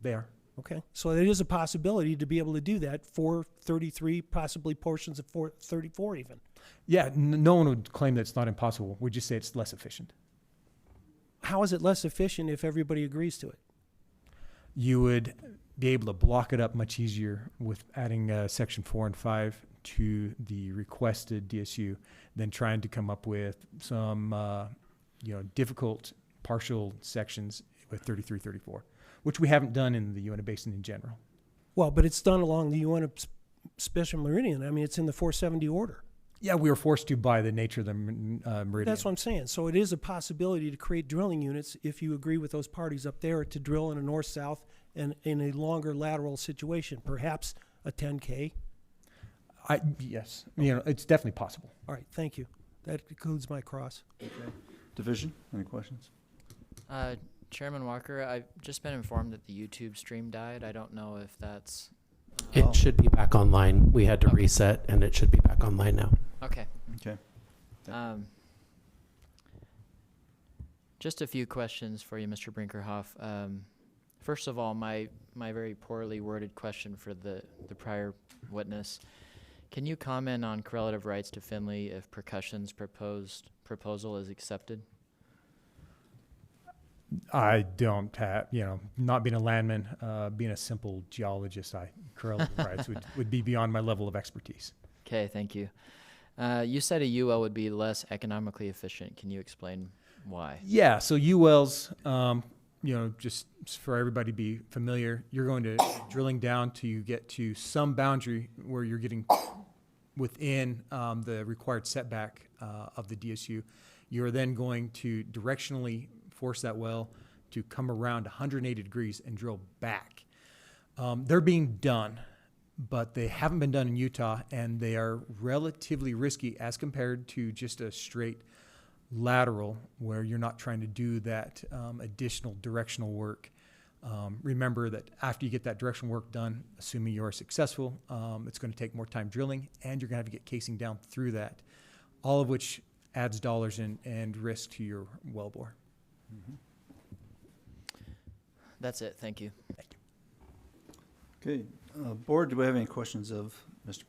Speaker 21: They are.
Speaker 10: Okay, so it is a possibility to be able to do that for 33, possibly portions of 34 even.
Speaker 21: Yeah, no one would claim that it's not impossible. We just say it's less efficient.
Speaker 10: How is it less efficient if everybody agrees to it?
Speaker 21: You would be able to block it up much easier with adding section 4 and 5 to the requested DSU than trying to come up with some difficult partial sections with 33, 34, which we haven't done in the Uintah Basin in general.
Speaker 10: Well, but it's done along the Uintah Special Meridian. I mean, it's in the 470 order.
Speaker 21: Yeah, we were forced to by the nature of the meridian.
Speaker 10: That's what I'm saying. So it is a possibility to create drilling units if you agree with those parties up there to drill in a north-south and in a longer lateral situation, perhaps a 10K.
Speaker 21: Yes, it's definitely possible.
Speaker 10: All right, thank you. That concludes my cross.
Speaker 2: Okay. Division, any questions?
Speaker 9: Chairman Walker, I've just been informed that the YouTube stream died. I don't know if that's...
Speaker 1: It should be back online. We had to reset, and it should be back online now.
Speaker 9: Okay.
Speaker 2: Okay.
Speaker 9: Just a few questions for you, Mr. Brinkerhoff. First of all, my very poorly worded question for the prior witness. Can you comment on correlative rights to Finley if Percussion's proposal is accepted?
Speaker 21: I don't have, not being a landman, being a simple geologist, correlative rights would be beyond my level of expertise.
Speaker 9: Okay, thank you. You said a UL would be less economically efficient. Can you explain why?
Speaker 21: Yeah, so ULs, just for everybody to be familiar, you're going to drilling down till you get to some boundary where you're getting within the required setback of the DSU. You're then going to directionally force that well to come around 180 degrees and drill back. They're being done, but they haven't been done in Utah, and they are relatively risky as compared to just a straight lateral where you're not trying to do that additional directional work. Remember that after you get that directional work done, assuming you are successful, it's going to take more time drilling, and you're going to have to get casing down through that, all of which adds dollars and risk to your wellbore.
Speaker 2: Mm-hmm.
Speaker 9: That's it. Thank you.
Speaker 2: Okay. Board, do we have any questions of Mr.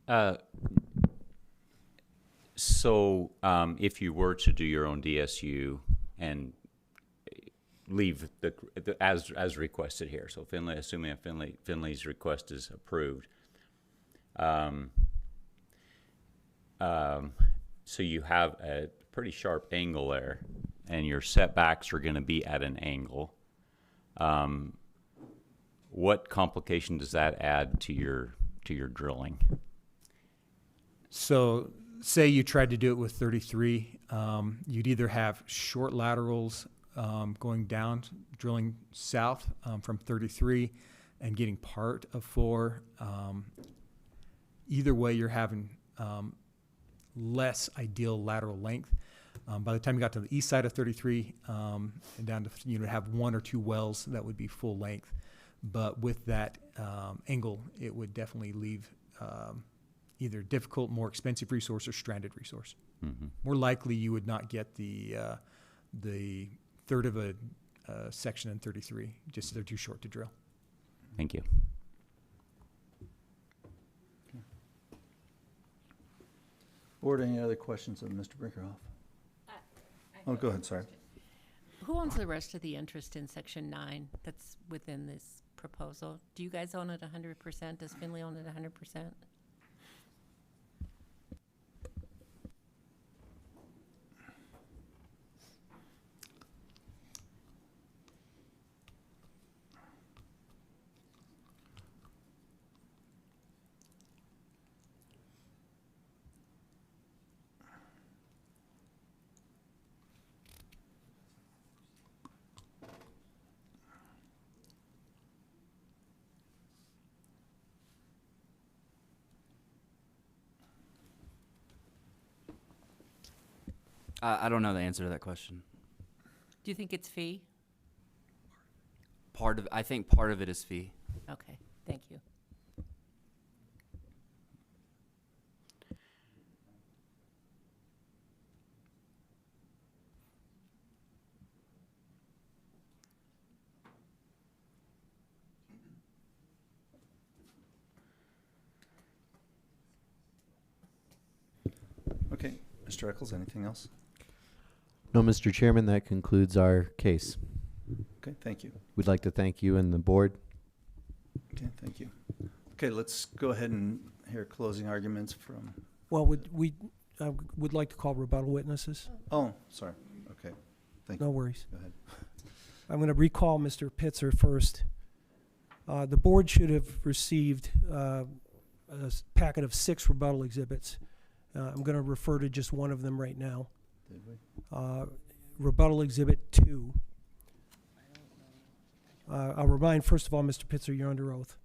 Speaker 2: Brinkerhoff?
Speaker 15: So if you were to do your own DSU and leave as requested here, so Finley, assuming Finley's request is approved, so you have a pretty sharp angle there, and your setbacks are going to be at an angle. What complication does that add to your drilling?
Speaker 21: So say you tried to do it with 33, you'd either have short laterals going down, drilling south from 33 and getting part of 4. Either way, you're having less ideal lateral length. By the time you got to the east side of 33 and down to, have 1 or 2 wells that would be full length. But with that angle, it would definitely leave either difficult, more expensive resource or stranded resource.
Speaker 15: Mm-hmm.
Speaker 21: More likely, you would not get the third of a section in 33. Just they're too short to drill.
Speaker 15: Thank you.
Speaker 2: Board, any other questions of Mr. Brinkerhoff? Oh, go ahead, sorry.
Speaker 6: Who owns the rest of the interest in Section 9 that's within this proposal? Do you guys own it 100%? Does Finley own it 100%?
Speaker 17: I don't know the answer to that question.
Speaker 6: Do you think it's fee?
Speaker 17: I think part of it is fee.
Speaker 6: Okay, thank you.
Speaker 2: Okay, Mr. Eccles, anything else?
Speaker 7: No, Mr. Chairman, that concludes our case.
Speaker 2: Okay, thank you.
Speaker 7: We'd like to thank you and the board.
Speaker 2: Okay, thank you. Okay, let's go ahead and hear closing arguments from,
Speaker 10: Well, would like to call rebuttal witnesses.
Speaker 2: oh, sorry. Okay, thank you.
Speaker 10: No worries.
Speaker 2: Go ahead.
Speaker 10: I'm going to recall Mr. Pitzer first. The board should have received a packet of 6 rebuttal exhibits. I'm going to refer to just one of them right now.
Speaker 2: Did we?
Speaker 10: Rebuttal Exhibit 2. I'll remind, first of all, Mr. Pitzer, you're under oath.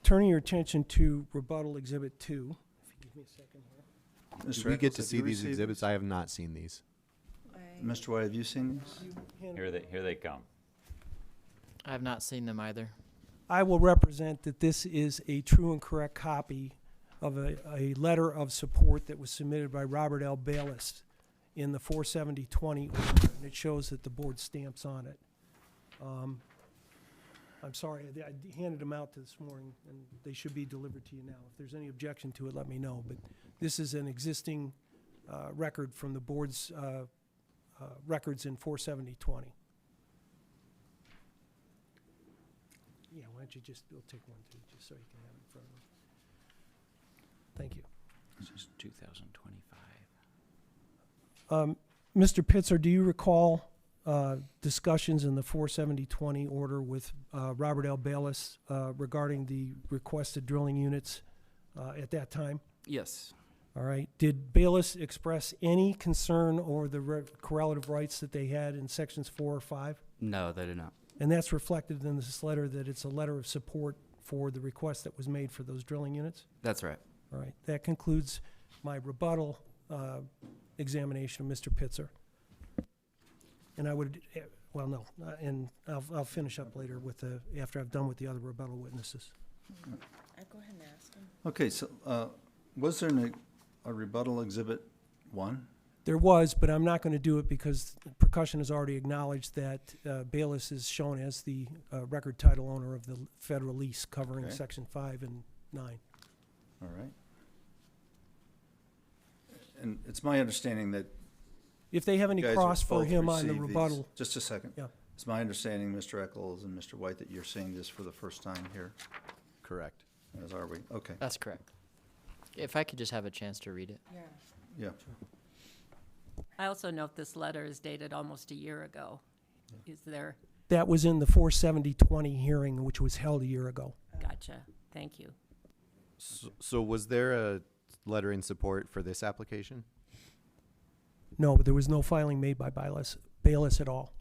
Speaker 10: Turning your attention to Rebuttal Exhibit 2. If you give me a second here.
Speaker 2: Mr.
Speaker 7: Do we get
Speaker 2: Eccles,
Speaker 7: to
Speaker 2: have
Speaker 7: see
Speaker 2: you
Speaker 7: these
Speaker 2: received
Speaker 7: exhibits? I have not seen these.
Speaker 2: Mr. White, have you seen these?
Speaker 15: Here they come.
Speaker 9: I have not seen them either.
Speaker 10: I will represent that this is a true and correct copy of a letter of support that was submitted by Robert L. Bayless in the 47020 order, and it shows that the board stamps on it. I'm sorry, I handed them out this morning, and they should be delivered to you now. If there's any objection to it, let me know. But this is an existing record from the board's records in 47020. Yeah, why don't you we'll take one too, just so you can have it in front of you. Thank you.
Speaker 15: This is 2025.
Speaker 10: Mr. Pitzer, do you recall discussions in the 47020 order with Robert L. Bayless regarding the requested drilling units at that time?
Speaker 17: Yes.
Speaker 10: All right. Did Bayless express any concern over the correlative rights that they had in sections 4 or 5?
Speaker 17: No, they did not.
Speaker 10: And that's reflected in this letter, that it's a letter of support for the request that was made for those drilling units?
Speaker 17: That's right.
Speaker 10: All right. That concludes my rebuttal examination of Mr. Pitzer. And I would, well, no, and I'll finish up later with after I've done with the other rebuttal witnesses.
Speaker 5: I'll go ahead and ask him.
Speaker 2: Okay, so was there a rebuttal Exhibit 1?
Speaker 10: There was, but I'm not going to do it because Percussion has already acknowledged that Bayless is shown as the record title owner of the federal lease covering
Speaker 2: Okay.
Speaker 10: Section 5 and 9.
Speaker 2: All right. And it's my understanding that
Speaker 10: If they have any
Speaker 2: you guys
Speaker 10: cross
Speaker 2: have
Speaker 10: for
Speaker 2: both
Speaker 10: him on the
Speaker 2: received these.
Speaker 10: rebuttal.
Speaker 2: Just a second.
Speaker 10: Yeah.
Speaker 2: It's my understanding, Mr. Eccles and Mr. White, that you're seeing this for the first time here,
Speaker 7: Correct.
Speaker 2: as are we? Okay.
Speaker 9: That's correct. If I could just have a chance to read it.
Speaker 5: Yeah.
Speaker 2: Yeah.
Speaker 6: I also note this letter is dated almost a year ago. Is there,
Speaker 10: That was in the 47020 hearing, which was held a year ago.
Speaker 6: gotcha, thank you.
Speaker 7: So was there a letter in support for this application?
Speaker 10: No, but there was no filing made by Bayless at all.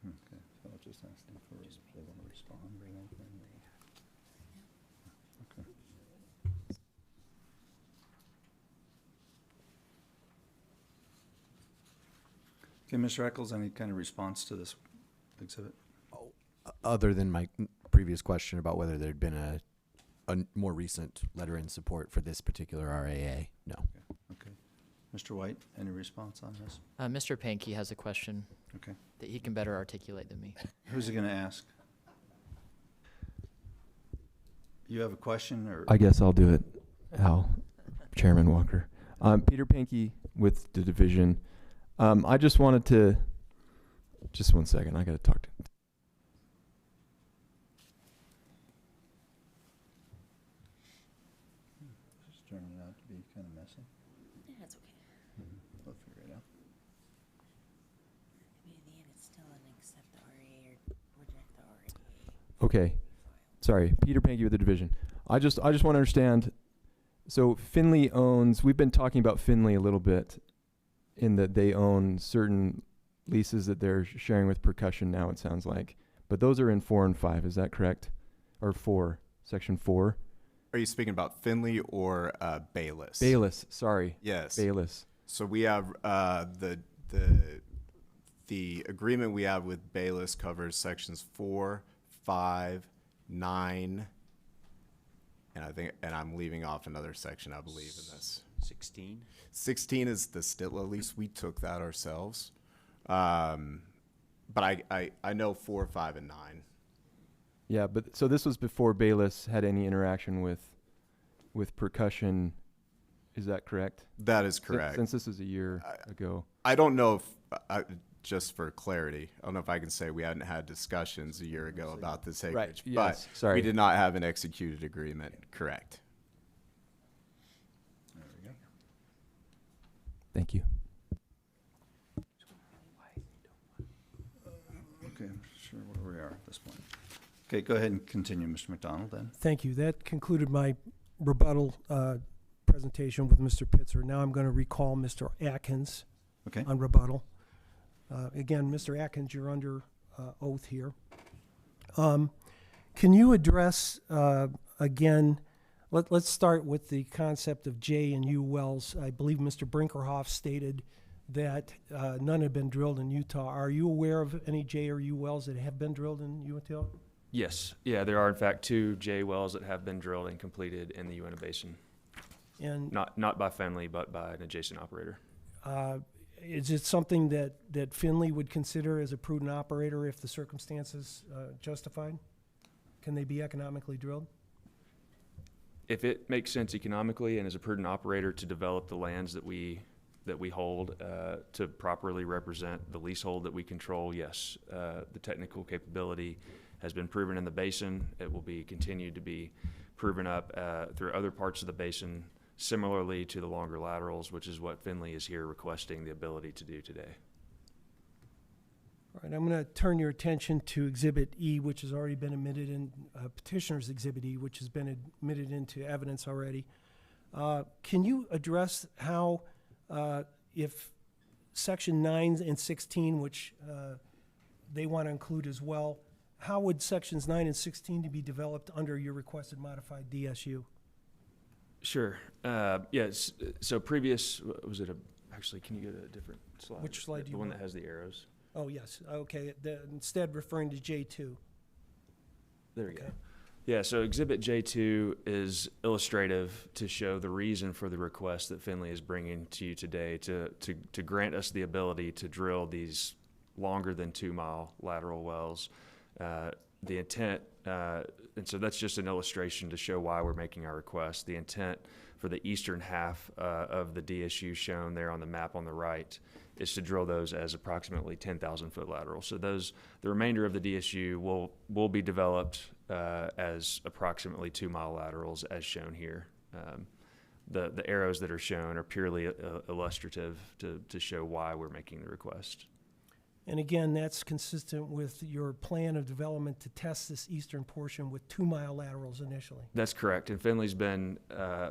Speaker 2: Okay, so I'll just ask them for, if they want to respond or anything. Okay. Okay, Mr. Eccles, any kind of response to this exhibit?
Speaker 7: Other than my previous question about whether there'd been a more recent letter in support for this particular RAA, no.
Speaker 2: Okay. Mr. White, any response on this?
Speaker 9: Mr. Pankey has a question
Speaker 2: Okay.
Speaker 9: that he can better articulate than me.
Speaker 2: Who's he going to ask? You have a question, or?
Speaker 22: I guess I'll do it, Al, Chairman Walker. Peter Pankey with the division. I just wanted to, just one second, I got to talk to him.
Speaker 2: This is turning out to be kind of messy.
Speaker 5: Yeah, it's okay.
Speaker 2: We'll figure it out.
Speaker 5: Maybe in the end it's still an accept the RA or reject the RA.
Speaker 22: Okay, sorry, Peter Pankey with the division. I just want to understand, so Finley owns, we've been talking about Finley a little bit in that they own certain leases that they're sharing with Percussion now, it sounds like. But those are in 4 and 5, is that correct? Or 4, section 4?
Speaker 20: Are you speaking about Finley or Bayless?
Speaker 22: Bayless, sorry.
Speaker 20: Yes.
Speaker 22: Bayless.
Speaker 20: So we have the agreement we have with Bayless covers sections 4, 5, 9, and I'm leaving off another section, I believe, in this.
Speaker 15: 16?
Speaker 20: 16 is the Stitla lease. We took that ourselves. But I know 4, 5, and 9.
Speaker 22: Yeah, but so this was before Bayless had any interaction with percussion. Is that correct?
Speaker 20: That is correct.
Speaker 22: Since this was a year ago.
Speaker 20: I don't know if, just for clarity, I don't know if I can say we hadn't had discussions a year ago about this acreage,
Speaker 22: Right,
Speaker 20: but
Speaker 22: yes, sorry.
Speaker 20: we did not have an executed agreement. Correct.
Speaker 2: There we go.
Speaker 22: Thank you.
Speaker 2: Okay, I'm sure where we are at this point. Okay, go ahead and continue, Mr. McDonald, then.
Speaker 10: Thank you. That concluded my rebuttal presentation with Mr. Pitzer. Now I'm going to recall Mr. Atkins on rebuttal. Again, Mr. Atkins, you're under oath here. Can you address, again, let's start with the concept of J and U wells. I believe Mr. Brinkerhoff stated that none have been drilled in Utah. Are you aware of any J or U wells that have been drilled in Utah?
Speaker 18: Yes. Yeah, there are in fact 2 J wells that have been drilled and completed in the Uintah Basin.
Speaker 10: And
Speaker 18: not by Finley, but by an adjacent operator.
Speaker 10: Is it something that Finley would consider as a prudent operator if the circumstances justified? Can they be economically drilled?
Speaker 18: If it makes sense economically and as a prudent operator to develop the lands that we hold to properly represent the leasehold that we control, yes. The technical capability has been proven in the basin. It will be continued to be proven up through other parts of the basin, similarly to the longer laterals, which is what Finley is here requesting the ability to do today.
Speaker 10: All right, I'm going to turn your attention to Exhibit E, which has already been admitted in Petitioner's Exhibit E, which has been admitted into evidence already. Can you address how, if Section 9 and 16, which they want to include as well, how would Sections 9 and 16 to be developed under your requested modified DSU?
Speaker 18: Sure. Yes. So previous, was it actually, can you go to a different slide?
Speaker 10: Which slide do you
Speaker 18: The one
Speaker 10: want?
Speaker 18: that has the arrows.
Speaker 10: Oh, yes. Okay. Instead referring to J2.
Speaker 18: There we go. Yeah, so Exhibit J2 is illustrative to show the reason for the request that Finley is bringing to you today to grant us the ability to drill these longer than 2-mile lateral wells. The intent, and so that's just an illustration to show why we're making our request. The intent for the eastern half of the DSU shown there on the map on the right is to drill those as approximately 10,000-foot laterals. So the remainder of the DSU will be developed as approximately 2-mile laterals as shown here. The arrows that are shown are purely illustrative to show why we're making the request.
Speaker 10: And again, that's consistent with your plan of development to test this eastern portion with 2-mile laterals initially.
Speaker 18: That's correct. And Finley's been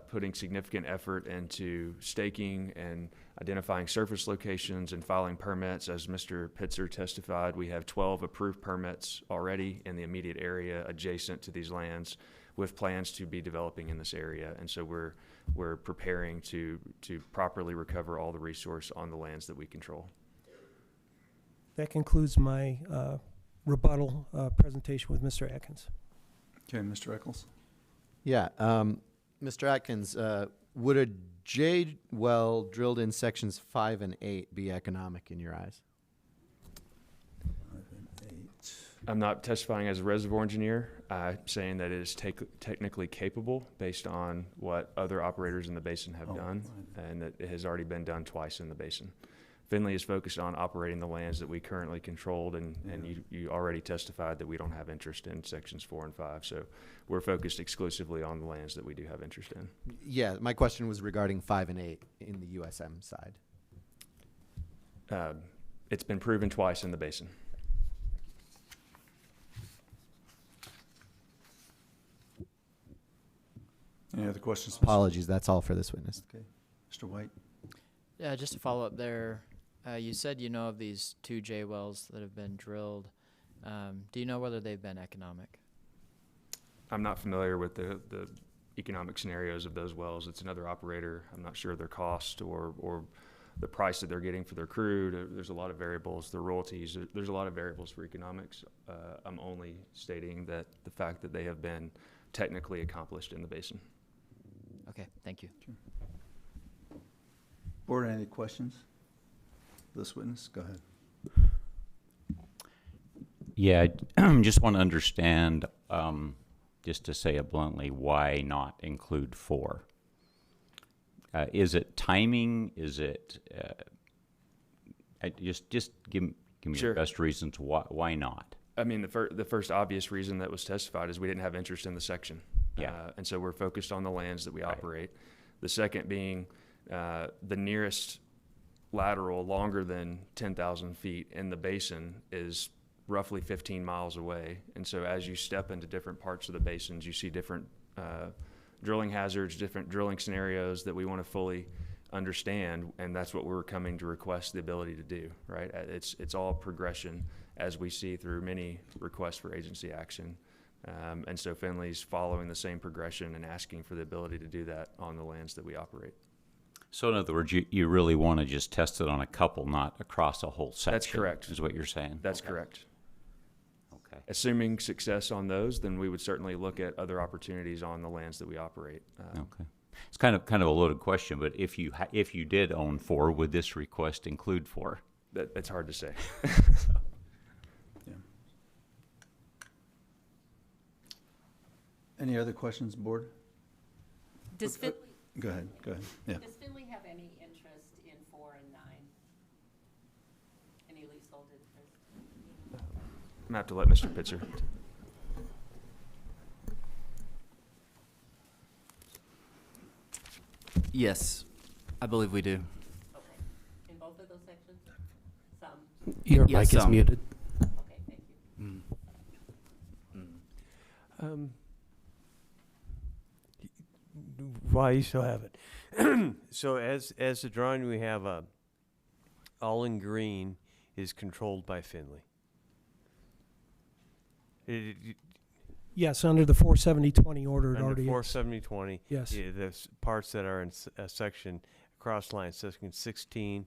Speaker 18: putting significant effort into staking and identifying surface locations and filing permits. As Mr. Pitzer testified, we have 12 approved permits already in the immediate area adjacent to these lands with plans to be developing in this area. And so we're preparing to properly recover all the resource on the lands that we control.
Speaker 10: That concludes my rebuttal presentation with Mr. Atkins.
Speaker 2: Okay, Mr. Eccles.
Speaker 7: Yeah, Mr. Atkins, would a J well drilled in sections 5 and 8 be economic in your eyes?
Speaker 2: 5 and 8.
Speaker 18: I'm not testifying as a reservoir engineer. I'm saying that it is technically capable based on what other operators in the basin have done, and that it has already been done twice in the basin. Finley is focused on operating the lands that we currently controlled, and you already testified that we don't have interest in sections 4 and 5. So we're focused exclusively on the lands that we do have interest in.
Speaker 7: Yeah, my question was regarding 5 and 8 in the USM side.
Speaker 18: It's been proven twice in the basin.
Speaker 2: Any other questions?
Speaker 7: Apologies, that's all for this witness.
Speaker 2: Okay. Mr. White?
Speaker 9: Yeah, just to follow up there, you said you know of these 2 J wells that have been drilled. Do you know whether they've been economic?
Speaker 18: I'm not familiar with the economic scenarios of those wells. It's another operator. I'm not sure of their cost or the price that they're getting for their crude. There's a lot of variables, the royalties. There's a lot of variables for economics. I'm only stating that the fact that they have been technically accomplished in the basin.
Speaker 9: Okay, thank you.
Speaker 2: Board, any questions? This witness, go ahead.
Speaker 15: Yeah, I just want to understand, just to say it bluntly, why not include 4? Is it timing? Is it just give me
Speaker 18: Sure.
Speaker 15: your best reasons why not?
Speaker 18: I mean, the first obvious reason that was testified is we didn't have interest in the section.
Speaker 15: Yeah.
Speaker 18: And so we're focused on the lands that we operate. The second being the nearest lateral longer than 10,000 feet in the basin is roughly 15 miles away. And so as you step into different parts of the basins, you see different drilling hazards, different drilling scenarios that we want to fully understand, and that's what we're coming to request the ability to do, right? It's all progression as we see through many requests for agency action. And so Finley's following the same progression and asking for the ability to do that on the lands that we operate.
Speaker 15: So in other words, you really want to just test it on a couple, not across a whole section.
Speaker 18: That's correct.
Speaker 15: Is what you're saying?
Speaker 18: That's correct. Okay. Assuming success on those, then we would certainly look at other opportunities on the lands that we operate.
Speaker 15: Okay. It's kind of a loaded question, but if you did own 4, would this request include 4?
Speaker 18: That's hard to say.
Speaker 2: Yeah. Any other questions, board?
Speaker 6: Does Finley,
Speaker 2: Go ahead. Yeah.
Speaker 6: does Finley have any interest in 4 and 9? Any leasehold interest?
Speaker 18: I'm gonna have to let Mr. Pitzer.
Speaker 17: Yes, I believe we do.
Speaker 6: Okay. In both of those sections? Some?
Speaker 1: Your
Speaker 17: Yes,
Speaker 1: mic is
Speaker 17: some.
Speaker 1: muted.
Speaker 6: Okay, thank you.
Speaker 3: Why you still have it? So as the drawing we have, all in green is controlled by Finley.
Speaker 10: Yes, under the 47020 order, it
Speaker 3: Under
Speaker 10: already is.
Speaker 3: 47020,
Speaker 10: Yes.
Speaker 3: the parts that are in section cross line section 16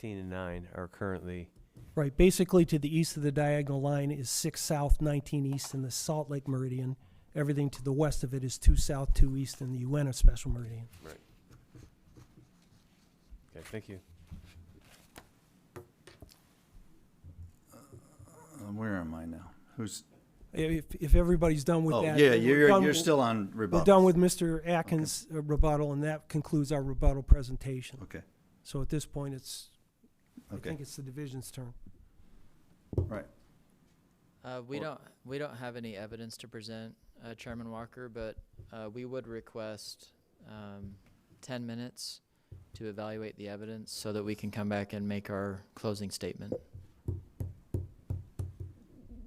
Speaker 3: and 9 are currently
Speaker 10: Right, basically to the east of the diagonal line is 6 south, 19 east in the Salt Lake Meridian. Everything to the west of it is 2 south, 2 east in the Uintah Special Meridian.
Speaker 3: right. Okay, thank you.
Speaker 2: Where am I now? Who's?
Speaker 10: If everybody's done with that.
Speaker 2: Yeah,
Speaker 10: then we're done.
Speaker 2: you're still on rebuttal.
Speaker 10: We're done with Mr. Atkins' rebuttal, and that concludes our rebuttal presentation.
Speaker 2: Okay.
Speaker 10: So at this point, I
Speaker 2: Okay.
Speaker 10: think it's the division's turn.
Speaker 2: Right.
Speaker 9: We don't have any evidence to present, Chairman Walker, but we would request 10 minutes to evaluate the evidence so that we can come back and make our closing statement.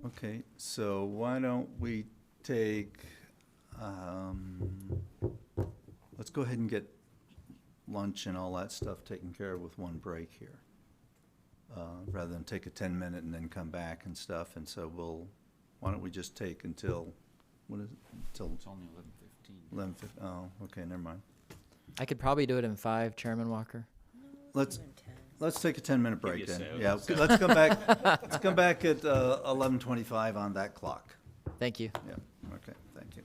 Speaker 2: Okay, so why don't we take, let's go ahead and get lunch and all that stuff taken care of with one break here. Rather than take a 10-minute and then come back and stuff, and so why don't we just take until, what is it? Until
Speaker 17: It's only 11:15.
Speaker 2: 11:50, oh, okay, never mind.
Speaker 9: I could probably do it in 5, Chairman Walker.
Speaker 2: Let's take a 10-minute break
Speaker 15: you
Speaker 2: then.
Speaker 15: say,
Speaker 2: Yeah, let's come back, let's come back at 11:25 on that clock.
Speaker 9: Thank you.
Speaker 2: Yeah, okay, thank you.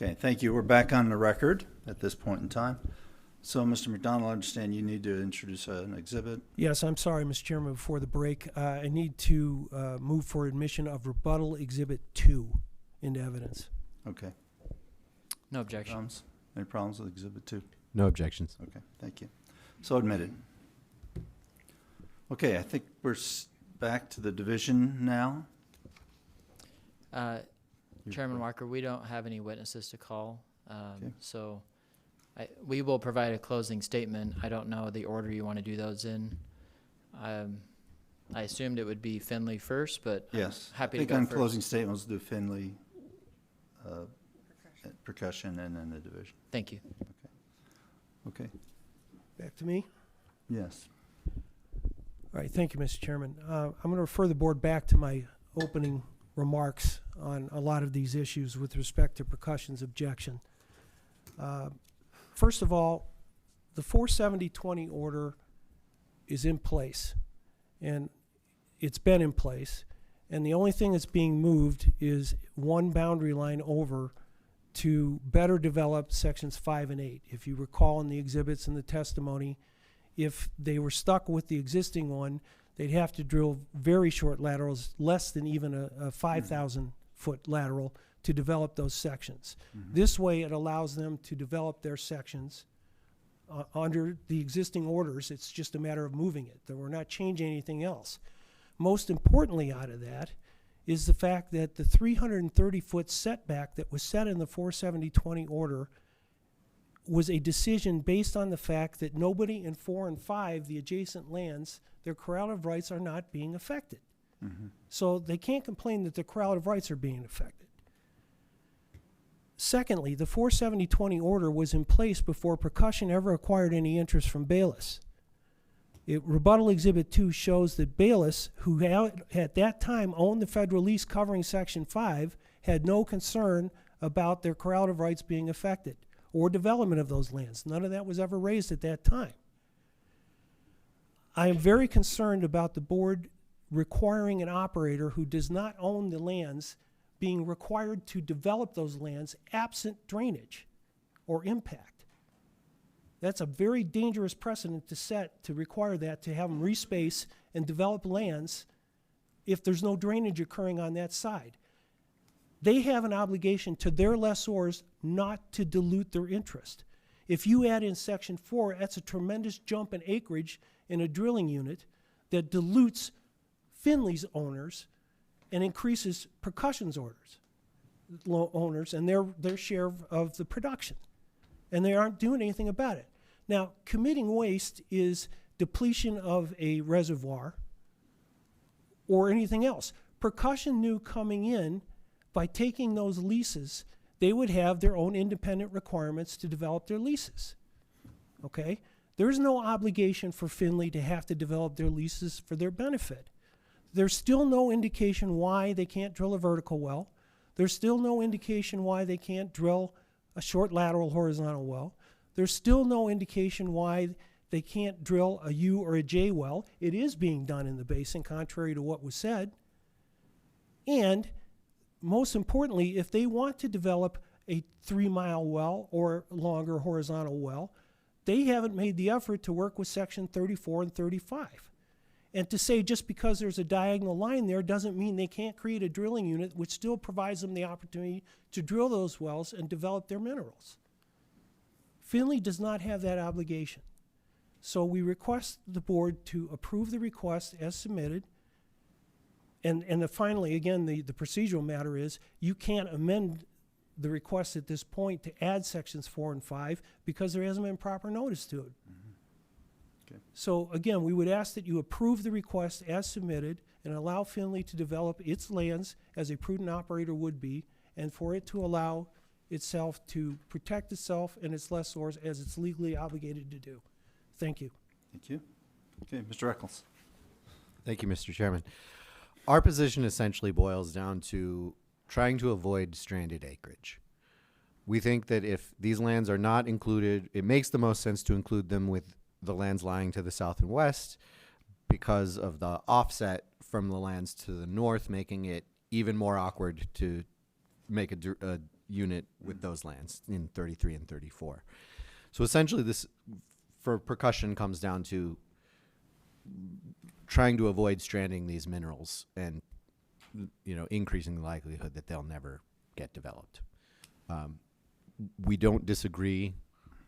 Speaker 2: Okay, thank you. We're back on the record at this point in time. So, Mr. McDonald, I understand you need to introduce an exhibit.
Speaker 10: Yes, I'm sorry, Mr. Chairman, before the break. I need to move for admission of rebuttal Exhibit 2 into evidence.
Speaker 2: Okay.
Speaker 9: No objection.
Speaker 2: Any problems with Exhibit 2?
Speaker 7: No objections.
Speaker 2: Okay, thank you. So admitted. Okay, I think we're back to the division now.
Speaker 9: Chairman Walker, we don't have any witnesses to call,
Speaker 2: Okay.
Speaker 9: so we will provide a closing statement. I don't know the order you want to do those in. I assumed it would be Finley first, but
Speaker 2: Yes.
Speaker 9: happy
Speaker 2: I think
Speaker 9: to go
Speaker 2: on
Speaker 9: first.
Speaker 2: closing statements, do Finley, percussion, and then the division.
Speaker 9: Thank you.
Speaker 2: Okay.
Speaker 10: Back to me.
Speaker 2: Yes.
Speaker 10: All right, thank you, Mr. Chairman. I'm going to refer the board back to my opening remarks on a lot of these issues with respect to percussion's objection. First of all, the 470-20 order is in place, and it's been in place, and the only thing that's being moved is one boundary line over to better develop sections 5 and 8. If you recall in the exhibits and the testimony, if they were stuck with the existing one, they'd have to drill very short laterals, less than even a 5,000-foot lateral, to develop those sections. This way, it allows them to develop their sections under the existing orders. It's just a matter of moving it. We're not changing anything else. Most importantly out of that is the fact that the 330-foot setback that was set in the 470-20 order was a decision based on the fact that nobody in 4 and 5, the adjacent lands, their correlative rights are not being affected. So they can't complain that their correlative rights are being affected. Secondly, the 470-20 order was in place before percussion ever acquired any interest from Bayless. Rebuttal Exhibit 2 shows that Bayless, who at that time owned the federal lease covering Section 5, had no concern about their correlative rights being affected or development of those lands. None of that was ever raised at that time. I am very concerned about the board requiring an operator who does not own the lands being required to develop those lands absent drainage or impact. That's a very dangerous precedent to set, to require that, to have them respace and develop lands if there's no drainage occurring on that side. They have an obligation to their lessors not to dilute their interest. If you add in Section 4, that's a tremendous jump in acreage in a drilling unit that dilutes Finley's owners and increases percussion's owners and their share of the production. And they aren't doing anything about it. Now, committing waste is depletion of a reservoir or anything else. Percussion knew coming in, by taking those leases, they would have their own independent requirements to develop their leases. Okay? There's no obligation for Finley to have to develop their leases for their benefit. There's still no indication why they can't drill a vertical well. There's still no indication why they can't drill a short lateral horizontal well. There's still no indication why they can't drill a U or a J well. It is being done in the basin, contrary to what was said. And most importantly, if they want to develop a 3-mile well or longer horizontal well, they haven't made the effort to work with Section 34 and 35. And to say just because there's a diagonal line there doesn't mean they can't create a drilling unit which still provides them the opportunity to drill those wells and develop their minerals. Finley does not have that obligation. So we request the board to approve the request as submitted. And finally, again, the procedural matter is you can't amend the request at this point to add Sections 4 and 5 because there hasn't been proper notice to it.
Speaker 2: Okay.
Speaker 10: So again, we would ask that you approve the request as submitted and allow Finley to develop its lands as a prudent operator would be, and for it to allow itself to protect itself and its lessors as it's legally obligated to do. Thank you.
Speaker 2: Thank you. Okay, Mr. Eccles.
Speaker 7: Thank you, Mr. Chairman. Our position essentially boils down to trying to avoid stranded acreage. We think that if these lands are not included, it makes the most sense to include them with the lands lying to the south and west because of the offset from the lands to the north, making it even more awkward to make a unit with those lands in 33 and 34. So essentially this, for percussion, comes down to trying to avoid stranding these minerals and, increasing the likelihood that they'll never get developed. We don't disagree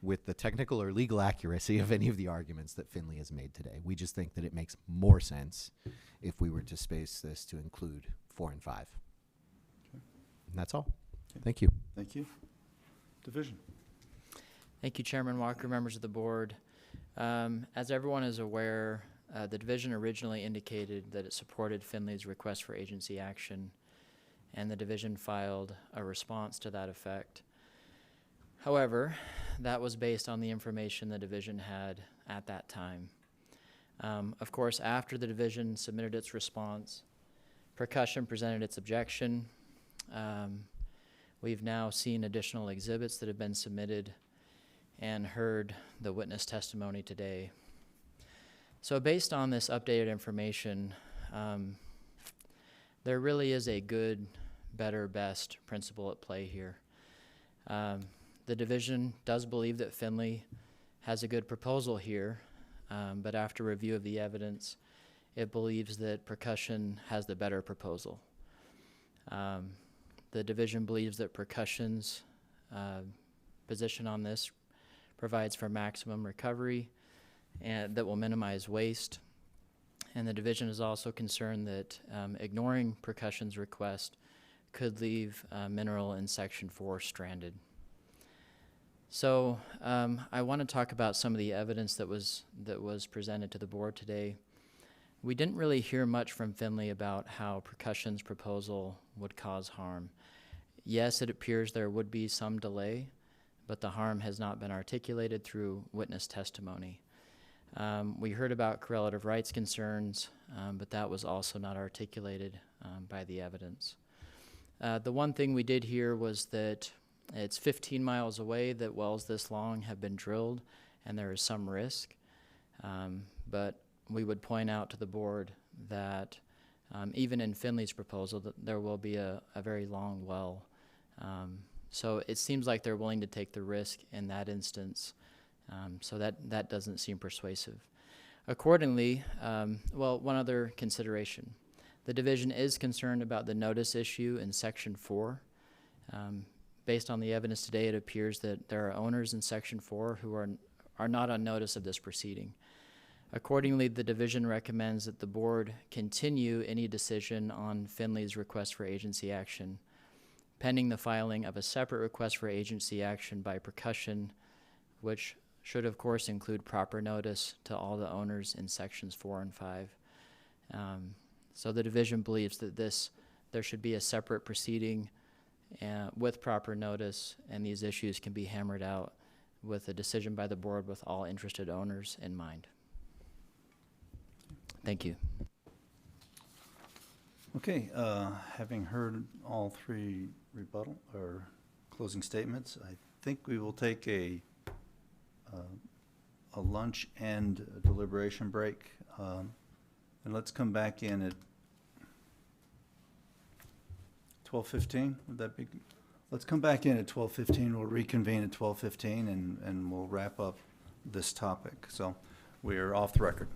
Speaker 7: with the technical or legal accuracy of any of the arguments that Finley has made today. We just think that it makes more sense if we were to space this to include 4 and 5.
Speaker 2: Okay.
Speaker 7: And that's all.
Speaker 2: Okay.
Speaker 7: Thank you.
Speaker 2: Thank you. Division.
Speaker 9: Thank you, Chairman Walker, members of the board. As everyone is aware, the division originally indicated that it supported Finley's request for agency action, and the division filed a response to that effect. However, that was based on the information the division had at that time. Of course, after the division submitted its response, Percussion presented its objection. We've now seen additional exhibits that have been submitted and heard the witness testimony today. So based on this updated information, there really is a good, better, best principle at play here. The division does believe that Finley has a good proposal here, but after review of the evidence, it believes that Percussion has the better proposal. The division believes that Percussion's position on this provides for maximum recovery and that will minimize waste. And the division is also concerned that ignoring Percussion's request could leave mineral in Section 4 stranded. So I want to talk about some of the evidence that was presented to the board today. We didn't really hear much from Finley about how Percussion's proposal would cause harm. Yes, it appears there would be some delay, but the harm has not been articulated through witness testimony. We heard about correlative rights concerns, but that was also not articulated by the evidence. The one thing we did hear was that it's 15 miles away that wells this long have been drilled, and there is some risk. But we would point out to the board that even in Finley's proposal, that there will be a very long well. So it seems like they're willing to take the risk in that instance. So that doesn't seem persuasive. Accordingly, one other consideration. The division is concerned about the notice issue in Section 4. Based on the evidence today, it appears that there are owners in Section 4 who are not on notice of this proceeding. Accordingly, the division recommends that the board continue any decision on Finley's request for agency action, pending the filing of a separate request for agency action by Percussion, which should, of course, include proper notice to all the owners in Sections 4 and 5. So the division believes that there should be a separate proceeding with proper notice, and these issues can be hammered out with a decision by the board with all interested owners in mind. Thank you.
Speaker 2: Okay, having heard all three rebuttal or closing statements, I think we will take a lunch and a deliberation break, and let's come back in at 12:15. Would that be? Let's come back in at 12:15. We'll reconvene at 12:15, and we'll wrap up this topic. So we are off the record.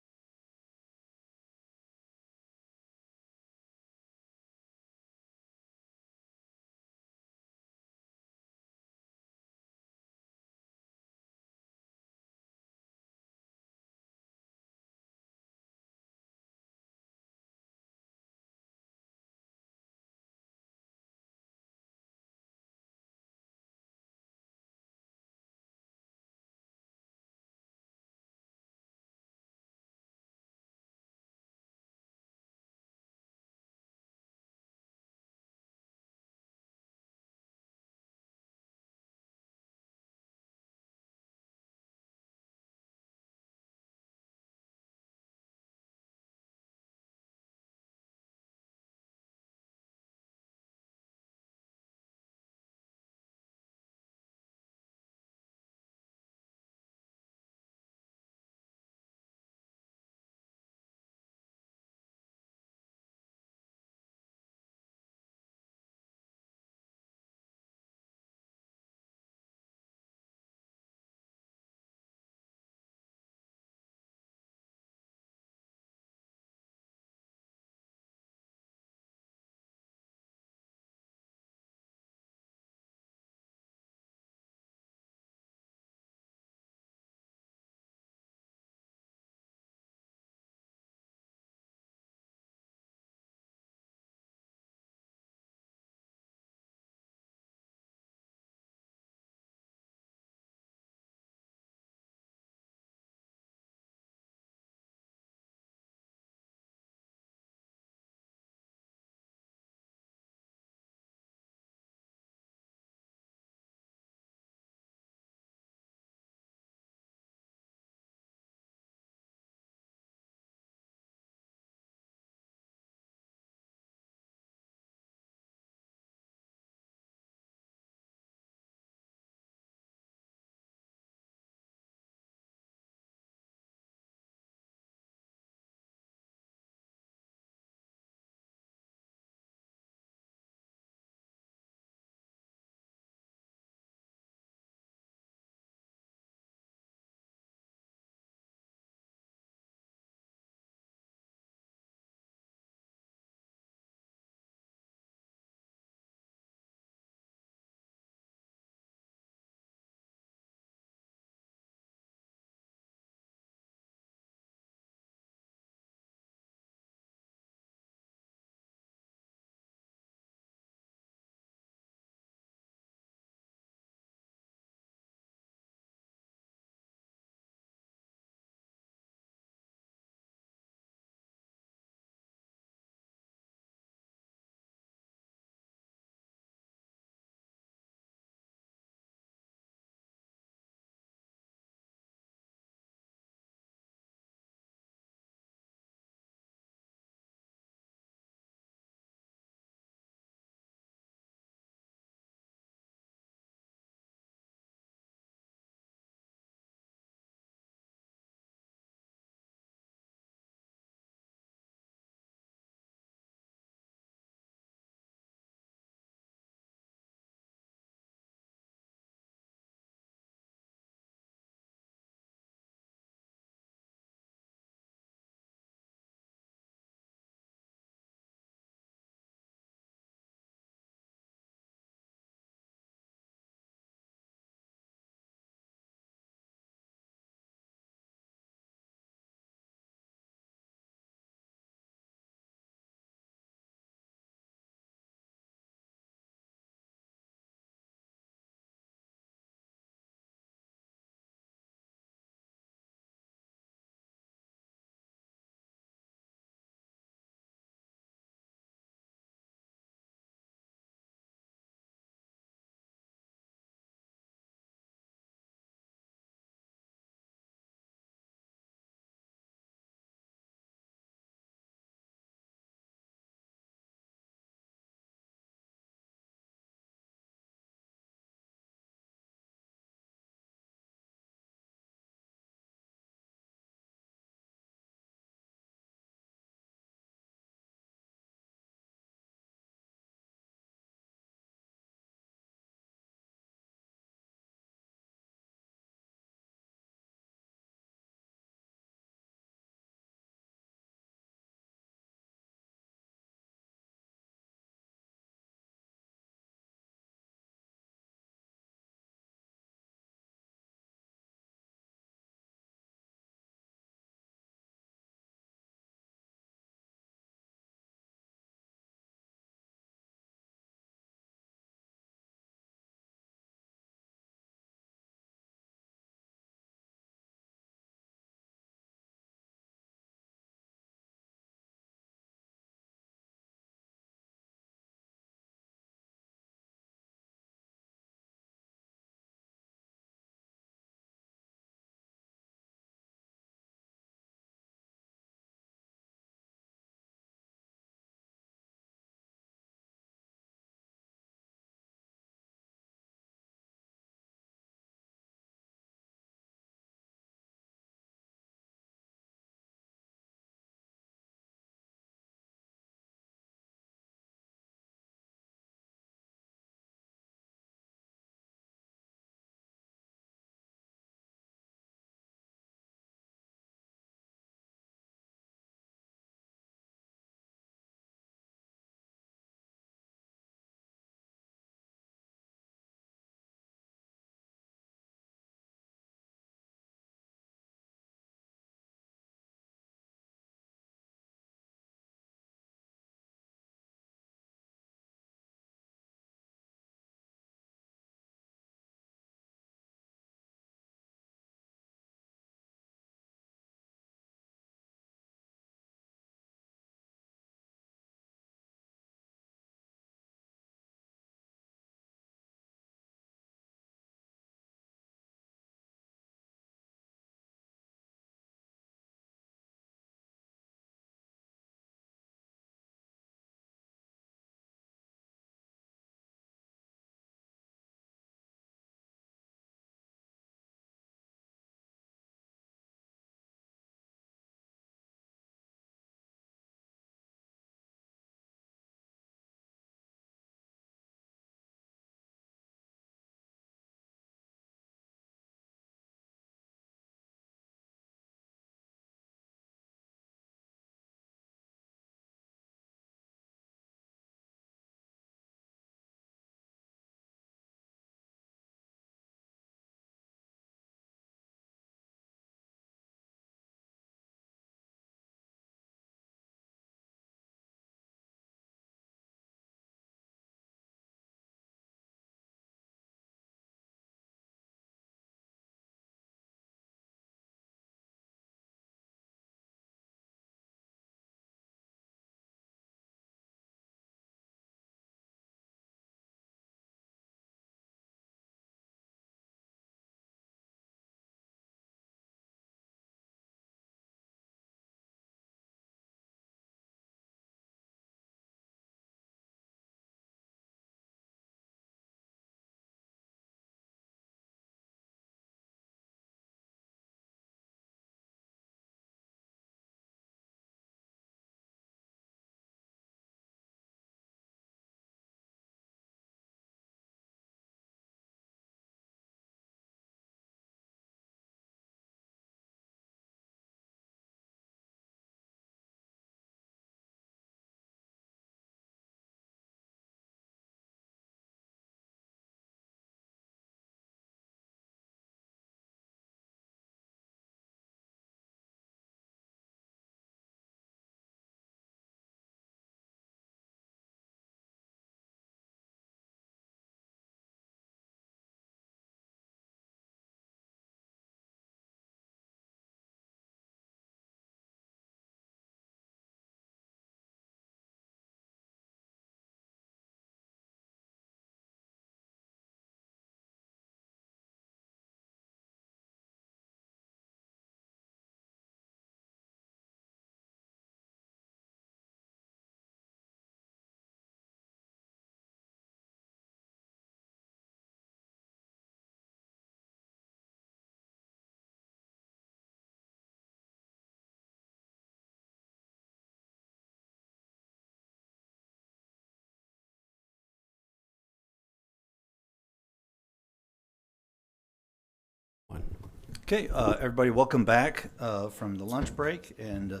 Speaker 2: Okay, everybody, welcome back from the lunch break. And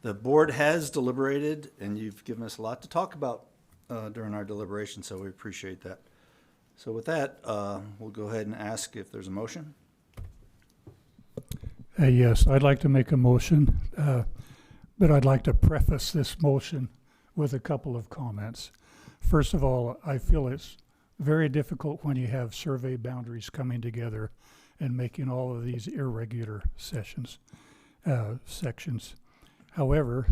Speaker 2: the board has deliberated, and you've given us a lot to talk about during our deliberation, so we appreciate that. So with that, we'll go ahead and ask if there's a motion.
Speaker 16: Yes, I'd like to make a motion, but I'd like to preface this motion with a couple of comments. First of all, I feel it's very difficult when you have survey boundaries coming together and making all of these irregular sections. However,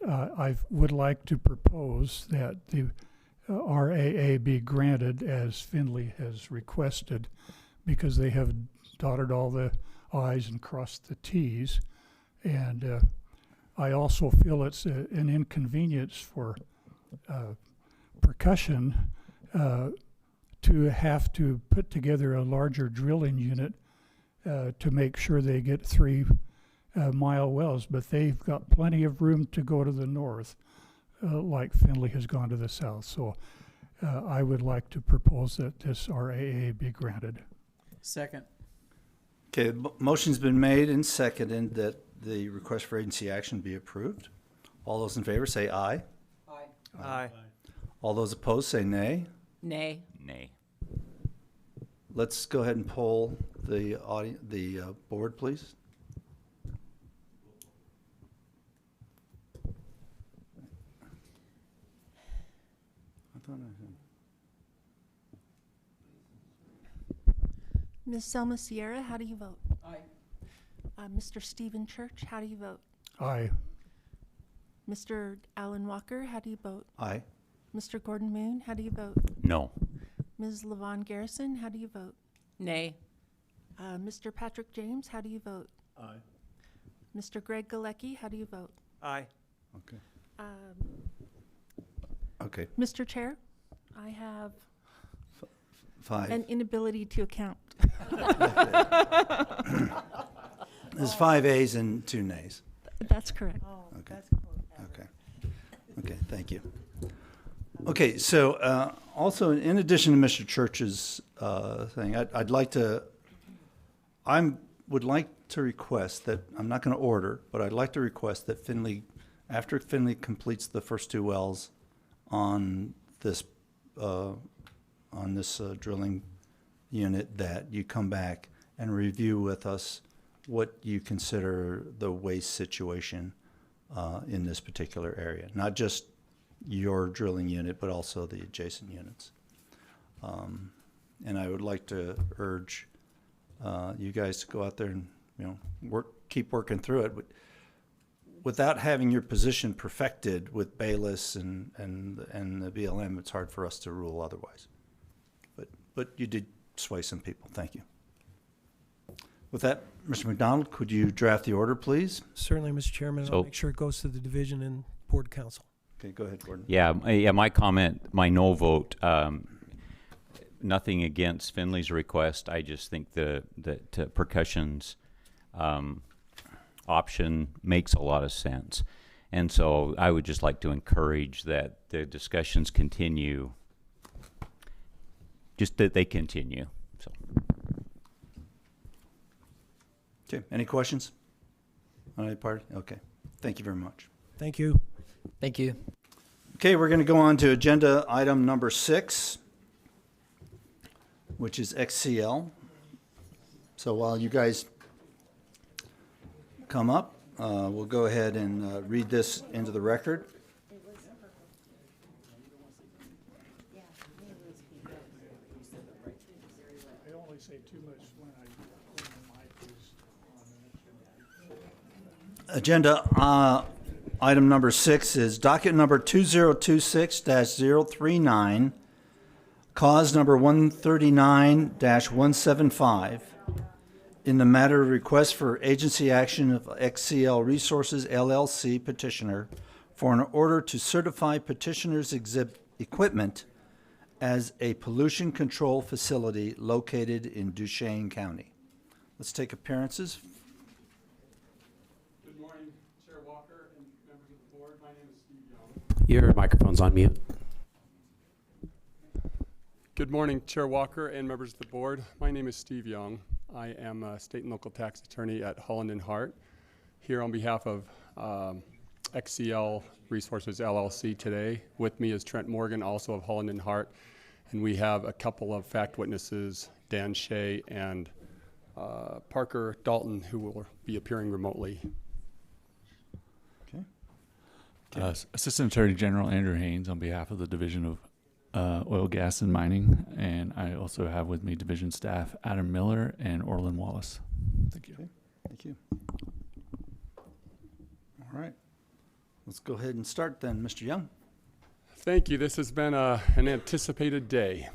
Speaker 16: I would like to propose that the RAA be granted as Findlay has requested, because they have dotted all the I's and crossed the T's. And I also feel it's an inconvenience for percussion to have to put together a larger drilling unit to make sure they get 3 mile wells, but they've got plenty of room to go to the north, like Findlay has gone to the south. So I would like to propose that this RAA be granted.
Speaker 4: Second.
Speaker 2: Okay, motion's been made and seconded that the request for agency action be approved. All those in favor say aye.
Speaker 4: Aye.
Speaker 12: Aye.
Speaker 2: All those opposed say nay.
Speaker 6: Nay.
Speaker 15: Nay.
Speaker 2: Let's go ahead and poll the board, please.
Speaker 8: Ms. Selma Sierra, how do you vote?
Speaker 4: Aye.
Speaker 8: Mr. Stephen Church, how do you vote?
Speaker 16: Aye.
Speaker 8: Mr. Alan Walker, how do you vote?
Speaker 2: Aye.
Speaker 8: Mr. Gordon Moon, how do you vote?
Speaker 15: No.
Speaker 8: Ms. LaVon Garrison, how do you vote?
Speaker 6: Nay.
Speaker 8: Mr. Patrick James, how do you vote?
Speaker 14: Aye.
Speaker 8: Mr. Greg Galecki, how do you vote?
Speaker 12: Aye.
Speaker 2: Okay. Okay.
Speaker 8: Mr. Chair, I have
Speaker 2: 5.
Speaker 8: an inability to account.
Speaker 2: There's 5 ayes and 2 nays.
Speaker 8: That's correct.
Speaker 2: Okay. Okay. Okay, thank you. Okay, so also in addition to Mr. Church's thing, I would like to request that, I'm not going to order, but I'd like to request that Findlay, after Findlay completes the first 2 wells on this drilling unit, that you come back and review with us what you consider the waste situation in this particular area. Not just your drilling unit, but also the adjacent units. And I would like to urge you guys to go out there and, keep working through it. But without having your position perfected with Bayless and the BLM, it's hard for us to rule otherwise. But you did sway some people. Thank you. With that, Mr. McDonald, could you draft the order, please?
Speaker 10: Certainly, Mr. Chairman. I'll make sure it goes to the division and board council.
Speaker 2: Okay, go ahead, Gordon.
Speaker 15: Yeah, my comment, my no vote, nothing against Findlay's request. I just think that percussion's option makes a lot of sense. And so I would just like to encourage that the discussions continue, just that they continue. So.
Speaker 2: Okay, any questions on any part? Okay, thank you very much.
Speaker 10: Thank you.
Speaker 9: Thank you.
Speaker 2: Okay, we're going to go on to agenda item number 6, which is XCL. So while you guys come up, we'll go ahead and read this into the record.
Speaker 16: I only say too much when the mic is on.
Speaker 2: Agenda item number 6 is docket number 2026-039, cause number 139-175, in the matter of request for agency action of XCL Resources LLC petitioner for an order to certify petitioner's equipment as a pollution control facility located in Duchesne County. Let's take appearances.
Speaker 11: Good morning, Chair Walker and members of the board. My name is Steve Young.
Speaker 1: Your microphone's on mute.
Speaker 11: Good morning, Chair Walker and members of the board. My name is Steve Young. I am a state and local tax attorney at Holland and Hart, here on behalf of XCL Resources LLC today. With me is Trent Morgan, also of Holland and Hart, and we have a couple of fact witnesses, Dan Shea and Parker Dalton, who will be appearing remotely.
Speaker 2: Okay.
Speaker 13: Assistant Attorney General Andrew Haynes on behalf of the Division of Oil, Gas, and Mining, and I also have with me division staff Adam Miller and Orlin Wallace. Thank you.
Speaker 2: Okay. Thank you. All right. Let's go ahead and start then, Mr. Young.
Speaker 11: Thank you. This has been an anticipated day.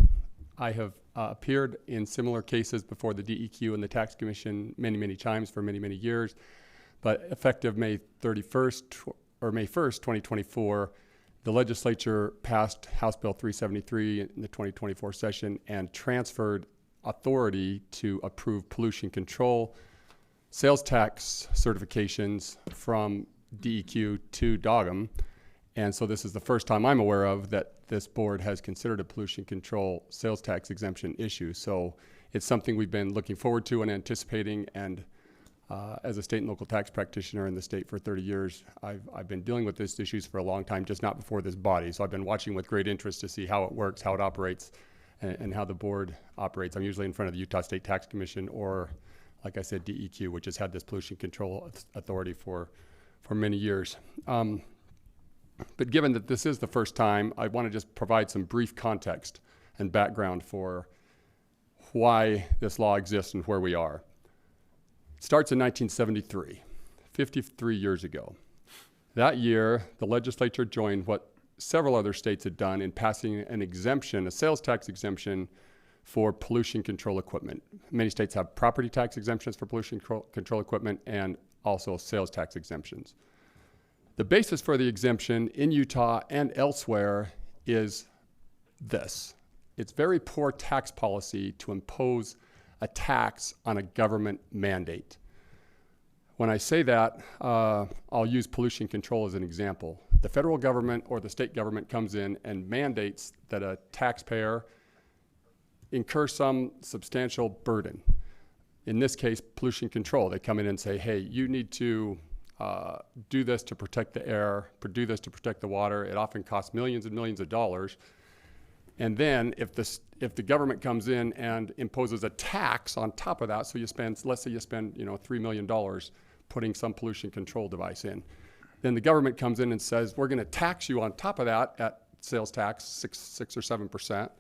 Speaker 11: I have appeared in similar cases before the DEQ and the Tax Commission many, many times for many, many years, but effective May 31st or May 1st, 2024, the legislature passed House Bill 373 in the 2024 session and transferred authority to approve pollution control sales tax certifications from DEQ to DOGM. And so this is the first time I'm aware of that this board has considered a pollution control sales tax exemption issue. So it's something we've been looking forward to and anticipating. And as a state and local tax practitioner in the state for 30 years, I've been dealing with these issues for a long time, just not before this body. So I've been watching with great interest to see how it works, how it operates, and how the board operates. I'm usually in front of the Utah State Tax Commission or, like I said, DEQ, which has had this pollution control authority for many years. But given that this is the first time, I want to just provide some brief context and background for why this law exists and where we are. It starts in 1973, 53 years ago. That year, the legislature joined what several other states had done in passing an exemption, a sales tax exemption for pollution control equipment. Many states have property tax exemptions for pollution control equipment and also sales tax exemptions. The basis for the exemption in Utah and elsewhere is this. It's very poor tax policy to impose a tax on a government mandate. When I say that, I'll use pollution control as an example. The federal government or the state government comes in and mandates that a taxpayer incur some substantial burden. In this case, pollution control. They come in and say, hey, you need to do this to protect the air, do this to protect the water. It often costs millions and millions of dollars. And then if the government comes in and imposes a tax on top of that, so you spend, let's say you spend, $3 million putting some pollution control device in, then the government comes in and says, we're going to tax you on top of that at sales tax, 6 or 7%.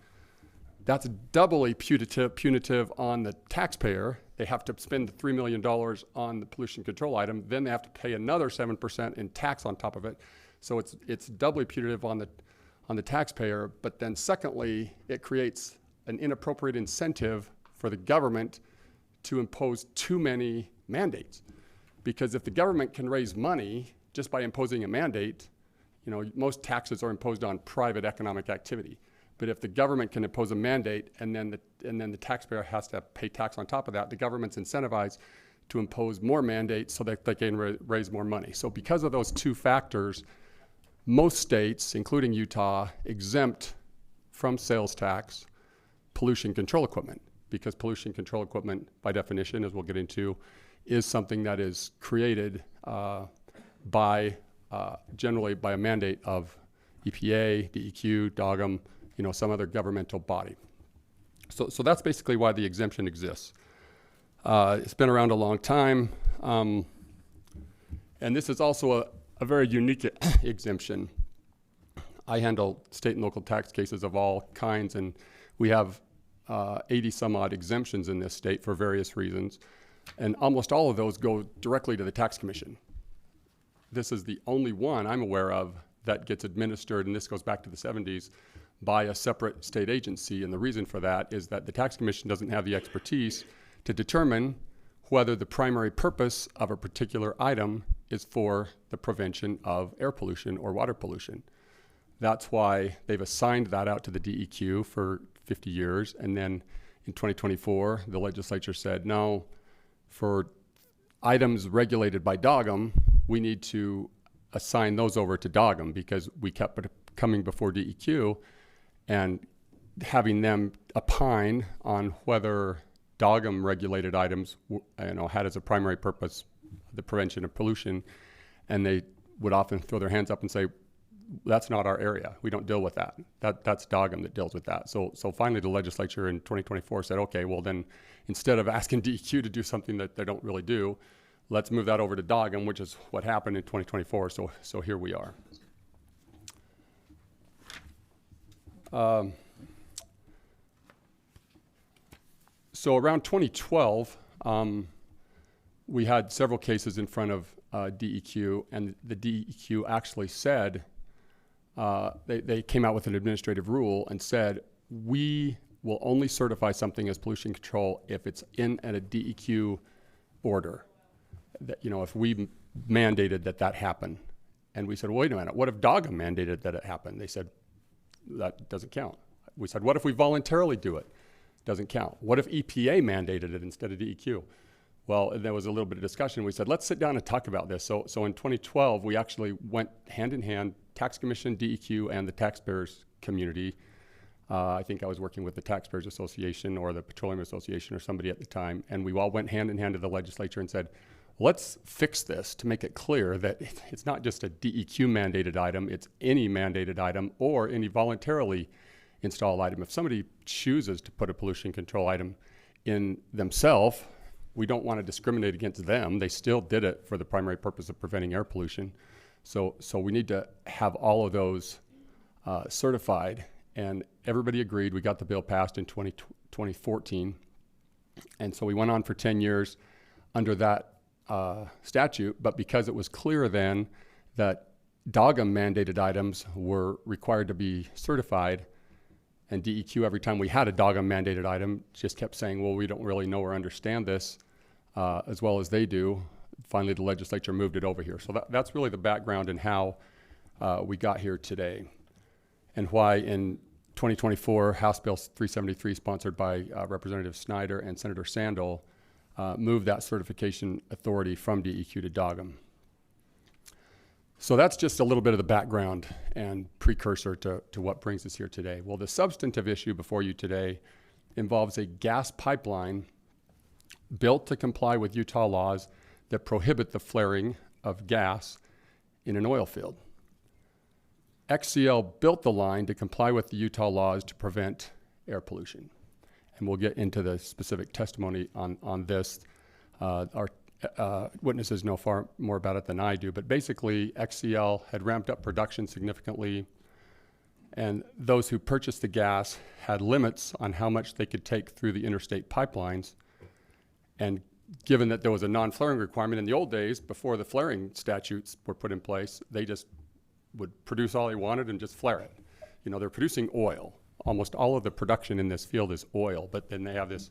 Speaker 11: That's doubly punitive on the taxpayer. They have to spend the $3 million on the pollution control item. Then they have to pay another 7% in tax on top of it. So it's doubly punitive on the taxpayer. But then secondly, it creates an inappropriate incentive for the government to impose too many mandates. Because if the government can raise money just by imposing a mandate, most taxes are imposed on private economic activity. But if the government can impose a mandate and then the taxpayer has to pay tax on top of that, the government's incentivized to impose more mandates so that they can raise more money. So because of those two factors, most states, including Utah, exempt from sales tax pollution control equipment, because pollution control equipment, by definition, as we'll get into, is something that is created generally by a mandate of EPA, DEQ, DOGM, some other governmental body. So that's basically why the exemption exists. It's been around a long time. And this is also a very unique exemption. I handle state and local tax cases of all kinds, and we have 80 some odd exemptions in this state for various reasons. And almost all of those go directly to the tax commission. This is the only one I'm aware of that gets administered, and this goes back to the 70s, by a separate state agency. And the reason for that is that the tax commission doesn't have the expertise to determine whether the primary purpose of a particular item is for the prevention of air pollution or water pollution. That's why they've assigned that out to the DEQ for 50 years. And then in 2024, the legislature said, no, for items regulated by DOGM, we need to assign those over to DOGM, because we kept coming before DEQ and having them opine on whether DOGM regulated items, had as a primary purpose the prevention of pollution, and they would often throw their hands up and say, that's not our area. We don't deal with that. That's DOGM that deals with that. So finally the legislature in 2024 said, okay, well then instead of asking DEQ to do something that they don't really do, let's move that over to DOGM, which is what happened in 2024. So here we are. So around 2012, we had several cases in front of DEQ, and the DEQ actually said, they came out with an administrative rule and said, we will only certify something as pollution control if it's in a DEQ order. That, if we mandated that happen. And we said, well, wait a minute, what if DOGM mandated that it happen? They said, that doesn't count. We said, what if we voluntarily do it? Doesn't count. What if EPA mandated it instead of DEQ? Well, there was a little bit of discussion. We said, let's sit down and talk about this. So in 2012, we actually went hand in hand, Tax Commission, DEQ, and the taxpayers community. I think I was working with the Taxpayers Association or the Petroleum Association or somebody at the time, and we all went hand in hand to the legislature and said, let's fix this to make it clear that it's not just a DEQ mandated item, it's any mandated item or any voluntarily installed item. If somebody chooses to put a pollution control item in themselves, we don't want to discriminate against them. They still did it for the primary purpose of preventing air pollution. So we need to have all of those certified, and everybody agreed. We got the bill passed in 2014, and so we went on for 10 years under that statute, but because it was clear then that DOGM mandated items were required to be certified, and DEQ, every time we had a DOGM mandated item, just kept saying, well, we don't really know or understand this as well as they do. Finally, the legislature moved it over here. So that's really the background and how we got here today, and why in 2024, House Bill 373, sponsored by Representative Snyder and Senator Sandel, moved that certification authority from DEQ to DOGM. So that's just a little bit of the background and precursor to what brings us here today. Well, the substantive issue before you today involves a gas pipeline built to comply with Utah laws that prohibit the flaring of gas in an oil field. XCL built the line to comply with the Utah laws to prevent air pollution. And we'll get into the specific testimony on this. Our witnesses know far more about it than I do, but basically XCL had ramped up production significantly, and those who purchased the gas had limits on how much they could take through the interstate pipelines. And given that there was a non-flaring requirement in the old days, before the flaring statutes were put in place, they just would produce all they wanted and just flare it. They're producing oil. Almost all of the production in this field is oil, but then they have this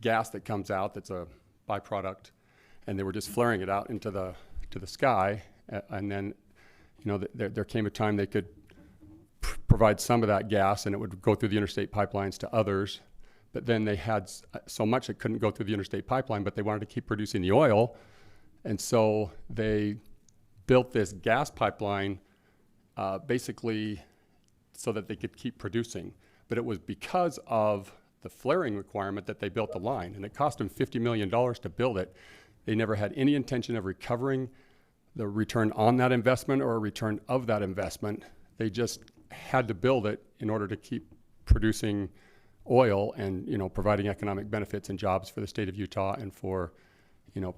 Speaker 11: gas that comes out that's a byproduct, and they were just flaring it out into the sky. And then, there came a time they could provide some of that gas, and it would go through the interstate pipelines to others. But then they had so much it couldn't go through the interstate pipeline, but they wanted to keep producing the oil, and so they built this gas pipeline basically so that they could keep producing. But it was because of the flaring requirement that they built the line, and it cost them $50 million to build it. They never had any intention of recovering the return on that investment or a return of that investment. They just had to build it in order to keep producing oil and providing economic benefits and jobs for the state of Utah, and for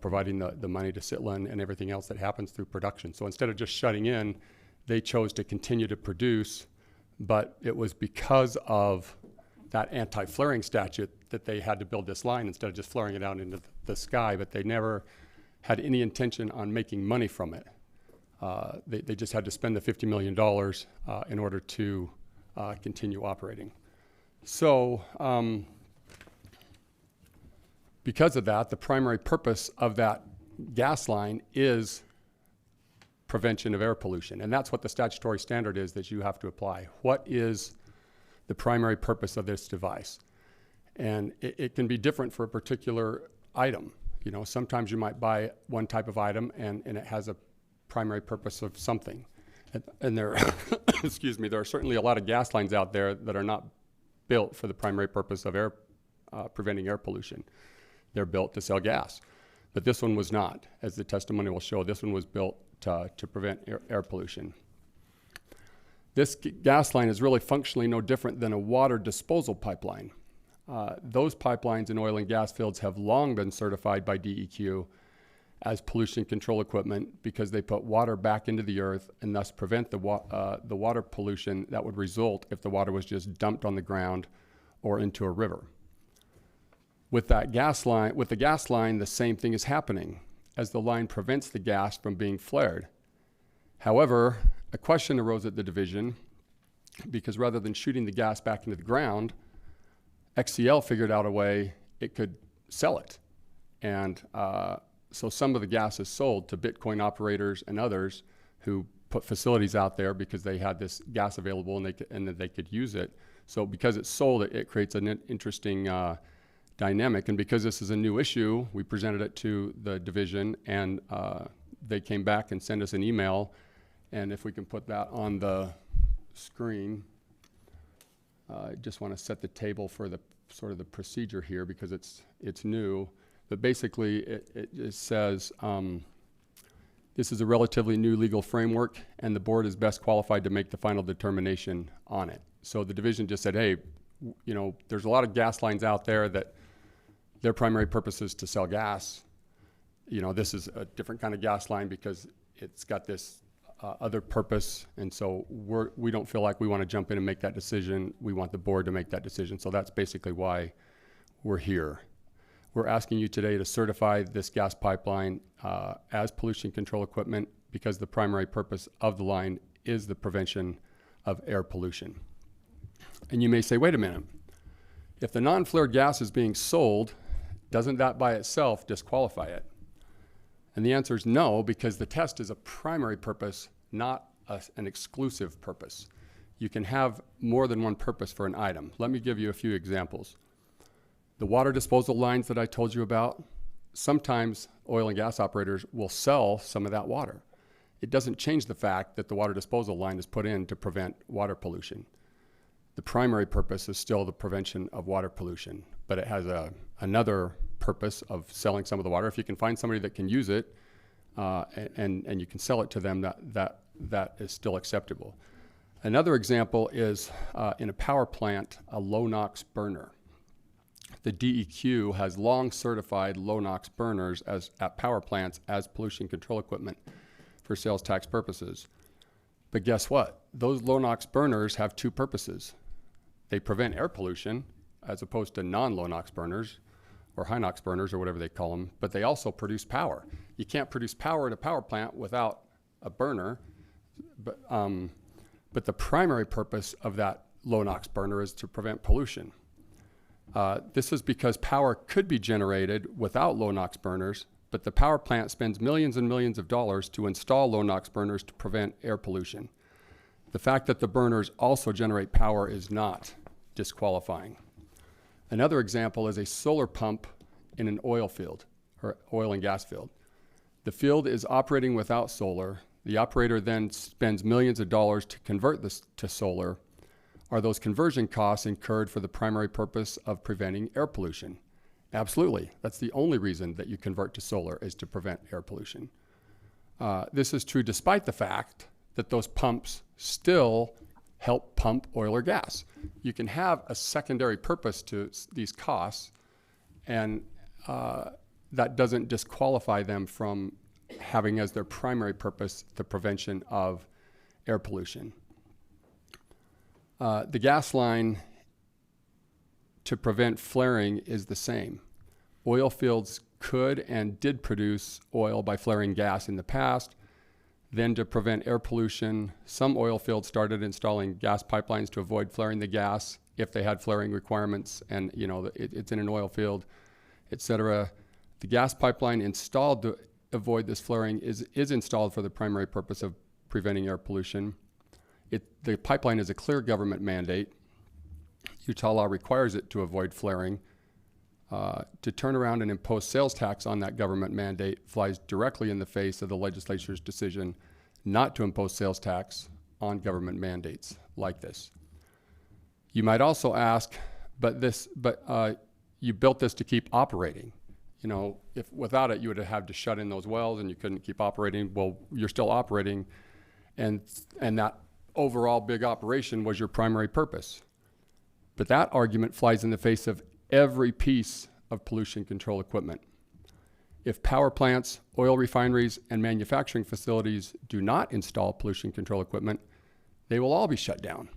Speaker 11: providing the money to Sitla and everything else that happens through production. So instead of just shutting in, they chose to continue to produce. But it was because of that anti-flaring statute that they had to build this line instead of just flaring it out into the sky. But they never had any intention on making money from it. They just had to spend the $50 million in order to continue operating. So because of that, the primary purpose of that gas line is prevention of air pollution. And that's what the statutory standard is that you have to apply. What is the primary purpose of this device? And it can be different for a particular item. Sometimes you might buy one type of item and it has a primary purpose of something. And there, excuse me, there are certainly a lot of gas lines out there that are not built for the primary purpose of air preventing air pollution. They're built to sell gas. But this one was not. As the testimony will show, this one was built to prevent air pollution. This gas line is really functionally no different than a water disposal pipeline. Those pipelines in oil and gas fields have long been certified by DEQ as pollution control equipment because they put water back into the earth and thus prevent the water pollution that would result if the water was just dumped on the ground or into a river. With the gas line, the same thing is happening, as the line prevents the gas from being flared. However, a question arose at the division because rather than shooting the gas back into the ground, XCL figured out a way it could sell it. And so some of the gas is sold to Bitcoin operators and others who put facilities out there because they had this gas available and that they could use it. So because it's sold, it creates an interesting dynamic. And because this is a new issue, we presented it to the division, and they came back and sent us an email. And if we can put that on the screen, I just want to set the table for the sort of the procedure here because it's new. But basically, it says this is a relatively new legal framework, and the board is best qualified to make the final determination on it. So the division just said, hey, you know, there's a lot of gas lines out there that their primary purpose is to sell gas. You know, this is a different kind of gas line because it's got this other purpose, and so we don't feel like we want to jump in and make that decision. We want the board to make that decision. So that's basically why we're here. We're asking you today to certify this gas pipeline as pollution control equipment because the primary purpose of the line is the prevention of air pollution. And you may say, wait a minute, if the non-flared gas is being sold, doesn't that by itself disqualify it? And the answer is no, because the test is a primary purpose, not an exclusive purpose. You can have more than one purpose for an item. Let me give you a few examples. The water disposal lines that I told you about, sometimes oil and gas operators will sell some of that water. It doesn't change the fact that the water disposal line is put in to prevent water pollution. The primary purpose is still the prevention of water pollution, but it has another purpose of selling some of the water. If you can find somebody that can use it and you can sell it to them, that is still acceptable. Another example is in a power plant, a low NOx burner. The DEQ has long certified low NOx burners at power plants as pollution control equipment for sales tax purposes. But guess what? Those low NOx burners have two purposes. They prevent air pollution as opposed to non-low NOx burners or high NOx burners or whatever they call them, but they also produce power. You can't produce power at a power plant without a burner, but the primary purpose of that low NOx burner is to prevent pollution. This is because power could be generated without low NOx burners, but the power plant spends millions and millions of dollars to install low NOx burners to prevent air pollution. The fact that the burners also generate power is not disqualifying. Another example is a solar pump in an oil field or oil and gas field. The field is operating without solar. The operator then spends millions of dollars to convert this to solar. Are those conversion costs incurred for the primary purpose of preventing air pollution? Absolutely. That's the only reason that you convert to solar is to prevent air pollution. This is true despite the fact that those pumps still help pump oil or gas. You can have a secondary purpose to these costs, and that doesn't disqualify them from having as their primary purpose the prevention of air pollution. The gas line to prevent flaring is the same. Oil fields could and did produce oil by flaring gas in the past. Then to prevent air pollution, some oil fields started installing gas pipelines to avoid flaring the gas if they had flaring requirements and it's in an oil field, et cetera. The gas pipeline installed to avoid this flaring is installed for the primary purpose of preventing air pollution. The pipeline is a clear government mandate. Utah law requires it to avoid flaring. To turn around and impose sales tax on that government mandate flies directly in the face of the legislature's decision not to impose sales tax on government mandates like this. You might also ask, but you built this to keep operating. You know, if without it, you would have had to shut in those wells and you couldn't keep operating. Well, you're still operating, and that overall big operation was your primary purpose. But that argument flies in the face of every piece of pollution control equipment. If power plants, oil refineries, and manufacturing facilities do not install pollution control equipment, they will all be shut down.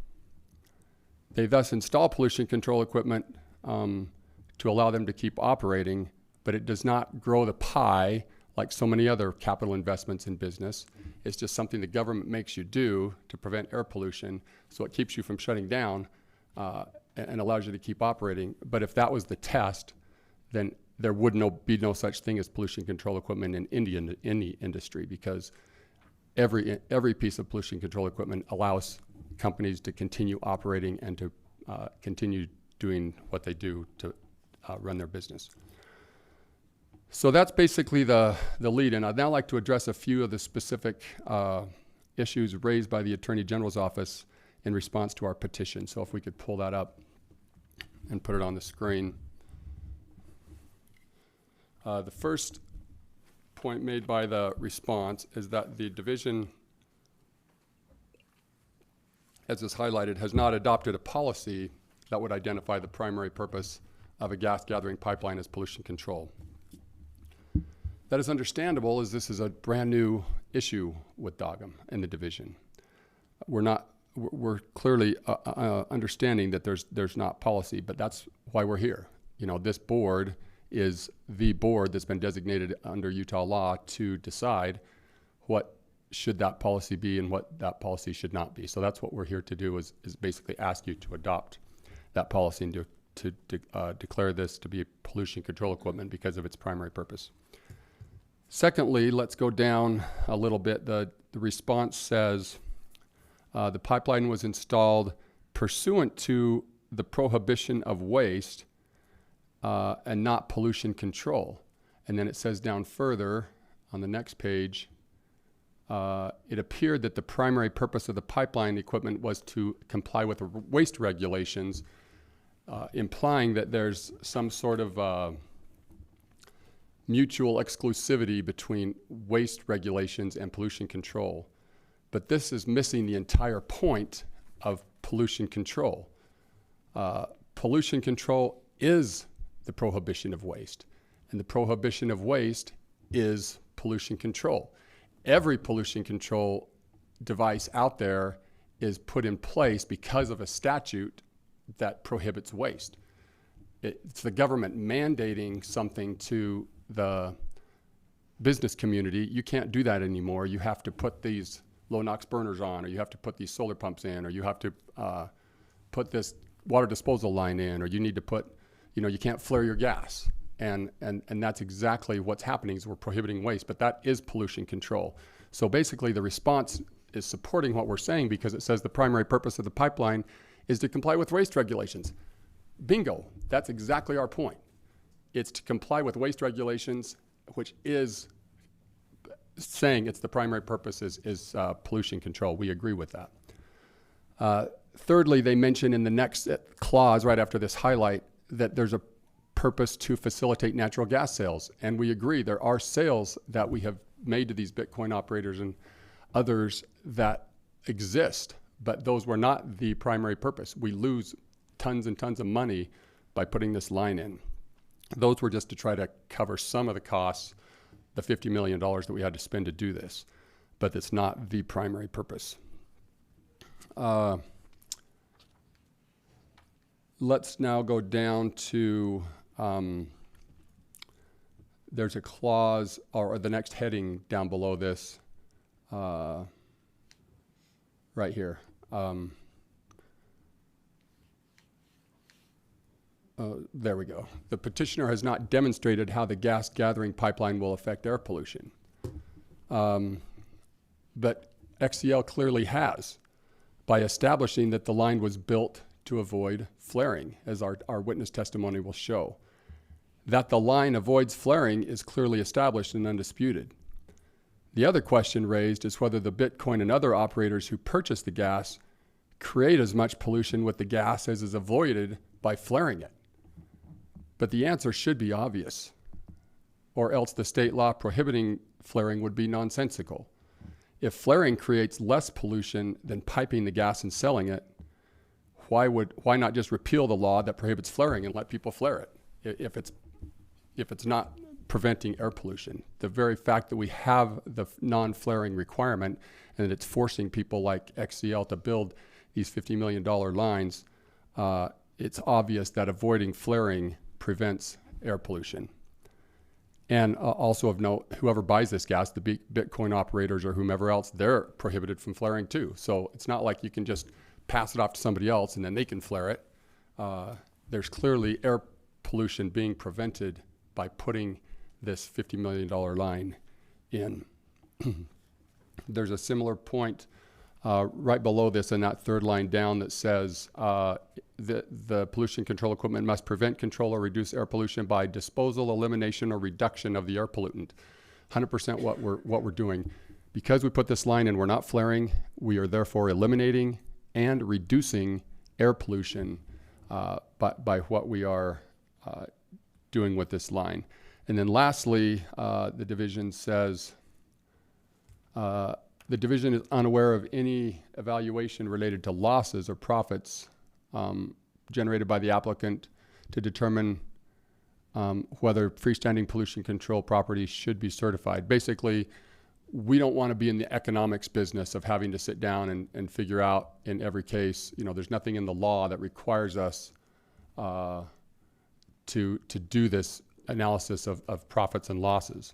Speaker 11: They thus install pollution control equipment to allow them to keep operating, but it does not grow the pie like so many other capital investments in business. It's just something the government makes you do to prevent air pollution, so it keeps you from shutting down and allows you to keep operating. But if that was the test, then there would be no such thing as pollution control equipment in any industry, because every piece of pollution control equipment allows companies to continue operating and to continue doing what they do to run their business. So that's basically the lead, and I'd now like to address a few of the specific issues raised by the Attorney General's office in response to our petition. So if we could pull that up and put it on the screen. The first point made by the response is that the division, as is highlighted, has not adopted a policy that would identify the primary purpose of a gas gathering pipeline as pollution control. That is understandable, as this is a brand new issue with DOGM in the division. We're clearly understanding that there's not policy, but that's why we're here. You know, this board is the board that's been designated under Utah law to decide what should that policy be and what that policy should not be. So that's what we're here to do, is basically ask you to adopt that policy and to declare this to be pollution control equipment because of its primary purpose. Secondly, let's go down a little bit. The response says the pipeline was installed pursuant to the prohibition of waste and not pollution control. And then it says down further on the next page, it appeared that the primary purpose of the pipeline equipment was to comply with the waste regulations, implying that there's some sort of mutual exclusivity between waste regulations and pollution control. But this is missing the entire point of pollution control. Pollution control is the prohibition of waste, and the prohibition of waste is pollution control. Every pollution control device out there is put in place because of a statute that prohibits waste. It's the government mandating something to the business community. You can't do that anymore. You have to put these low NOx burners on, or you have to put these solar pumps in, or you have to put this water disposal line in, or you need to put, you can't flare your gas. And that's exactly what's happening, is we're prohibiting waste, but that is pollution control. So basically the response is supporting what we're saying, because it says the primary purpose of the pipeline is to comply with waste regulations. Bingo, that's exactly our point. It's to comply with waste regulations, which is saying it's the primary purpose is pollution control. We agree with that. Thirdly, they mention in the next clause right after this highlight that there's a purpose to facilitate natural gas sales. And we agree, there are sales that we have made to these Bitcoin operators and others that exist, but those were not the primary purpose. We lose tons and tons of money by putting this line in. Those were just to try to cover some of the costs, the $50 million that we had to spend to do this, but it's not the primary purpose. Let's now go down to, there's a clause, or the next heading down below this, right here. There we go. The petitioner has not demonstrated how the gas gathering pipeline will affect air pollution. But XCL clearly has, by establishing that the line was built to avoid flaring, as our witness testimony will show. That the line avoids flaring is clearly established and undisputed. The other question raised is whether the Bitcoin and other operators who purchase the gas create as much pollution with the gas as is avoided by flaring it. But the answer should be obvious, or else the state law prohibiting flaring would be nonsensical. If flaring creates less pollution than piping the gas and selling it, why not just repeal the law that prohibits flaring and let people flare it if it's not preventing air pollution? The very fact that we have the non-flaring requirement and that it's forcing people like XCL to build these $50 million lines, it's obvious that avoiding flaring prevents air pollution. And also of note, whoever buys this gas, the Bitcoin operators or whomever else, they're prohibited from flaring too. So it's not like you can just pass it off to somebody else and then they can flare it. There's clearly air pollution being prevented by putting this $50 million line in. There's a similar point right below this in that third line down that says the pollution control equipment must prevent, control, or reduce air pollution by disposal, elimination, or reduction of the air pollutant. 100% what we're doing. Because we put this line in, we're not flaring. We are therefore eliminating and reducing air pollution by what we are doing with this line. And then lastly, the division says, the division is unaware of any evaluation related to losses or profits generated by the applicant to determine whether freestanding pollution control properties should be certified. Basically, we don't want to be in the economics business of having to sit down and figure out in every case, there's nothing in the law that requires us to do this analysis of profits and losses.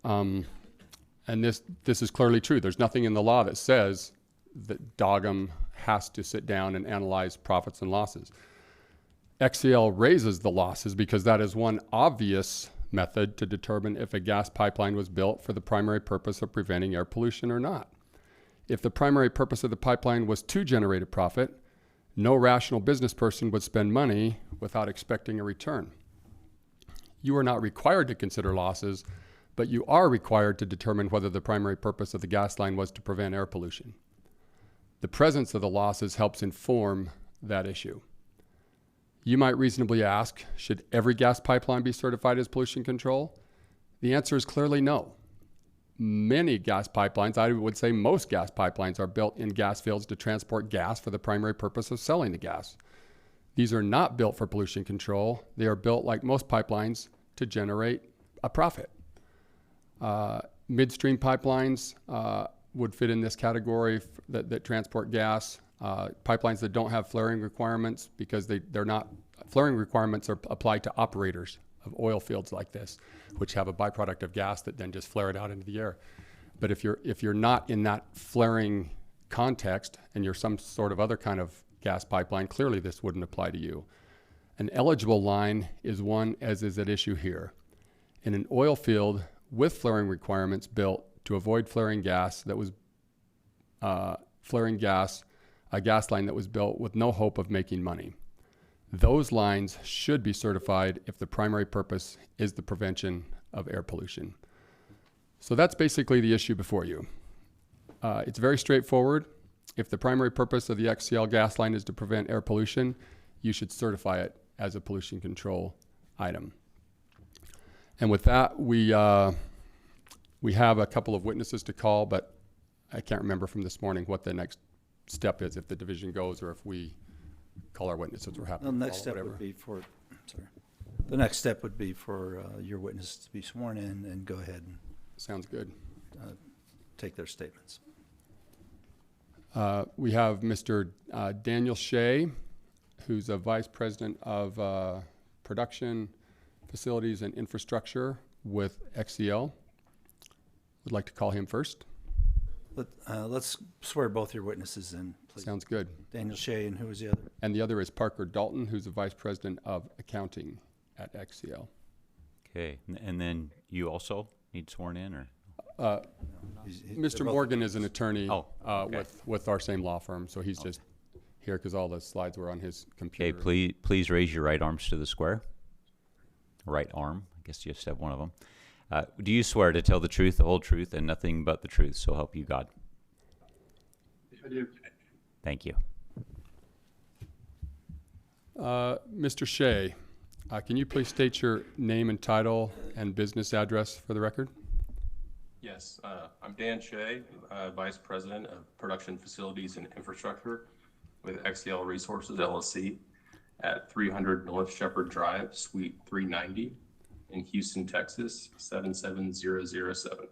Speaker 11: And this is clearly true. There's nothing in the law that says that DOGM has to sit down and analyze profits and losses. XCL raises the losses because that is one obvious method to determine if a gas pipeline was built for the primary purpose of preventing air pollution or not. If the primary purpose of the pipeline was to generate a profit, no rational business person would spend money without expecting a return. You are not required to consider losses, but you are required to determine whether the primary purpose of the gas line was to prevent air pollution. The presence of the losses helps inform that issue. You might reasonably ask, should every gas pipeline be certified as pollution control? The answer is clearly no. Many gas pipelines, I would say most gas pipelines, are built in gas fields to transport gas for the primary purpose of selling the gas. These are not built for pollution control. They are built, like most pipelines, to generate a profit. Midstream pipelines would fit in this category that transport gas. Pipelines that don't have flaring requirements, because they're not, flaring requirements are applied to operators of oil fields like this, which have a byproduct of gas that then just flare it out into the air. But if you're not in that flaring context and you're some sort of other kind of gas pipeline, clearly this wouldn't apply to you. An eligible line is one as is at issue here. In an oil field with flaring requirements built to avoid flaring gas that was a gas line that was built with no hope of making money. Those lines should be certified if the primary purpose is the prevention of air pollution. So that's basically the issue before you. It's very straightforward. If the primary purpose of the XCL gas line is to prevent air pollution, you should certify it as a pollution control item. And with that, we have a couple of witnesses to call, but I can't remember from this morning what the next step is, if the division goes or if we call our witnesses. We're happy.
Speaker 2: The next step would be for, the next step would be for your witnesses to be sworn in and go ahead and.
Speaker 11: Sounds good.
Speaker 2: Take their statements.
Speaker 11: We have Mr. Daniel Shea, who's a vice president of production, facilities, and infrastructure with XCL. Would like to call him first.
Speaker 2: Let's swear both your witnesses in, please.
Speaker 11: Sounds good.
Speaker 2: Daniel Shea, and who is the other?
Speaker 11: And the other is Parker Dalton, who's the vice president of accounting at XCL.
Speaker 15: Okay, and then you also need sworn in, or?
Speaker 11: Mr. Morgan is an attorney
Speaker 15: okay.
Speaker 11: with our same law firm, so he's just here because all the slides were on his computer.
Speaker 15: Okay, please raise your right arms to the square. Right arm, I guess you just have one of them. Do you swear to tell the truth, the whole truth, and nothing but the truth, so help you God?
Speaker 16: I do.
Speaker 15: Thank you.
Speaker 11: Mr. Shea, Can you please state your name and title and business address for the record?
Speaker 19: Yes, I'm Dan Shea, Vice President of Production Facilities and Infrastructure with XCL Resources LLC at 300 North Shepherd Drive, Suite 390 in Houston, Texas, 77007.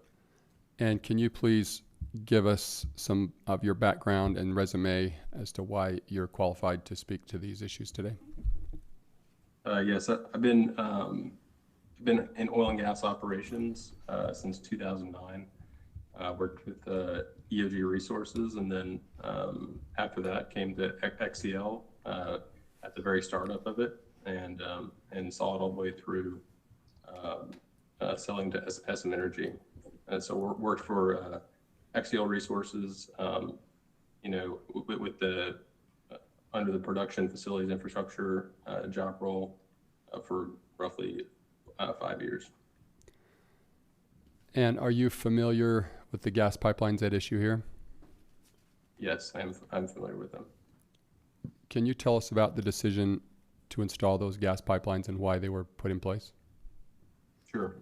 Speaker 11: And can you please give us some of your background and resume as to why you're qualified to speak to these issues today?
Speaker 19: Yes, I've been in oil and gas operations since 2009. Worked with EOG Resources, and then after that came to XCL at the very startup of it, and saw it all the way through selling to SM Energy. And so worked for XCL Resources, with the under the production facilities infrastructure job role for roughly 5 years.
Speaker 11: And are you familiar with the gas pipelines at issue here?
Speaker 19: Yes, I'm familiar with them.
Speaker 11: Can you tell us about the decision to install those gas pipelines and why they were put in place?
Speaker 19: Sure.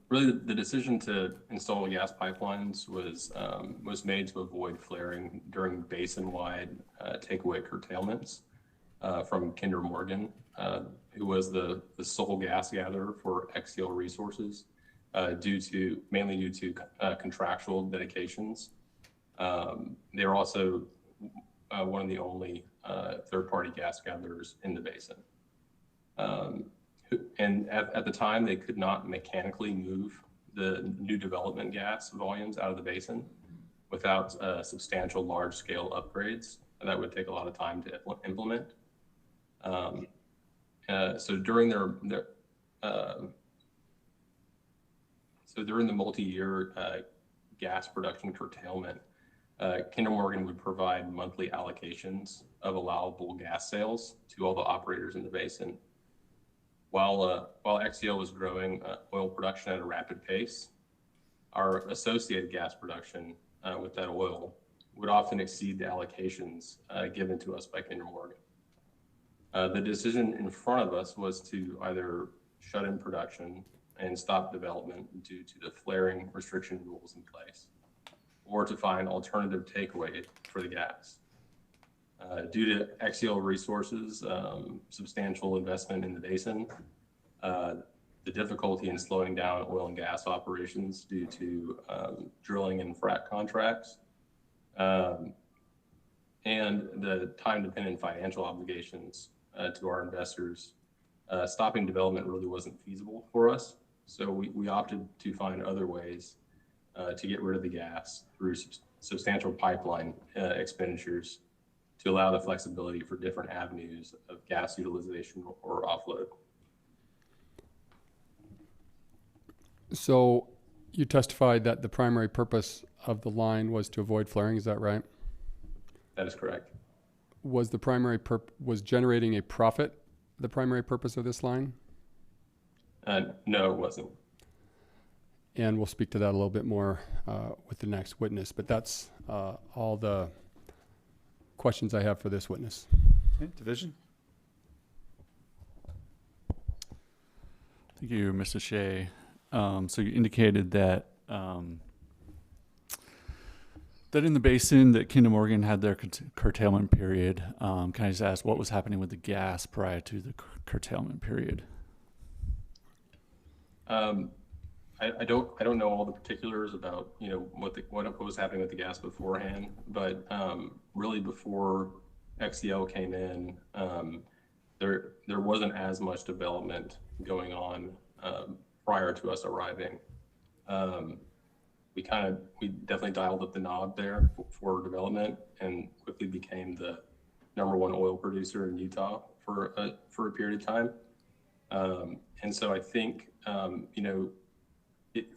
Speaker 19: Really, the decision to install gas pipelines was made to avoid flaring during basin-wide takeaway curtailments from Kinder Morgan, who was the sole gas gatherer for XCL Resources, mainly due to contractual dedications. They were also one of the only third-party gas gatherers in the basin. And at the time, they could not mechanically move the new development gas volumes out of the basin without substantial large-scale upgrades. And that would take a lot of time to implement. So during during the multi-year gas production curtailment, Kinder Morgan would provide monthly allocations of allowable gas sales to all the operators in the basin. While XCL was growing oil production at a rapid pace, our associated gas production with that oil would often exceed the allocations given to us by Kinder Morgan. The decision in front of us was to either shut in production and stop development due to the flaring restriction rules in place, or to find alternative takeaway for the gas. Due to XCL Resources' substantial investment in the basin, the difficulty in slowing down oil and gas operations due to drilling and frac contracts, and the time-dependent financial obligations to our investors, stopping development really wasn't feasible for us. So we opted to find other ways to get rid of the gas through substantial pipeline expenditures to allow the flexibility for different avenues of gas utilization or offload.
Speaker 11: So you testified that the primary purpose of the line was to avoid flaring, is that right?
Speaker 19: That is correct.
Speaker 11: Was the primary was generating a profit the primary purpose of this line?
Speaker 19: No, it wasn't.
Speaker 11: And we'll speak to that a little bit more with the next witness, but that's all the questions I have for this witness.
Speaker 2: Okay, division.
Speaker 13: Thank you, Mr. Shea. So you indicated that that in the basin that Kinder Morgan had their curtailment period. Can I just ask what was happening with the gas prior to the curtailment period?
Speaker 19: I don't know all the particulars about what was happening with the gas beforehand, but really before XCL came in, there wasn't as much development going on prior to us arriving. We definitely dialed up the knob there for development and quickly became the #1 oil producer in Utah for a period of time. And so I think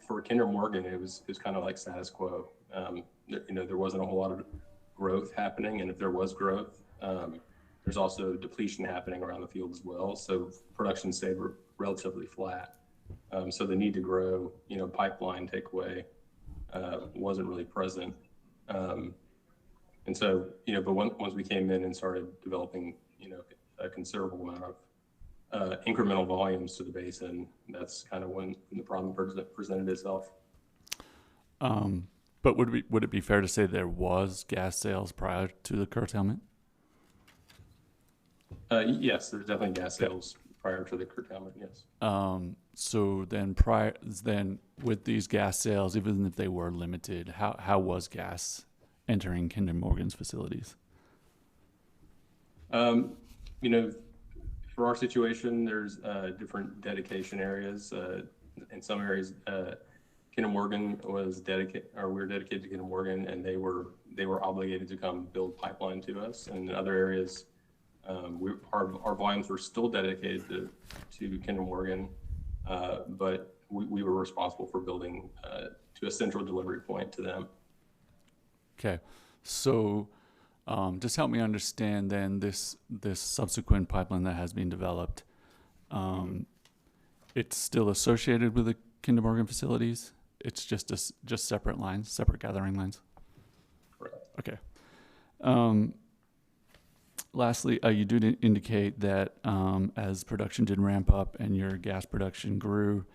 Speaker 19: for Kinder Morgan, it was kind of like status quo. There wasn't a whole lot of growth happening, and if there was growth, there's also depletion happening around the field as well. So production stayed relatively flat. So the need to grow, pipeline takeaway wasn't really present. And so, but once we came in and started developing, a considerable amount incremental volumes to the basin, that's kind of when the problem presented itself.
Speaker 13: But would it be fair to say there was gas sales prior to the curtailment?
Speaker 19: Yes, there's definitely gas sales prior to the curtailment, yes.
Speaker 13: So then with these gas sales, even if they were limited, how was gas entering Kinder Morgan's facilities?
Speaker 19: You know, for our situation, there's different dedication areas. In some areas, Kinder Morgan was dedicated, or we were dedicated to Kinder Morgan, and they were obligated to come build pipeline to us. And in other areas, our volumes were still dedicated to Kinder Morgan, but we were responsible for building to a central delivery point to them.
Speaker 13: Okay, so just help me understand then this subsequent pipeline that has been developed. It's still associated with the Kinder Morgan facilities. It's just separate lines, separate gathering lines.
Speaker 19: Correct.
Speaker 13: Okay. Lastly, you did indicate that as production did ramp up and your gas production grew,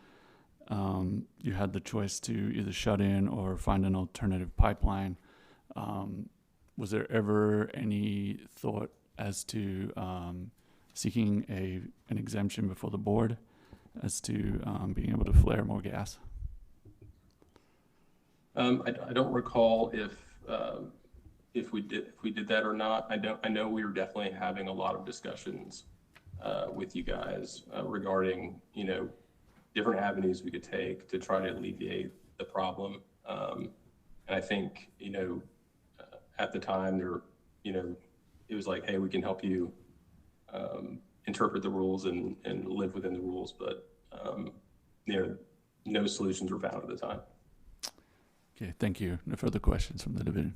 Speaker 13: you had the choice to either shut in or find an alternative pipeline. Was there ever any thought as to seeking an exemption before the board as to being able to flare more gas?
Speaker 19: I don't recall if we did that or not. I know we were definitely having a lot of discussions with you guys regarding, you know, different avenues we could take to try to alleviate the problem. And I think, you know, at the time it was like, hey, we can help you interpret the rules and live within the rules, but you know, no solutions were found at the time.
Speaker 13: Okay, thank you. No further questions from the division.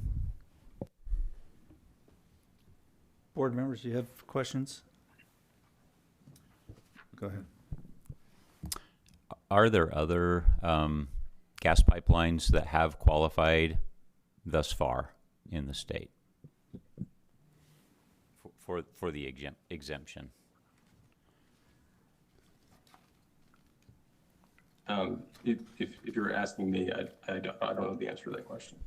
Speaker 2: Board members, do you have questions? Go ahead.
Speaker 15: Are there other gas pipelines that have qualified thus far in the state for the exemption?
Speaker 19: If you're asking me, I don't know the answer to that question.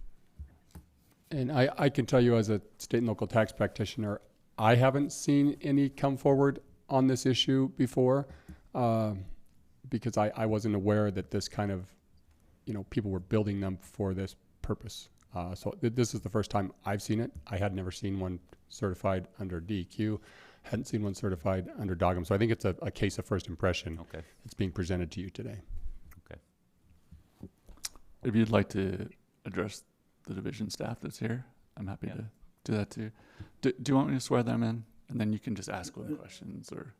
Speaker 11: And I can tell you as a state and local tax practitioner, I haven't seen any come forward on this issue before because I wasn't aware that this kind of, you know, people were building them for this purpose. So this is the first time I've seen it. I had never seen one certified under DEQ, hadn't seen one certified under DOGM. So I think it's a case of first impression.
Speaker 15: Okay.
Speaker 11: That's being presented to you today.
Speaker 15: Okay.
Speaker 13: If you'd like to address the division staff that's here, I'm happy to do that too. Do you want me to swear them in? And then you can just ask them questions or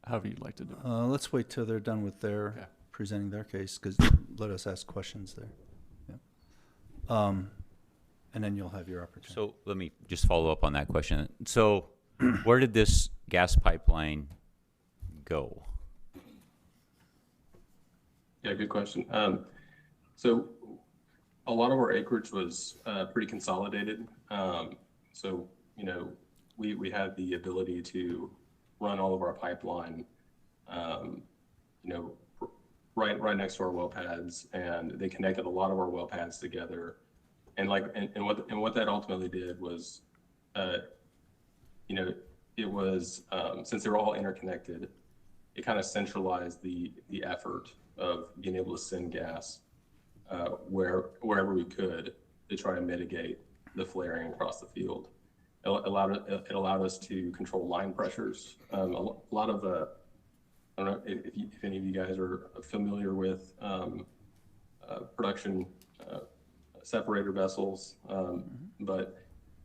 Speaker 13: however you'd like to do it.
Speaker 2: Let's wait till they're done with their presenting their case, because let us ask questions there. Yeah. And then you'll have your opportunity.
Speaker 15: So let me just follow up on that question. So where did this gas pipeline go?
Speaker 19: Yeah, good question. So a lot of our acreage was pretty consolidated. So, you know, we had the ability to run all of our pipeline, you know, right next to our well pads, and they connected a lot of our well pads together. And what that ultimately did was, you know, it was since they're all interconnected, it kind of centralized the effort of being able to send gas wherever we could to try to mitigate the flaring across the field. It allowed us to control line pressures. A lot of I don't know if any of you guys are familiar with production separator vessels, but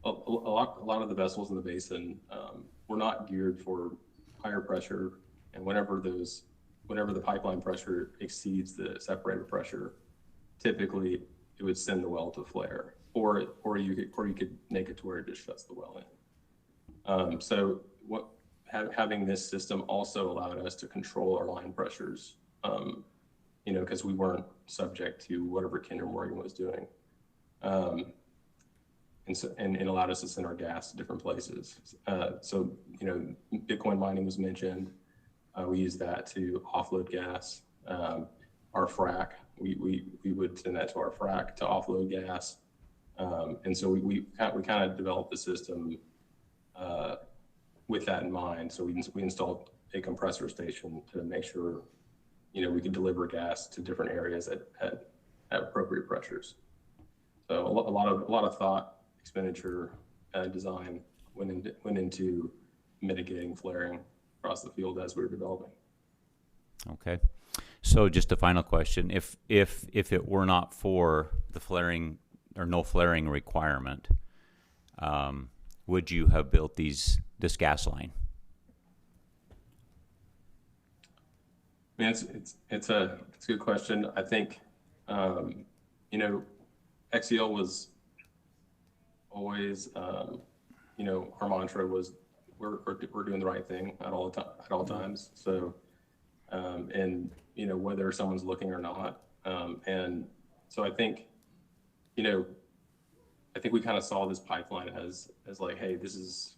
Speaker 19: a lot of the vessels in the basin were not geared for higher pressure, and whenever the pipeline pressure exceeds the separator pressure, typically it would send the well to flare, or you could make it to where it just shuts the well in. So having this system also allowed us to control our line pressures, you know, because we weren't subject to whatever Kinder Morgan was doing. And it allowed us to send our gas to different places. So, you know, Bitcoin mining was mentioned. We use that to offload gas. Our frac, we would send that to our frac to offload gas. And so we kind of developed the system with that in mind. So we installed a compressor station to make sure, we could deliver gas to different areas at appropriate pressures. So a lot of thought, expenditure, design went into mitigating flaring across the field as we were developing.
Speaker 15: Okay. So just a final question. If it were not for the flaring or no flaring requirement, would you have built this gas line?
Speaker 19: I mean, it's a good question. I think, XCL was always, our mantra was we're doing the right thing at all times. So, and whether someone's looking or not, and so I think we kind of saw this pipeline as like, hey, this is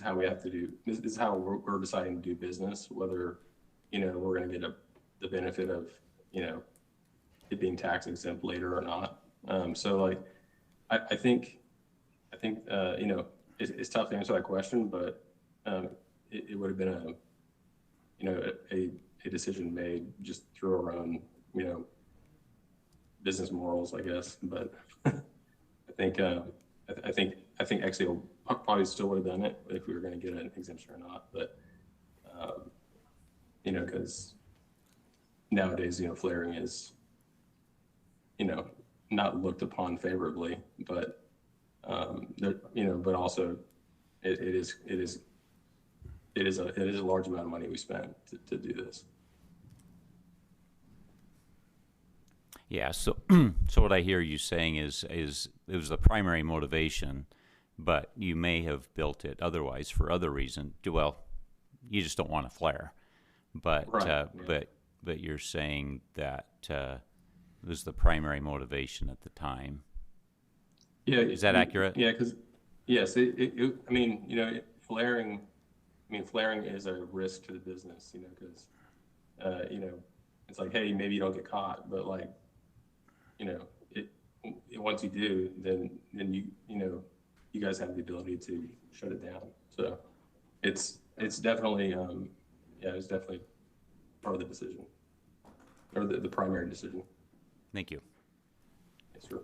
Speaker 19: how we have to do. This is how we're deciding to do business. Whether we're going to get the benefit of it being tax exempt later or not. So like, I think it's tough to answer that question, but it would have been a decision made just through our own business morals, I guess. But I think XCL probably still would have done it if we were going to get an exemption or not. But because nowadays flaring is not looked upon favorably, but but also it is a large amount of money we spent to do this.
Speaker 15: Yeah. So what I hear you saying is it was the primary motivation, but you may have built it otherwise for other reason. Well, you just don't want to flare, but
Speaker 19: right,
Speaker 15: but you're saying that it was the primary motivation at the time.
Speaker 19: Yeah.
Speaker 15: Is that accurate?
Speaker 19: Yeah, because yes, flaring. Flaring is a risk to the business, because it's like, hey, maybe you don't get caught, but like, once you do, then you guys have the ability to shut it down. So it's definitely it was definitely part of the decision, or the primary decision.
Speaker 15: Thank you.
Speaker 19: Yes, sir.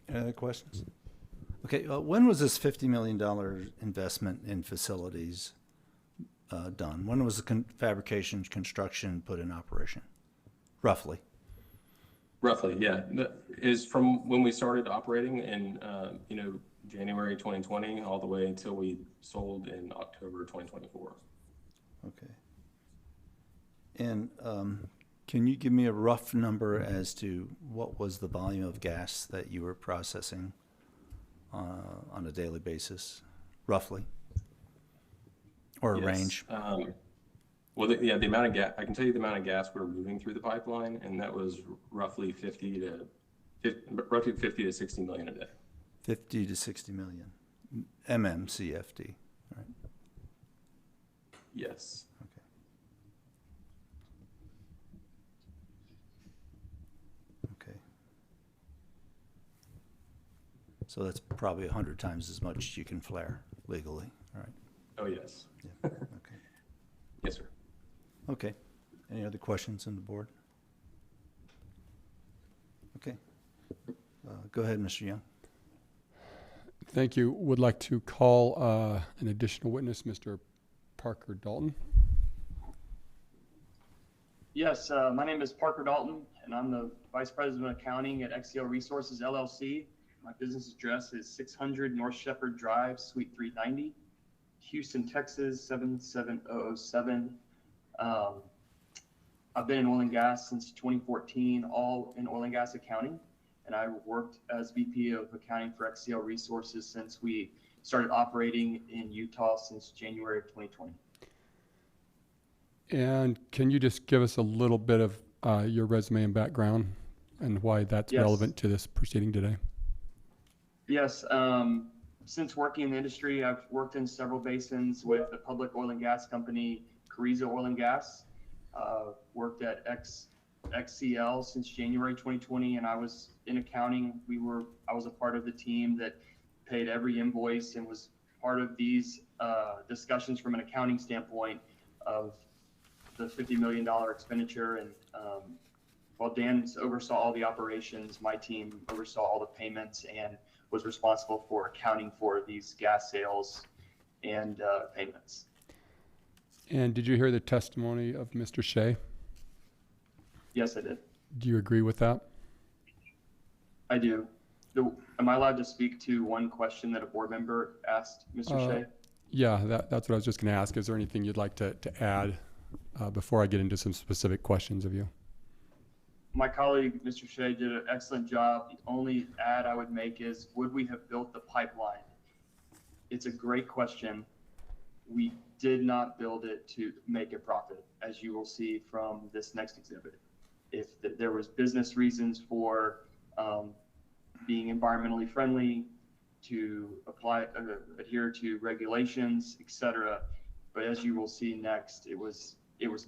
Speaker 2: Any other questions? Okay, when was this $50 million investment in facilities done? When was the fabrication construction put in operation? Roughly.
Speaker 19: Roughly, yeah. Is from when we started operating in January 2020 all the way until we sold in October 2024.
Speaker 2: Okay. And can you give me a rough number as to what was the volume of gas that you were processing on a daily basis, roughly? Or a range?
Speaker 19: Well, the amount of gas, I can tell you the amount of gas we're moving through the pipeline, and that was roughly 50 to 60 million a day.
Speaker 2: 50 to 60 million MMCFD, right?
Speaker 19: Yes.
Speaker 2: Okay. Okay. So that's probably 100 times as much you can flare legally, all right?
Speaker 19: Oh, yes.
Speaker 2: Yeah. Okay.
Speaker 19: Yes, sir.
Speaker 2: Okay. Any other questions on the board? Okay. Go ahead, Mr. Young.
Speaker 11: Thank you. Would like to call an additional witness, Mr. Parker Dalton.
Speaker 5: Yes, my name is Parker Dalton, and I'm the Vice President of Accounting at XCL Resources, LLC. My business address is 600 North Shepherd Drive, Suite 390, Houston, Texas, 77007. I've been in oil and gas since 2014, all in oil and gas accounting. And I worked as VP of accounting for XCL Resources since we started operating in Utah since January of 2020.
Speaker 11: And can you just give us a little bit of your resume and background and why that's
Speaker 5: Yes.
Speaker 11: relevant to this proceeding today?
Speaker 5: Yes, since working in the industry, I've worked in several basins with a public oil and gas company, Carrizo Oil and Gas. Worked at XCL since January 2020, and I was in accounting. I was a part of the team that paid every invoice and was part of these discussions from an accounting standpoint of the $50 million expenditure. And while Dan oversaw all the operations, my team oversaw all the payments and was responsible for accounting for these gas sales and payments.
Speaker 11: And did you hear the testimony of Mr. Shea?
Speaker 5: Yes, I did.
Speaker 11: Do you agree with that?
Speaker 5: I do. Am I allowed to speak to one question that a board member asked Mr. Shea?
Speaker 11: Yeah, that's what I was just going to ask. Is there anything you'd like to add before I get into some specific questions of you?
Speaker 5: My colleague, Mr. Shea, did an excellent job. The only add I would make is, would we have built the pipeline? It's a great question. We did not build it to make a profit, as you will see from this next exhibit. If there was business reasons for being environmentally friendly, to adhere to regulations, etc. But as you will see next, it was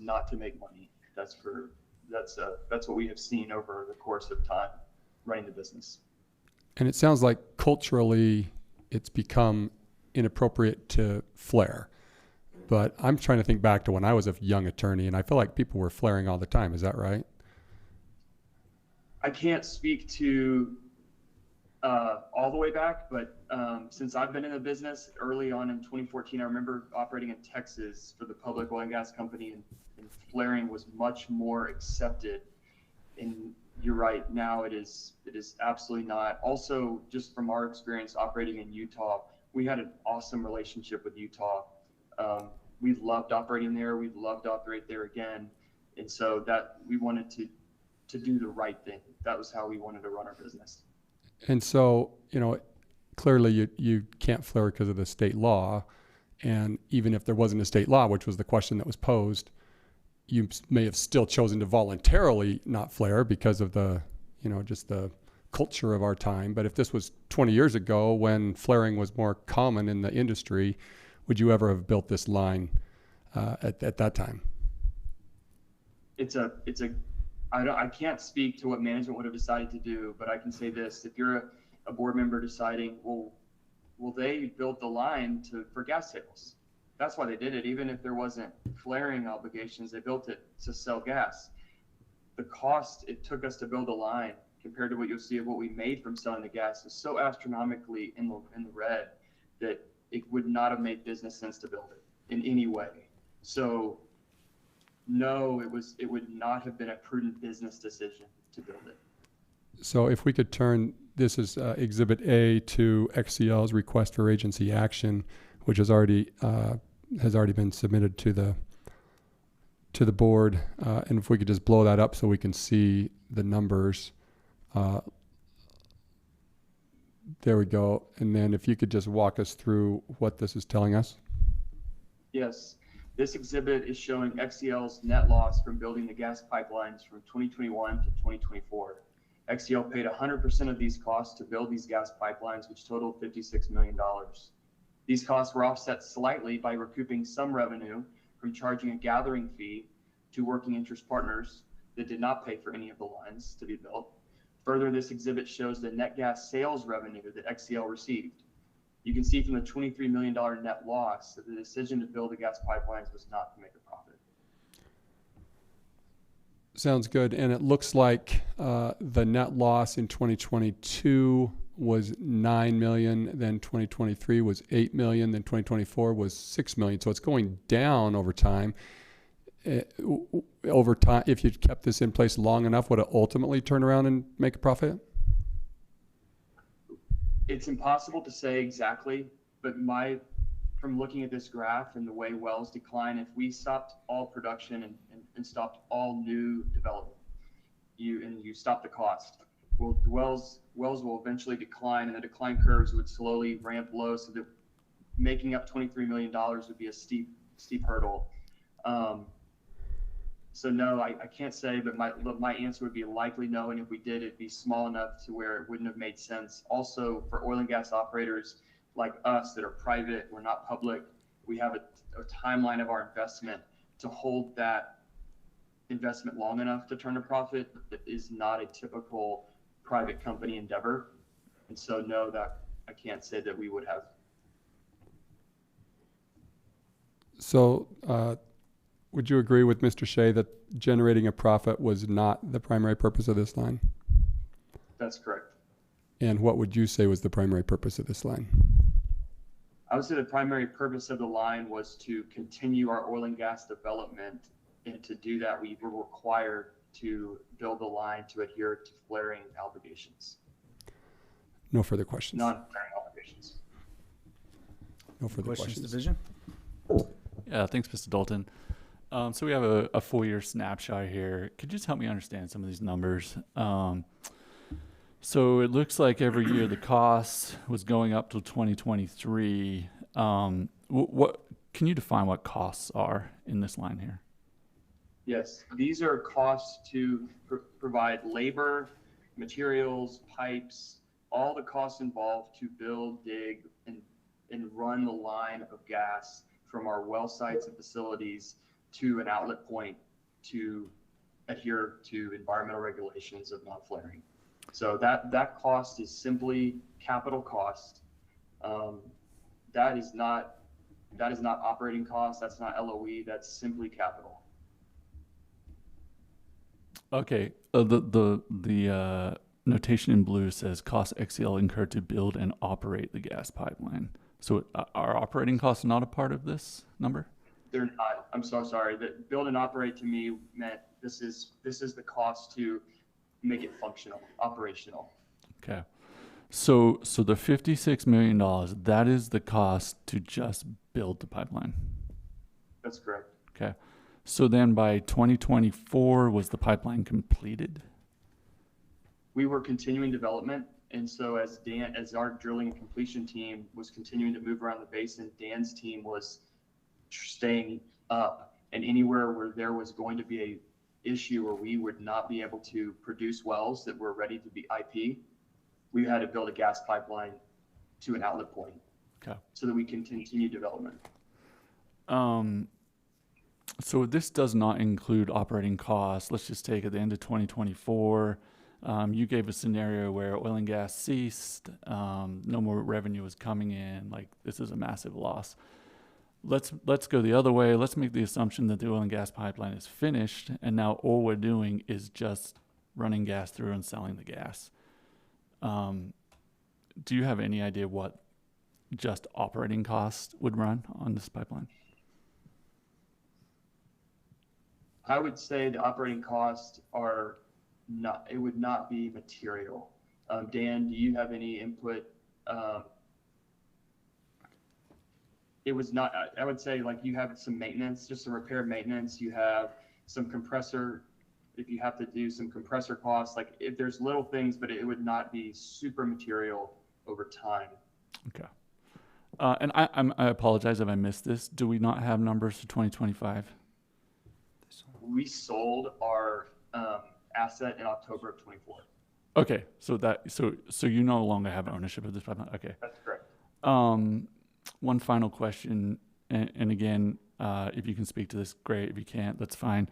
Speaker 5: not to make money. That's what we have seen over the course of time running the business.
Speaker 11: And it sounds like culturally it's become inappropriate to flare. But I'm trying to think back to when I was a young attorney, and I feel like people were flaring all the time. Is that right?
Speaker 5: I can't speak to all the way back, but since I've been in the business early on in 2014, I remember operating in Texas for the public oil and gas company, and flaring was much more accepted. And you're right, now it is absolutely not. Also, just from our experience operating in Utah, we had an awesome relationship with Utah. We loved operating there. We'd love to operate there again. And so that we wanted to do the right thing. That was how we wanted to run our business.
Speaker 11: And so, clearly you can't flare because of the state law. And even if there wasn't a state law, which was the question that was posed, you may have still chosen to voluntarily not flare because of the, just the culture of our time. But if this was 20 years ago when flaring was more common in the industry, would you ever have built this line at that time?
Speaker 5: I can't speak to what management would have decided to do, but I can say this: if you're a board member deciding, well, they built the line for gas sales. That's why they did it. Even if there wasn't flaring obligations, they built it to sell gas. The cost it took us to build a line compared to what you'll see of what we made from selling the gas is so astronomically in the red that it would not have made business sense to build it in any way. So no, it would not have been a prudent business decision to build it.
Speaker 11: So if we could turn, this is Exhibit A to XCL's request for agency action, which has already been submitted to the board. And if we could just blow that up so we can see the numbers. There we go. And then if you could just walk us through what this is telling us.
Speaker 5: Yes. This exhibit is showing XCL's net loss from building the gas pipelines from 2021 to 2024. XCL paid 100% of these costs to build these gas pipelines, which totaled $56 million. These costs were offset slightly by recouping some revenue from charging a gathering fee to working interest partners that did not pay for any of the lines to be built. Further, this exhibit shows the net gas sales revenue that XCL received. You can see from the $23 million net loss that the decision to build the gas pipelines was not to make a profit.
Speaker 11: Sounds good. And it looks like the net loss in 2022 was $9 million, then 2023 was $8 million, then 2024 was $6 million. So it's going down over time. Over time, if you kept this in place long enough, would it ultimately turn around and make a profit?
Speaker 5: It's impossible to say exactly, but from looking at this graph and the way wells decline, if we stopped all production and stopped all new development, you stop the cost, well, the wells will eventually decline, and the decline curves would slowly ramp low, so that making up $23 million would be a steep hurdle. So no, I can't say, but my answer would be likely no, and if we did, it'd be small enough to where it wouldn't have made sense. Also, for oil and gas operators like us that are private, we're not public, we have a timeline of our investment to hold that investment long enough to turn a profit is not a typical private company endeavor. And so no, that I can't say that we would have.
Speaker 11: So, would you agree with Mr. Shea that generating a profit was not the primary purpose of this line?
Speaker 5: That's correct.
Speaker 11: And what would you say was the primary purpose of this line?
Speaker 5: I would say the primary purpose of the line was to continue our oil and gas development. And to do that, we were required to build the line to adhere to flaring obligations.
Speaker 11: No further questions.
Speaker 5: Non-flaring obligations.
Speaker 11: No further questions.
Speaker 2: Division?
Speaker 13: Yeah, thanks, Mr. Dalton. So we have a 4-year snapshot here. Could you just help me understand some of these numbers? So it looks like every year the cost was going up till 2023. What can you define what costs are in this line here?
Speaker 5: Yes, these are costs to provide labor, materials, pipes, all the costs involved to build, dig, and run the line of gas from our well sites and facilities to an outlet point to adhere to environmental regulations of non-flaring. So that cost is simply capital cost. That is not operating cost. That's not LOE. That's simply capital.
Speaker 13: Okay. The notation in blue says cost XCL incurred to build and operate the gas pipeline. So are operating costs not a part of this number?
Speaker 5: They're not. I'm so sorry. That build and operate to me meant this is the cost to make it functional, operational.
Speaker 13: Okay. So the $56 million, that is the cost to just build the pipeline.
Speaker 5: That's correct.
Speaker 13: Okay. So then by 2024, was the pipeline completed?
Speaker 5: We were continuing development. And so as our drilling and completion team was continuing to move around the basin, Dan's team was staying up. And anywhere where there was going to be a issue where we would not be able to produce wells that were ready to be IP, we had to build a gas pipeline to an outlet point.
Speaker 13: Okay.
Speaker 5: So that we can continue development.
Speaker 13: So this does not include operating costs. Let's just take at the end of 2024. You gave a scenario where oil and gas ceased, no more revenue was coming in. Like, this is a massive loss. Let's go the other way. Let's make the assumption that the oil and gas pipeline is finished, and now all we're doing is just running gas through and selling the gas. Do you have any idea what just operating costs would run on this pipeline?
Speaker 5: I would say the operating costs are not, it would not be material. Dan, do you have any input? It was not, I would say, like, you have some maintenance, just some repair maintenance. You have some compressor, if you have to do some compressor costs, like, if there's little things, but it would not be super material over time.
Speaker 13: Okay. And I apologize if I missed this. Do we not have numbers for 2025?
Speaker 5: We sold our asset in October of 24.
Speaker 13: Okay, so you no longer have ownership of this pipeline. Okay.
Speaker 5: That's correct.
Speaker 13: One final question, and again, if you can speak to this, great. If you can't, that's fine.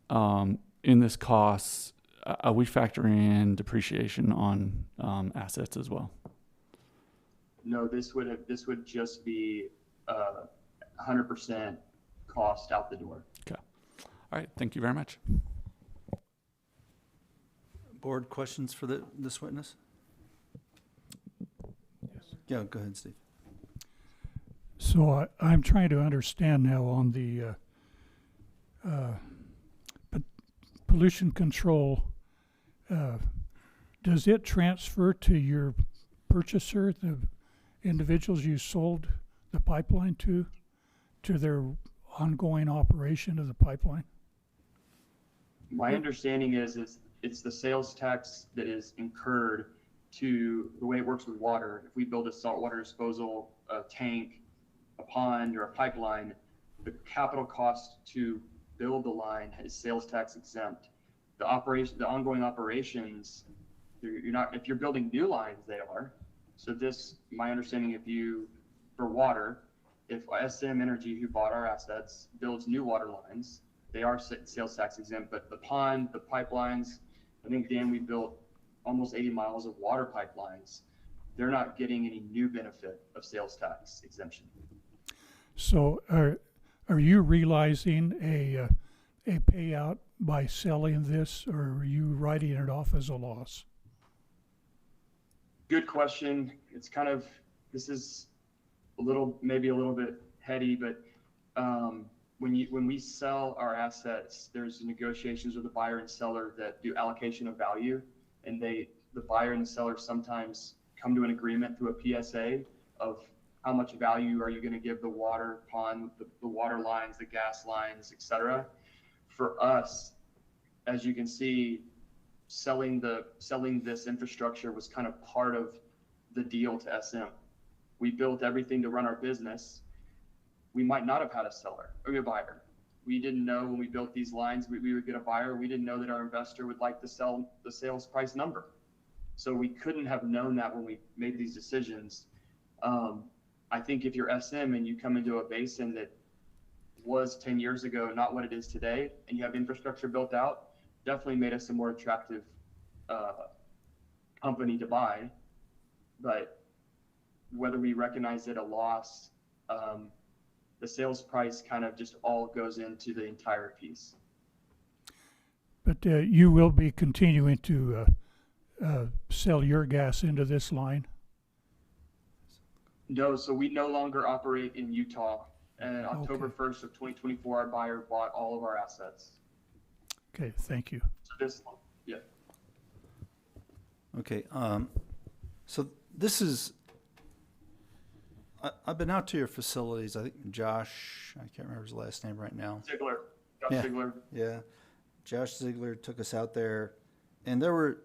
Speaker 13: In this cost, are we factoring in depreciation on assets as well?
Speaker 5: No, this would just be 100% cost out the door.
Speaker 13: Okay. All right. Thank you very much.
Speaker 2: Board questions for this witness?
Speaker 16: Yes.
Speaker 2: Yeah, go ahead, Steve.
Speaker 16: So I'm trying to understand now on the pollution control. Does it transfer to your purchaser, the individuals you sold the pipeline to their ongoing operation of the pipeline?
Speaker 5: My understanding is it's the sales tax that is incurred to the way it works with water. If we build a saltwater disposal tank, a pond, or a pipeline, the capital cost to build the line is sales tax exempt. The ongoing operations, you're not. If you're building new lines, they are. So this, my understanding, for water, if SM Energy, who bought our assets, builds new water lines, they are sales tax exempt, but the pond, the pipelines, I think, Dan, we built almost 80 miles of water pipelines. They're not getting any new benefit of sales tax exemption.
Speaker 16: So are you realizing a payout by selling this, or are you writing it off as a loss?
Speaker 5: Good question. It's kind of, this is maybe a little bit heady, but when we sell our assets, there's negotiations with the buyer and seller that do allocation of value, and the buyer and the seller sometimes come to an agreement through a PSA of how much value are you going to give the water pond, the water lines, the gas lines, etc. For us, as you can see, selling this infrastructure was kind of part of the deal to SM. We built everything to run our business. We might not have had a seller or a buyer. We didn't know when we built these lines we would get a buyer. We didn't know that our investor would like to sell the sales price number. So we couldn't have known that when we made these decisions. I think if you're SM and you come into a basin that was 10 years ago not what it is today, and you have infrastructure built out, definitely made us a more attractive company to buy. But whether we recognize it a loss, the sales price kind of just all goes into the entire piece.
Speaker 16: But you will be continuing to sell your gas into this line?
Speaker 5: No, so we no longer operate in Utah. And October 1st of 2024, our buyer bought all of our assets.
Speaker 16: Okay, thank you.
Speaker 5: So this one, yeah.
Speaker 2: Okay, so this is, I've been out to your facilities. I think Josh, I can't remember his last name right now.
Speaker 5: Ziegler.
Speaker 2: Yeah, Josh Ziegler took us out there, and there were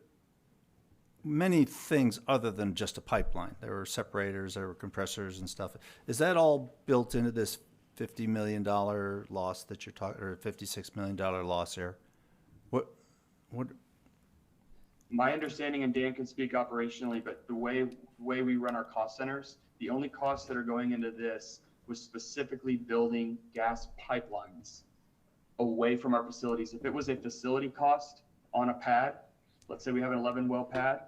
Speaker 2: many things other than just a pipeline. There were separators, there were compressors and stuff. Is that all built into this $50 million loss that you're talking, or $56 million loss here? What?
Speaker 5: My understanding, and Dan can speak operationally, but the way we run our cost centers, the only costs that are going into this was specifically building gas pipelines away from our facilities. If it was a facility cost on a pad, let's say we have an 11 well pad,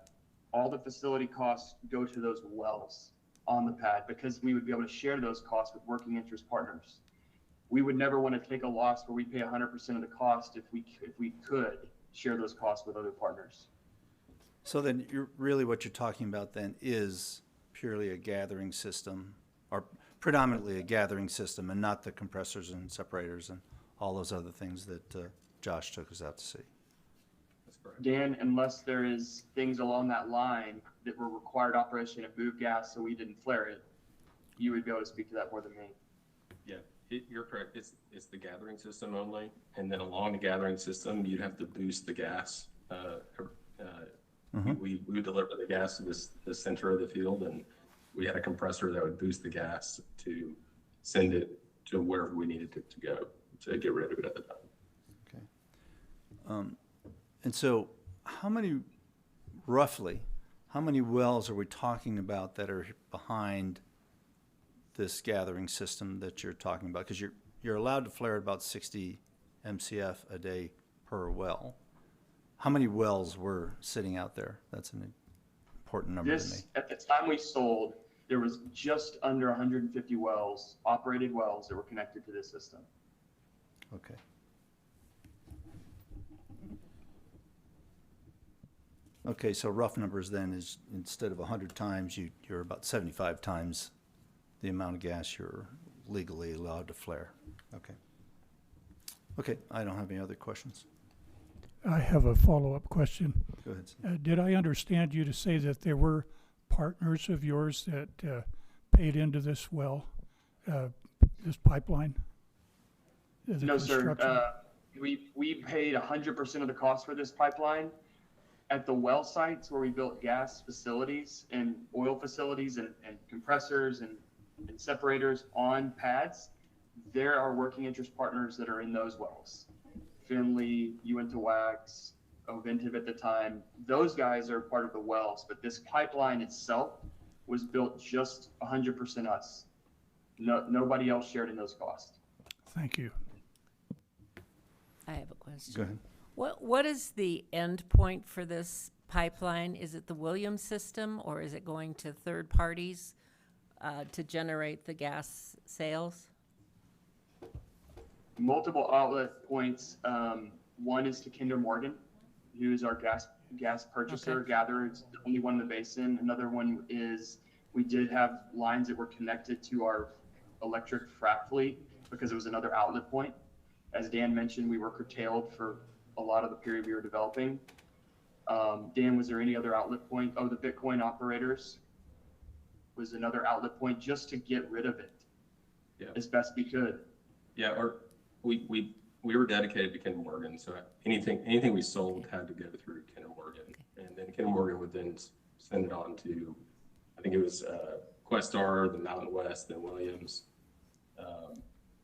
Speaker 5: all the facility costs go to those wells on the pad, because we would be able to share those costs with working interest partners. We would never want to take a loss where we pay 100% of the cost if we could share those costs with other partners.
Speaker 2: So then what you're talking about then is purely a gathering system, or predominantly a gathering system, and not the compressors and separators and all those other things that Josh took us out to see.
Speaker 5: Dan, unless there is things along that line that were required operation to move gas so we didn't flare it, you would be able to speak to that more than me.
Speaker 19: Yeah, you're correct. It's the gathering system only, and then along the gathering system, you'd have to boost the gas. We would deliver the gas to the center of the field, and we had a compressor that would boost the gas to send it to wherever we needed it to go to get rid of it at the time.
Speaker 2: Okay. And so roughly, how many wells are we talking about that are behind this gathering system that you're talking about? Because you're allowed to flare at about 60 MCF a day per well. How many wells were sitting out there? That's an important number to me.
Speaker 5: At the time we sold, there was just under 150 wells, operated wells, that were connected to this system.
Speaker 2: Okay. Okay, so rough numbers then is, instead of 100 times, you're about 75 times the amount of gas you're legally allowed to flare. Okay. Okay, I don't have any other questions.
Speaker 16: I have a follow-up question.
Speaker 2: Go ahead.
Speaker 16: Did I understand you to say that there were partners of yours that paid into this well, this pipeline?
Speaker 5: No, sir. We paid 100% of the cost for this pipeline. At the well sites where we built gas facilities and oil facilities and compressors and separators on pads, there are working interest partners that are in those wells. Finley, Uintah, Ovintiv at the time, those guys are part of the wells, but this pipeline itself was built just 100% us. Nobody else shared in those costs.
Speaker 16: Thank you.
Speaker 6: I have a question.
Speaker 2: Go ahead.
Speaker 6: What is the end point for this pipeline? Is it the Williams system, or is it going to third parties to generate the gas sales?
Speaker 5: Multiple outlet points. One is to Kinder Morgan, who is our gas purchaser, gatherer. It's the only one in the basin. Another one is we did have lines that were connected to our electric frac fleet because it was another outlet point. As Dan mentioned, we were curtailed for a lot of the period we were developing. Dan, was there any other outlet point? Oh, the Bitcoin operators was another outlet point just to get rid of it as best we could.
Speaker 19: Yeah, or we were dedicated to Kinder Morgan, so anything we sold had to go through Kinder Morgan, and then Kinder Morgan would then send it on to, I think it was Questar, the Mountain West, then Williams,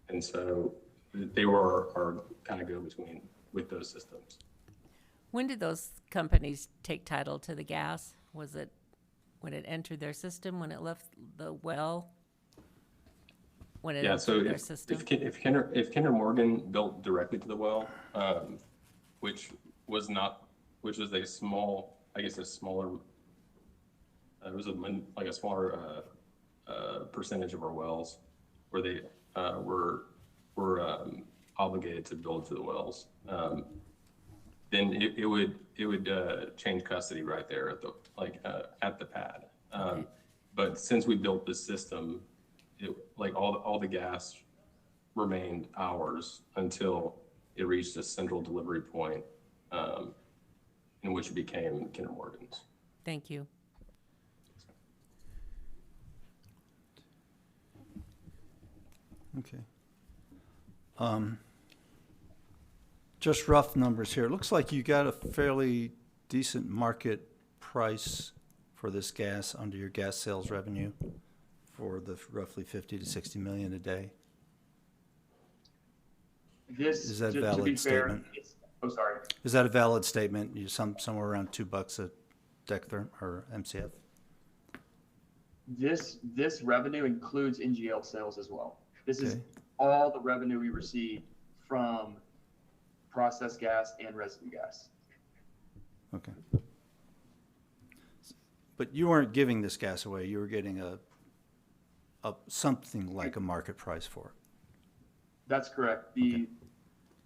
Speaker 19: and so they were our kind of go-between with those systems.
Speaker 6: When did those companies take title to the gas? Was it when it entered their system, when it left the well? When it entered their system?
Speaker 19: If Kinder Morgan built directly to the well, which was a small, I guess a smaller, it was a smaller percentage of our wells where they were obligated to build to the wells. Then it would change custody right there at the pad. But since we built this system, all the gas remained ours until it reached a central delivery point, in which it became Kinder Morgan's.
Speaker 6: Thank you.
Speaker 2: Okay. Just rough numbers here. It looks like you got a fairly decent market price for this gas under your gas sales revenue for the roughly 50 to 60 million a day. Is that a valid statement?
Speaker 5: Sorry.
Speaker 2: Is that a valid statement? You somewhere around $2 a decatherm or MCF?
Speaker 5: This revenue includes NGL sales as well. This is all the revenue we received from processed gas and residue gas.
Speaker 2: Okay. But you weren't giving this gas away. You were getting a something like a market price for it.
Speaker 5: That's correct.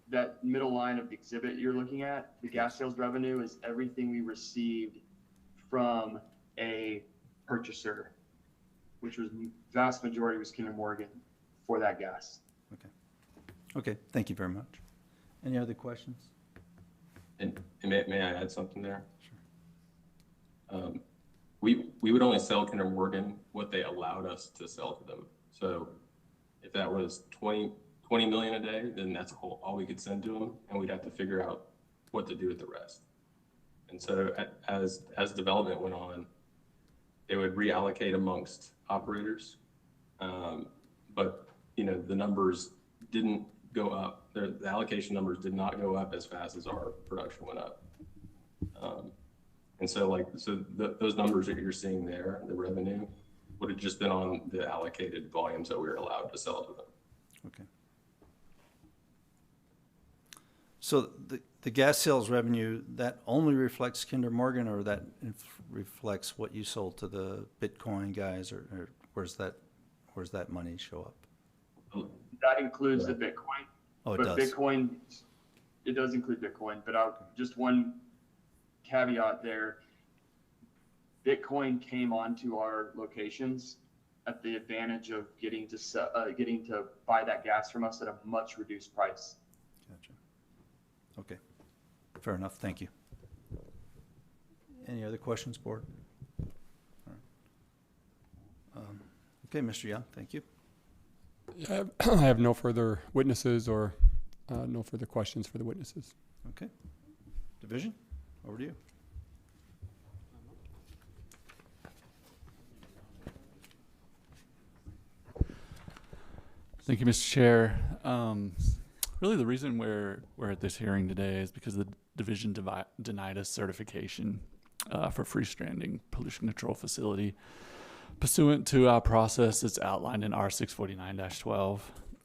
Speaker 5: That middle line of the exhibit you're looking at, the gas sales revenue, is everything we received from a purchaser, which was vast majority was Kinder Morgan for that gas.
Speaker 2: Okay, thank you very much. Any other questions?
Speaker 19: And may I add something there? Sure. We would only sell Kinder Morgan what they allowed us to sell to them. So if that was 20 million a day, then that's all we could send to them, and we'd have to figure out what to do with the rest. And so as development went on, they would reallocate amongst operators, but the numbers didn't go up. The allocation numbers did not go up as fast as our production went up. And so those numbers that you're seeing there, the revenue, would have just been on the allocated volumes that we were allowed to sell to them.
Speaker 2: Okay. So the gas sales revenue, that only reflects Kinder Morgan, or that reflects what you sold to the Bitcoin guys, or where's that money show up?
Speaker 5: That includes the Bitcoin.
Speaker 2: Oh, it
Speaker 5: but
Speaker 2: does.
Speaker 5: Bitcoin, it does include Bitcoin, but just one caveat there. Bitcoin came onto our locations at the advantage of getting to buy that gas from us at a much reduced price.
Speaker 2: Gotcha. Okay, fair enough. Thank you. Any other questions, board? All right. Okay, Mr. Young, thank you.
Speaker 11: I have no further witnesses or no further questions for the witnesses.
Speaker 2: Okay. Division, over to you.
Speaker 13: Thank you, Mr. Chair. Really, the reason we're at this hearing today is because the division denied us certification for freestanding pollution control facility Pursuant to our process, it's outlined in R649-12.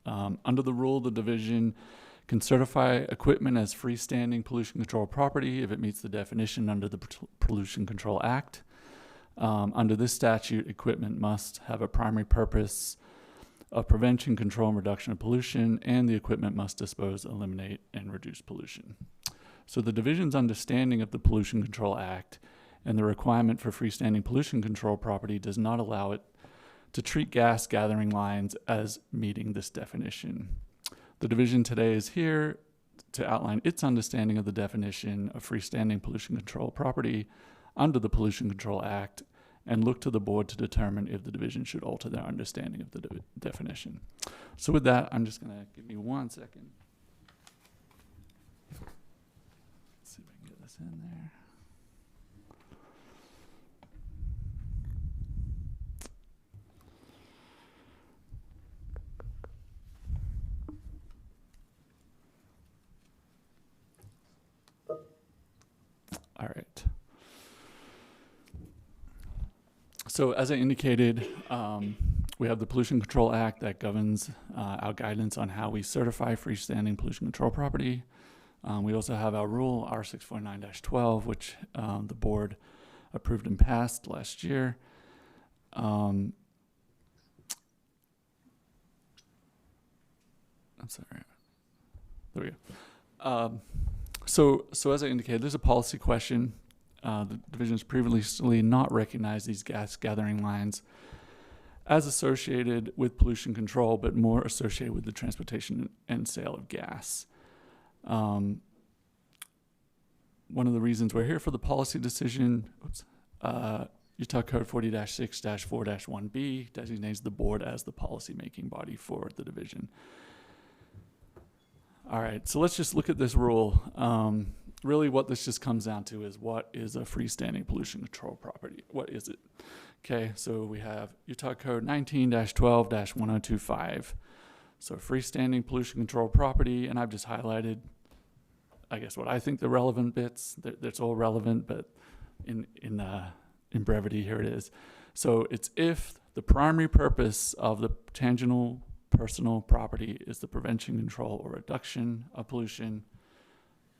Speaker 13: Under the rule, the division can certify equipment as freestanding pollution control property if it meets the definition under the Pollution Control Act. Under this statute, equipment must have a primary purpose of prevention, control, and reduction of pollution, and the equipment must dispose, eliminate, and reduce pollution. So the division's understanding of the Pollution Control Act and the requirement for freestanding pollution control property does not allow it to treat gas gathering lines as meeting this definition. The division today is here to outline its understanding of the definition of freestanding pollution control property under the Pollution Control Act and look to the board to determine if the division should alter their understanding of the definition. So with that, I'm just going to give me 1 second. Let's see if I can get this in there. All right. So as I indicated, we have the Pollution Control Act that governs our guidance on how we certify freestanding pollution control property. We also have our rule, R649-12, which the board approved and passed last year. I'm sorry. There we go. So as I indicated, there's a policy question. The division has previously not recognized these gas gathering lines as associated with pollution control, but more associated with the transportation and sale of gas. One of the reasons we're here for the policy decision, Utah Code 40-6-4-1B designates the board as the policy-making body for the division. All right, so let's just look at this rule. Really what this just comes down to is what is a freestanding pollution control property? What is it? Okay, so we have Utah Code 19-12-1025. So freestanding pollution control property, and I've just highlighted, I guess, what I think the relevant bits. That's all relevant, but in brevity, here it is. So it's if the primary purpose of the tangible personal property is the prevention, control, or reduction of pollution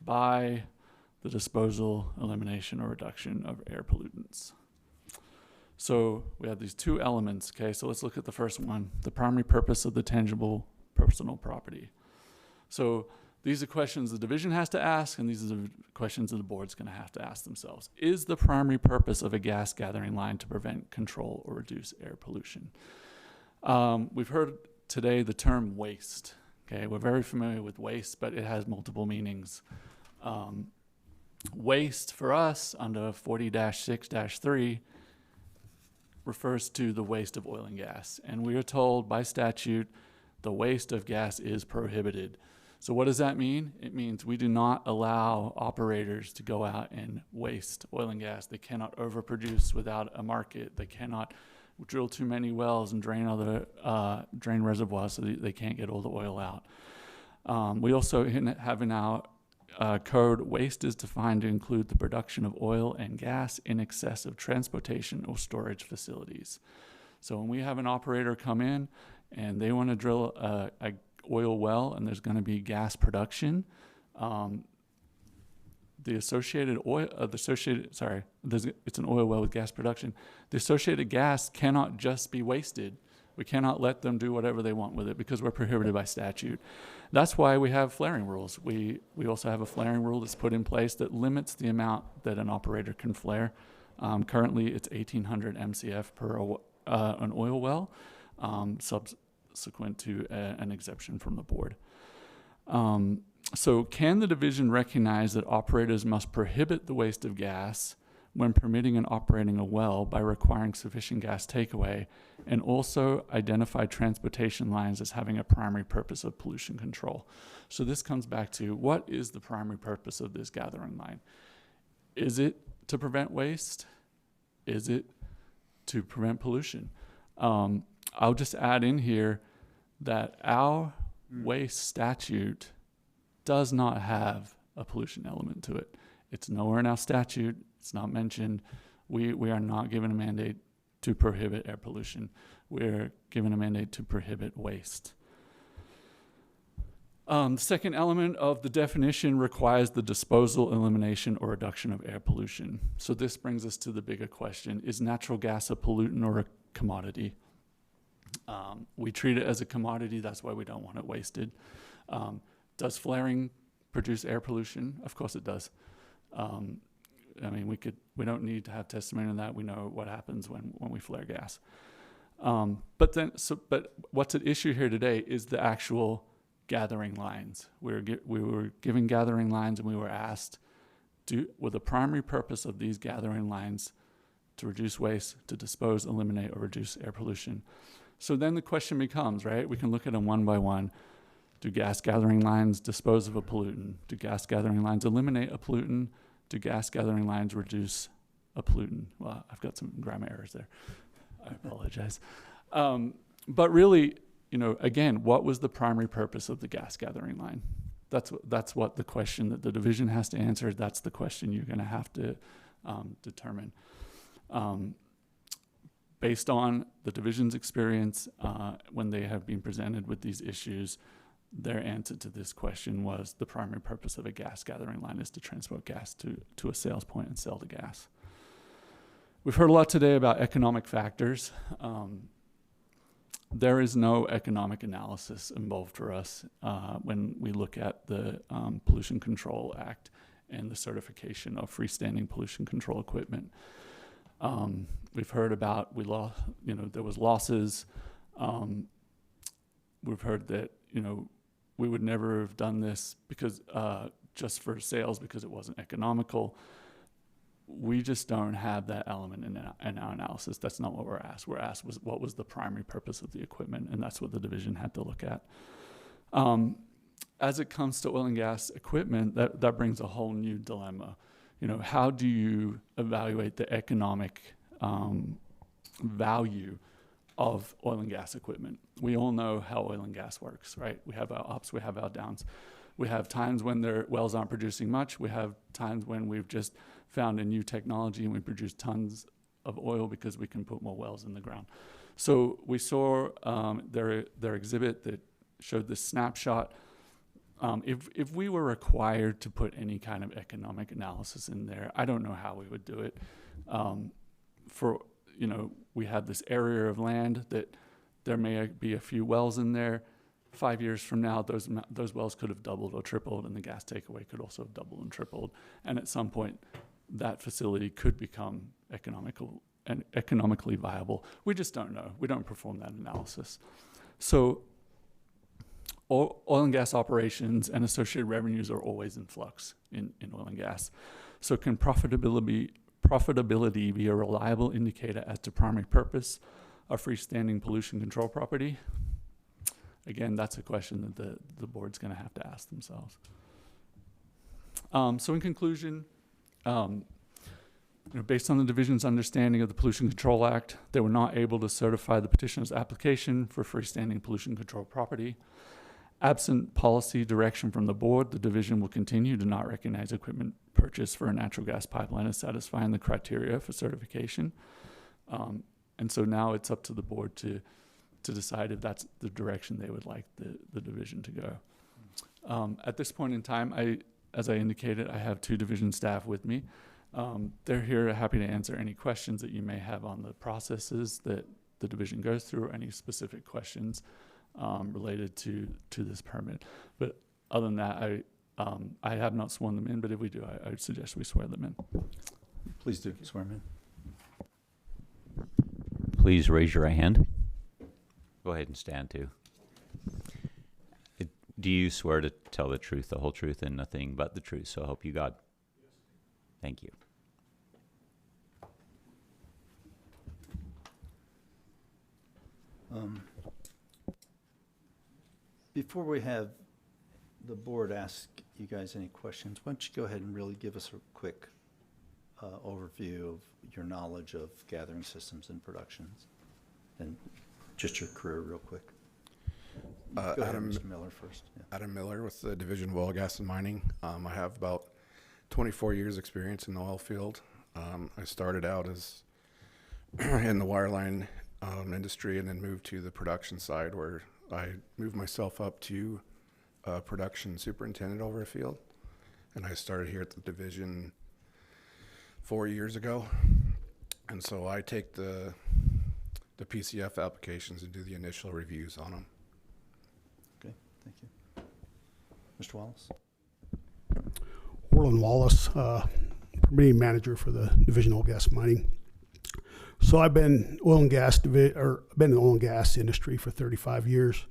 Speaker 13: by the disposal, elimination, or reduction of air pollutants. So we have these two elements, okay? So let's look at the first one, the primary purpose of the tangible personal property. So these are questions the division has to ask, and these are the questions that the board's gonna have to ask themselves. Is the primary purpose of a gas gathering line to prevent, control, or reduce air pollution? We've heard today the term waste. Okay, we're very familiar with waste, but it has multiple meanings. Waste for us under 40-6-3 refers to the waste of oil and gas, and we are told by statute the waste of gas is prohibited. So what does that mean? It means we do not allow operators to go out and waste oil and gas. They cannot overproduce without a market. They cannot drill too many wells and drain drain reservoirs so that they can't get all the oil out. We also have in our code, waste is defined to include the production of oil and gas in excess of transportation or storage facilities. So when we have an operator come in and they want to drill a oil well and there's going to be gas production, it's an oil well with gas production. The associated gas cannot just be wasted. We cannot let them do whatever they want with it because we're prohibited by statute. That's why we have flaring rules. We also have a flaring rule that's put in place that limits the amount that an operator can flare. Currently, it's 1,800 MCF per an oil well, subsequent to an exemption from the board. So can the division recognize that operators must prohibit the waste of gas when permitting and operating a well by requiring sufficient gas takeaway, and also identify transportation lines as having a primary purpose of pollution control? So this comes back to, what is the primary purpose of this gathering line? Is it to prevent waste? Is it to prevent pollution? I'll just add in here that our waste statute does not have a pollution element to it. It's nowhere in our statute. It's not mentioned. We are not given a mandate to prohibit air pollution. We're given a mandate to prohibit waste. The second element of the definition requires the disposal, elimination, or reduction of air pollution. So this brings us to the bigger question: is natural gas a pollutant or a commodity? We treat it as a commodity. That's why we don't want it wasted. Does flaring produce air pollution? Of course it does. I mean, we don't need to have testimony on that. We know what happens when we flare gas. But what's at issue here today is the actual gathering lines. We were given gathering lines, and we were asked, were the primary purpose of these gathering lines to reduce waste, to dispose, eliminate, or reduce air pollution? So then the question becomes, right? We can look at them one by one. Do gas gathering lines dispose of a pollutant? Do gas gathering lines eliminate a pollutant? Do gas gathering lines reduce a pollutant? Well, I've got some grammar errors there. I apologize. But really, again, what was the primary purpose of the gas gathering line? That's what the question that the division has to answer. That's the question you're going to have to determine. Based on the division's experience, when they have been presented with these issues, their answer to this question was the primary purpose of a gas gathering line is to transport gas to a sales point and sell the gas. We've heard a lot today about economic factors. There is no economic analysis involved for us when we look at the Pollution Control Act and the certification of freestanding pollution control equipment. We've heard about there was losses. We've heard that we would never have done this because just for sales because it wasn't economical. We just don't have that element in our analysis. That's not what we're asked. We're asked what was the primary purpose of the equipment, and that's what the division had to look at. As it comes to oil and gas equipment, that brings a whole new dilemma. How do you evaluate the economic value of oil and gas equipment? We all know how oil and gas works, right? We have our ups, we have our downs. We have times when their wells aren't producing much. We have times when we've just found a new technology and we produce tons of oil because we can put more wells in the ground. So we saw their exhibit that showed this snapshot. If we were required to put any kind of economic analysis in there, I don't know how we would do it. We have this area of land that there may be a few wells in there. 5 years from now, those wells could have doubled or tripled, and the gas takeaway could also have doubled and tripled. And at some point, that facility could become economically viable. We just don't know. We don't perform that analysis. So oil and gas operations and associated revenues are always in flux in oil and gas. So can profitability be a reliable indicator as to primary purpose of freestanding pollution control property? Again, that's a question that the board's going to have to ask themselves. So in conclusion, based on the division's understanding of the Pollution Control Act, they were not able to certify the petitioner's application for freestanding pollution control property. Absent policy direction from the board, the division will continue to not recognize equipment purchased for a natural gas pipeline as satisfying the criteria for certification. And so now it's up to the board to decide if that's the direction they would like the division to go. At this point in time, as I indicated, I have two division staff with me. They're here happy to answer any questions that you may have on the processes that the division goes through, or any specific questions related to this permit. But other than that, I have not sworn them in, but if we do, I would suggest we swear them in.
Speaker 2: Please do swear them in.
Speaker 15: Please raise your right hand. Go ahead and stand too. Do you swear to tell the truth, the whole truth, and nothing but the truth? So help you God. Thank you.
Speaker 2: Before we have the board ask you guys any questions, why don't you go ahead and really give us a quick overview of your knowledge of gathering systems and productions, and just your career real quick. Go ahead, Mr. Miller first. Yeah.
Speaker 20: Adam Miller with the Division of Oil, Gas, and Mining. I have about 24 years experience in the oil field. I started out as in the wireline industry, and then moved to the production side, where I moved myself up to production superintendent over a field. And I started here at the division 4 years ago. And so I take the PCF applications and do the initial reviews on them.
Speaker 2: Okay, thank you. Mr. Wallace?
Speaker 21: Orland Wallace, permitting manager for the Division of Oil Gas Mining. So I've been been in the oil and gas industry for 35 years.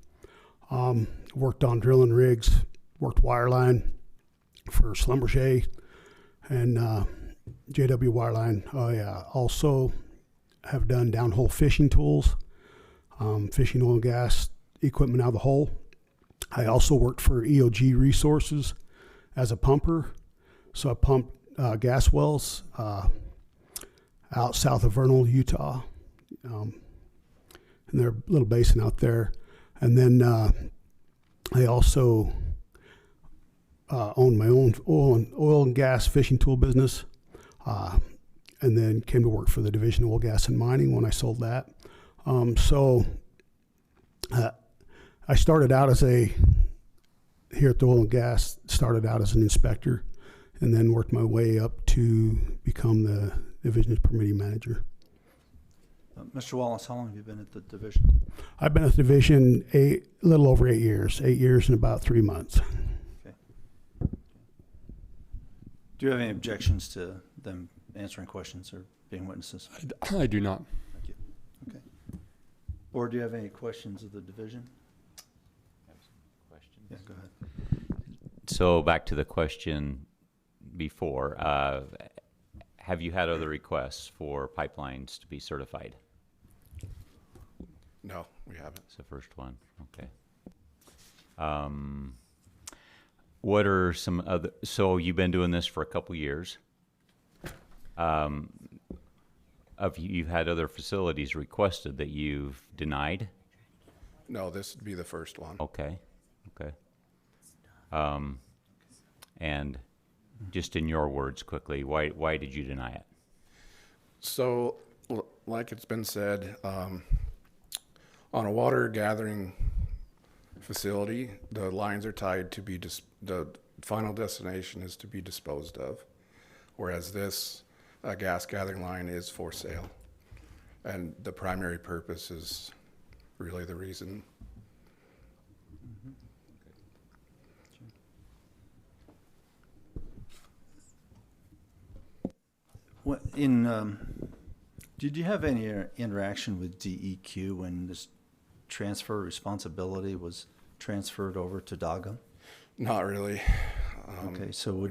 Speaker 21: Worked on drilling rigs, worked wireline for Schlumberger and JW Wireline. I also have done downhole fishing tools, fishing oil and gas equipment out of the hole. I also worked for EOG Resources as a pumper. So I pumped gas wells out south of Vernal, Utah, and their little basin out there. And then I also owned my own oil and gas fishing tool business, and then came to work for the Division of Oil, Gas, and Mining when I sold that. I started out here at the oil and gas, started out as an inspector, and then worked my way up to become the division's permitting manager.
Speaker 2: Mr. Wallace, how long have you been at the division?
Speaker 21: I've been at the division a little over 8 years, 8 years and about 3 months.
Speaker 2: Okay. Do you have any objections to them answering questions or being witnesses?
Speaker 11: I do not.
Speaker 2: Thank you. Okay. Board, do you have any questions of the division?
Speaker 15: Questions?
Speaker 2: Yeah, go ahead.
Speaker 15: So back to the question before, have you had other requests for pipelines to be certified?
Speaker 20: No, we haven't.
Speaker 15: It's the first one, okay. What are some other, so you've been doing this for a couple years. You've had other facilities requested that you've denied?
Speaker 20: No, this would be the first one.
Speaker 15: Okay, okay. And just in your words quickly, why did you deny it? So,
Speaker 20: like it's been said, on a water gathering facility, the lines are tied to be, the final destination is to be disposed of, whereas this gas gathering line is for sale. And the primary purpose is really the reason.
Speaker 2: What did you have any interaction with DEQ when this transfer responsibility was transferred over to DAGA?
Speaker 20: Not really.
Speaker 2: Okay, so
Speaker 20: we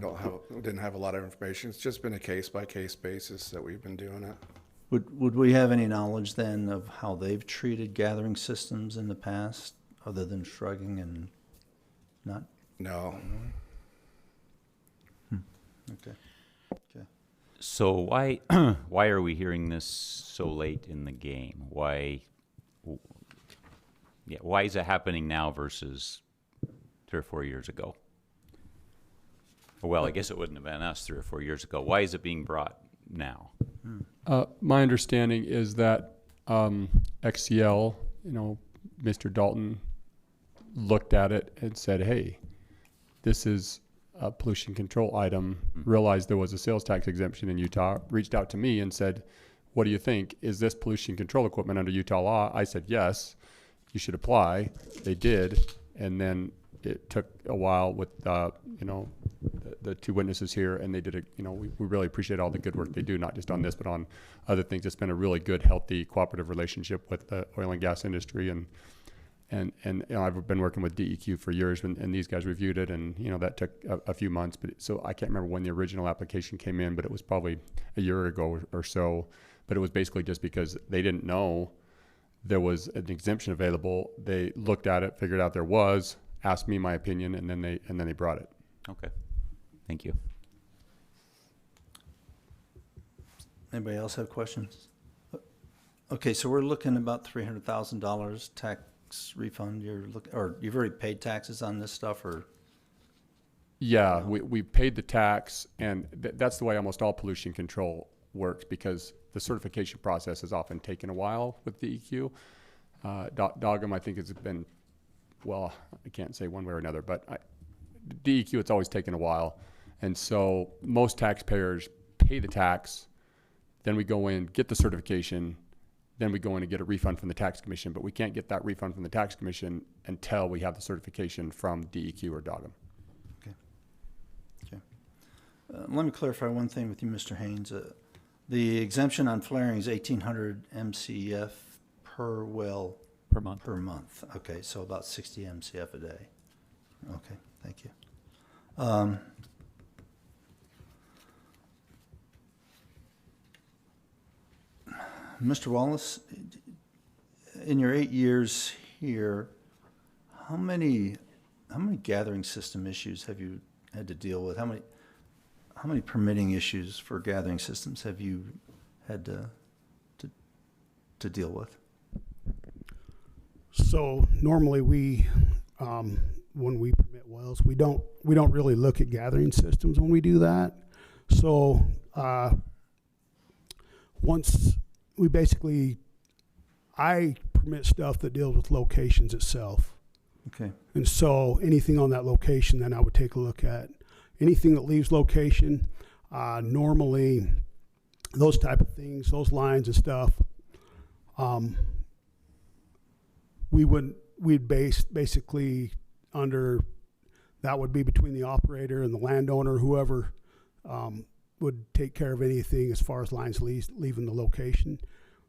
Speaker 20: didn't have a lot of information. It's just been a case-by-case basis that we've been doing it.
Speaker 2: Would we have any knowledge then of how they've treated gathering systems in the past, other than shrugging and not?
Speaker 20: No.
Speaker 2: Okay. Okay.
Speaker 15: So why are we hearing this so late in the game? Why is it happening now versus 3 or 4 years ago? Well, I guess it wouldn't have been us 3 or 4 years ago. Why is it being brought now?
Speaker 11: My understanding is that XCL, Mr. Dalton looked at it and said, hey, this is a pollution control item, realized there was a sales tax exemption in Utah, reached out to me and said, what do you think? Is this pollution control equipment under Utah law? I said, yes, you should apply. They did. And then it took a while with, the 2 witnesses here, and they did we really appreciate all the good work they do, not just on this, but on other things. It's been a really good, healthy, cooperative relationship with the oil and gas industry. And I've been working with DEQ for years, and these guys reviewed it, and that took a few months. But so I can't remember when the original application came in, but it was probably a year ago or so. But it was basically just because they didn't know there was an exemption available. They looked at it, figured out there was, asked me my opinion, and then they brought it.
Speaker 15: Okay, thank you.
Speaker 2: Anybody else have questions? Okay, so we're looking about $300,000 tax refund. Or you've already paid taxes on this stuff, or?
Speaker 11: Yeah, we paid the tax, and that's the way almost all pollution control works, because the certification process has often taken a while with DEQ. Dogum, I think, has been, well, I can't say one way or another, but DEQ, it's always taken a while. And so most taxpayers pay the tax, then we go in, get the certification, then we go in and get a refund from the tax commission, but we can't get that refund from the tax commission until we have the certification from DEQ or Dogum.
Speaker 2: Okay. Let me clarify one thing with you, Mr. Haynes. The exemption on flaring is 1,800 MCF per well
Speaker 13: per month.
Speaker 2: Per month. Okay, so about 60 MCF a day. Okay, thank you. Mr. Wallace, in your 8 years here, how many gathering system issues have you had to deal with? How many permitting issues for gathering systems have you had to deal with?
Speaker 21: So normally we, when we permit wells, we don't really look at gathering systems when we do that. So once we basically, I permit stuff that deals with locations itself.
Speaker 2: Okay.
Speaker 21: And so anything on that location, then I would take a look at. Anything that leaves location, normally those type of things, those lines and stuff, we'd base basically under, that would be between the operator and the landowner, whoever would take care of anything as far as lines leaving the location.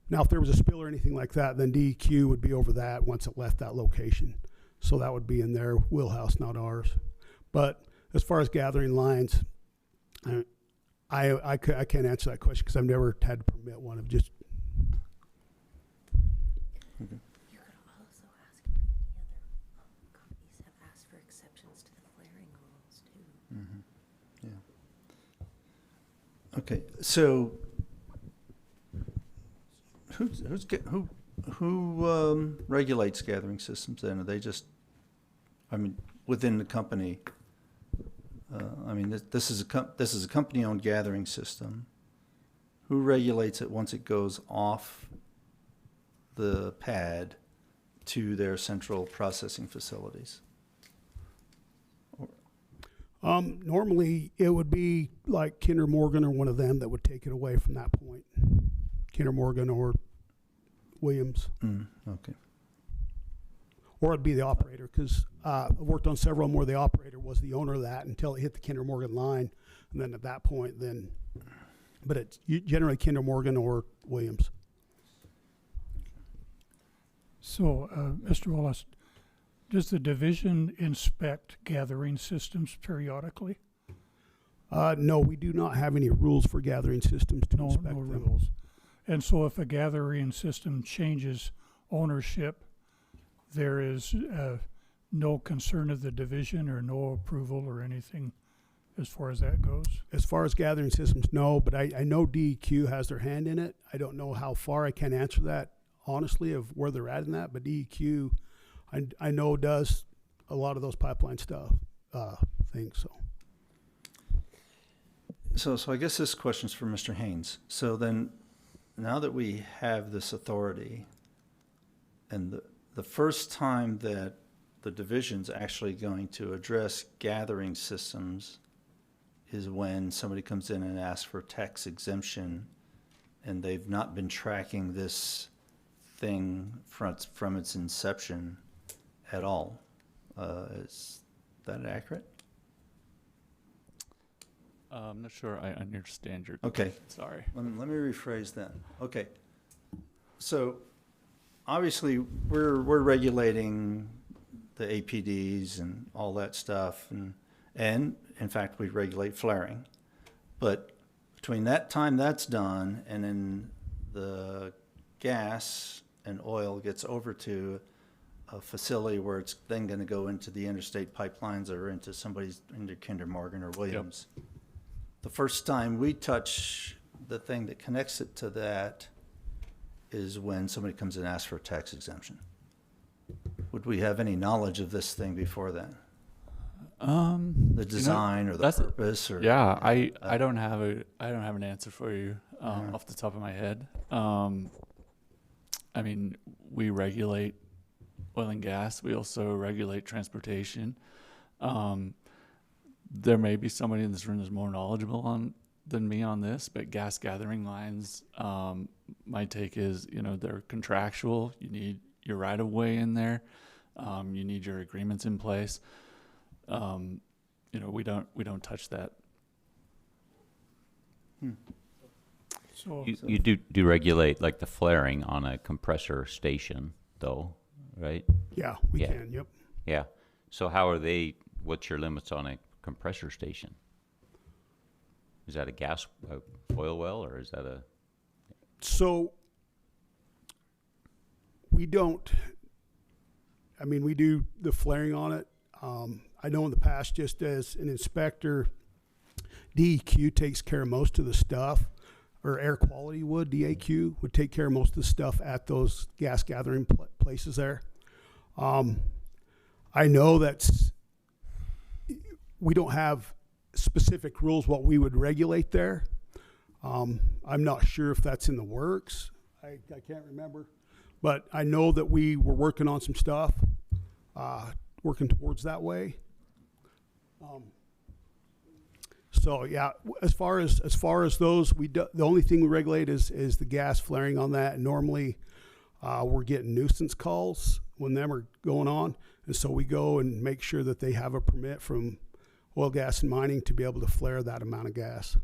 Speaker 21: Now, if there was a spill or anything like that, then DEQ would be over that once it left that location. So that would be in their wheelhouse, not ours. But as far as gathering lines, I can't answer that question because I've never had to permit one. Of just.
Speaker 2: Okay.
Speaker 18: You could also ask if any other companies have asked for exceptions to the flaring rules too.
Speaker 2: Mm-hmm. Yeah. Okay, so who regulates gathering systems then? Are they just, I mean, within the company? I mean, this is a company-owned gathering system. Who regulates it once it goes off the pad to their central processing facilities?
Speaker 21: Normally, it would be like Kinder Morgan or one of them that would take it away from that point. Kinder Morgan or Williams.
Speaker 2: Okay.
Speaker 21: Or it'd be the operator, because I've worked on several more. The operator was the owner of that until it hit the Kinder Morgan line, and then at that point, but it's generally Kinder Morgan or Williams.
Speaker 16: So, Mr. Wallace, does the division inspect gathering systems periodically?
Speaker 21: No, we do not have any rules for gathering systems to inspect them.
Speaker 16: Rules. And so if a gathering system changes ownership, there is no concern of the division or no approval or anything as far as that goes?
Speaker 21: As far as gathering systems, no, but I know DEQ has their hand in it. I don't know how far. I can't answer that honestly of where they're at in that, but DEQ I know does a lot of those pipeline stuff things.
Speaker 2: So I guess this question's for Mr. Haynes. So then, now that we have this authority, and the first time that the division's actually going to address gathering systems is when somebody comes in and asks for tax exemption, and they've not been tracking this thing from its inception at all. Is that accurate?
Speaker 13: I'm not sure I understand your
Speaker 2: Okay.
Speaker 13: Sorry.
Speaker 2: Let me rephrase that. Okay. So obviously we're regulating the APDs and all that stuff, and in fact we regulate flaring. But between that time that's done and then the gas and oil gets over to a facility where it's then going to go into the interstate pipelines or into Kinder Morgan or Williams. Yep. The first time we touch the thing that connects it to that is when somebody comes in and asks for a tax exemption. Would we have any knowledge of this thing before then? The design or the purpose, or
Speaker 13: yeah, I don't have an answer for you. off the top of my head. I mean, we regulate oil and gas. We also regulate transportation. There may be somebody in this room that's more knowledgeable than me on this, but gas gathering lines, my take is, they're contractual. You need your right of way in there. You need your agreements in place. We don't touch that.
Speaker 16: So
Speaker 15: You do regulate like the flaring on a compressor station, though, right?
Speaker 21: Yeah, we can. Yep.
Speaker 15: Yeah. So what's your limits on a compressor station? Is that a oil well, or is that a?
Speaker 21: So we don't. I mean, we do the flaring on it. I know in the past, just as an inspector, DEQ takes care of most of the stuff, or air quality would, DAQ would take care of most of the stuff at those gas gathering places there. I know we don't have specific rules what we would regulate there. I'm not sure if that's in the works. I can't remember. But I know that we were working on some stuff, working towards that way. So yeah, as far as those, the only thing we regulate is the gas flaring on that. And normally, we're getting nuisance calls when them are going on, and so we go and make sure that they have a permit from Oil, Gas, and Mining to be able to flare that amount of gas.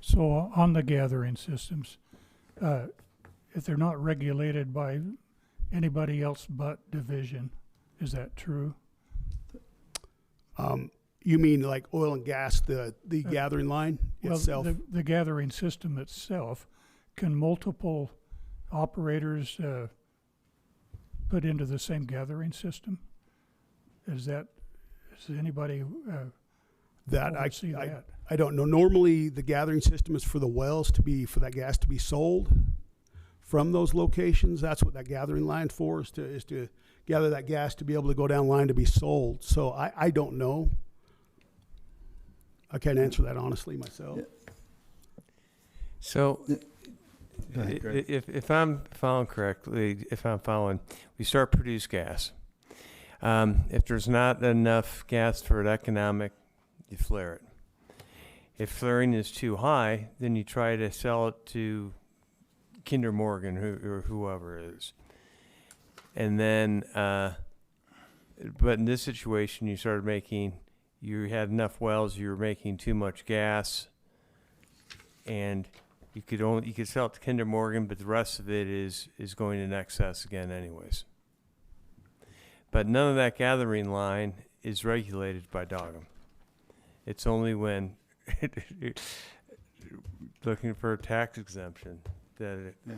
Speaker 16: So on the gathering systems, if they're not regulated by anybody else but division, is that true?
Speaker 21: You mean like oil and gas, the gathering line itself?
Speaker 16: The gathering system itself, can multiple operators put into the same gathering system? Does anybody oversee that?
Speaker 21: I don't know. Normally, the gathering system is for the wells for that gas to be sold from those locations. That's what that gathering line for is to gather that gas to be able to go down line to be sold. So I don't know. I can't answer that honestly myself.
Speaker 3: So, if I'm following correctly, we start to produce gas. If there's not enough gas for it economic, you flare it. If flaring is too high, then you try to sell it to Kinder Morgan or whoever it is. And then, but in this situation, you had enough wells, you were making too much gas, and you could sell it to Kinder Morgan, but the rest of it is going in excess again anyways. But none of that gathering line is regulated by DOGM. It's only when looking for a tax exemption that it.
Speaker 2: Yeah.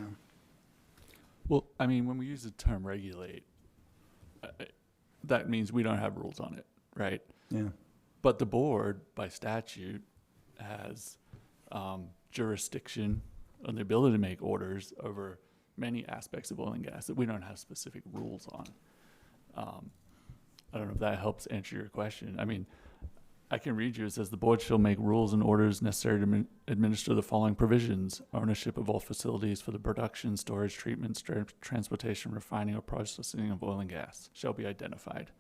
Speaker 13: Well, I mean, when we use the term regulate, that means we don't have rules on it, right?
Speaker 2: Yeah.
Speaker 13: But the board, by statute, has jurisdiction and the ability to make orders over many aspects of oil and gas that we don't have specific rules on. I don't know if that helps answer your question. I mean, I can read you. It says the board shall make rules and orders necessary to administer the following provisions: ownership of all facilities for the production, storage, treatment, transportation, refining, or processing of oil and gas shall be identified.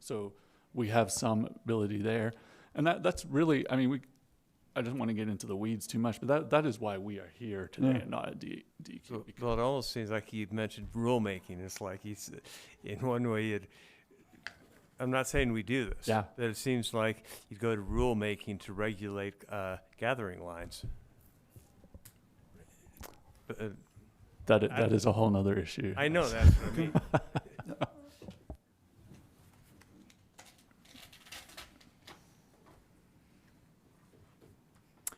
Speaker 13: So we have some ability there. And that's really, I mean, I don't want to get into the weeds too much, but that is why we are here today and not at DEQ.
Speaker 3: Well, it almost seems like you mentioned rulemaking. It's like in one way, I'm not saying we do this.
Speaker 13: Yeah.
Speaker 3: But it seems like you'd go to rulemaking to regulate gathering lines. But,
Speaker 13: that is a whole nother issue.
Speaker 3: I know that's what I mean.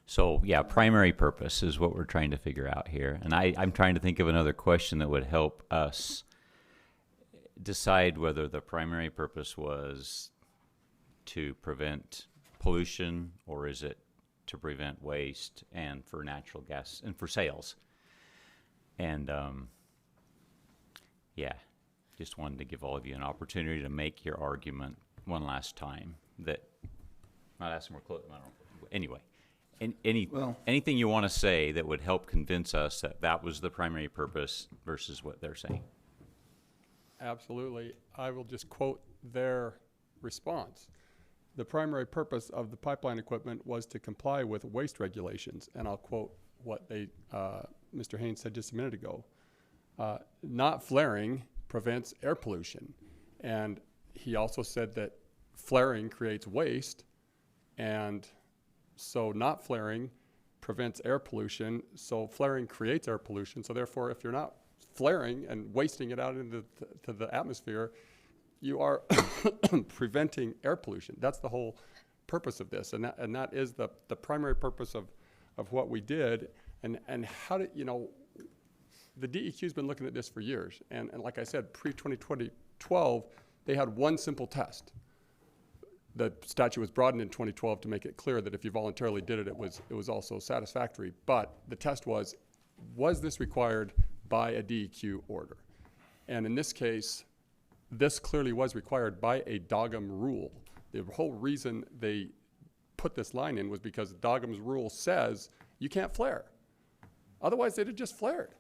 Speaker 15: So yeah, primary purpose is what we're trying to figure out here. And I'm trying to think of another question that would help us decide whether the primary purpose was to prevent pollution, or is it to prevent waste and for natural gas and for sales. And yeah, just wanted to give all of you an opportunity to make your argument one last time. That not asking more close. Anyway, Anything you want to say that would help convince us that that was the primary purpose versus what they're saying?
Speaker 11: Absolutely. I will just quote their response. The primary purpose of the pipeline equipment was to comply with waste regulations, and I'll quote what Mr. Haynes said just a minute ago. Not flaring prevents air pollution. And he also said that flaring creates waste, and so not flaring prevents air pollution, so flaring creates air pollution. So therefore, if you're not flaring and wasting it out into the atmosphere, you are preventing air pollution. That's the whole purpose of this, and that is the primary purpose of what we did. And how did, the DEQ's been looking at this for years, and like I said, pre-2012, they had one simple test. The statute was broadened in 2012 to make it clear that if you voluntarily did it, it was also satisfactory. But the test was this required by a DEQ order? And in this case, this clearly was required by a DOGM rule. The whole reason they put this line in was because DOGM's rule says you can't flare. Otherwise, they'd have just flared.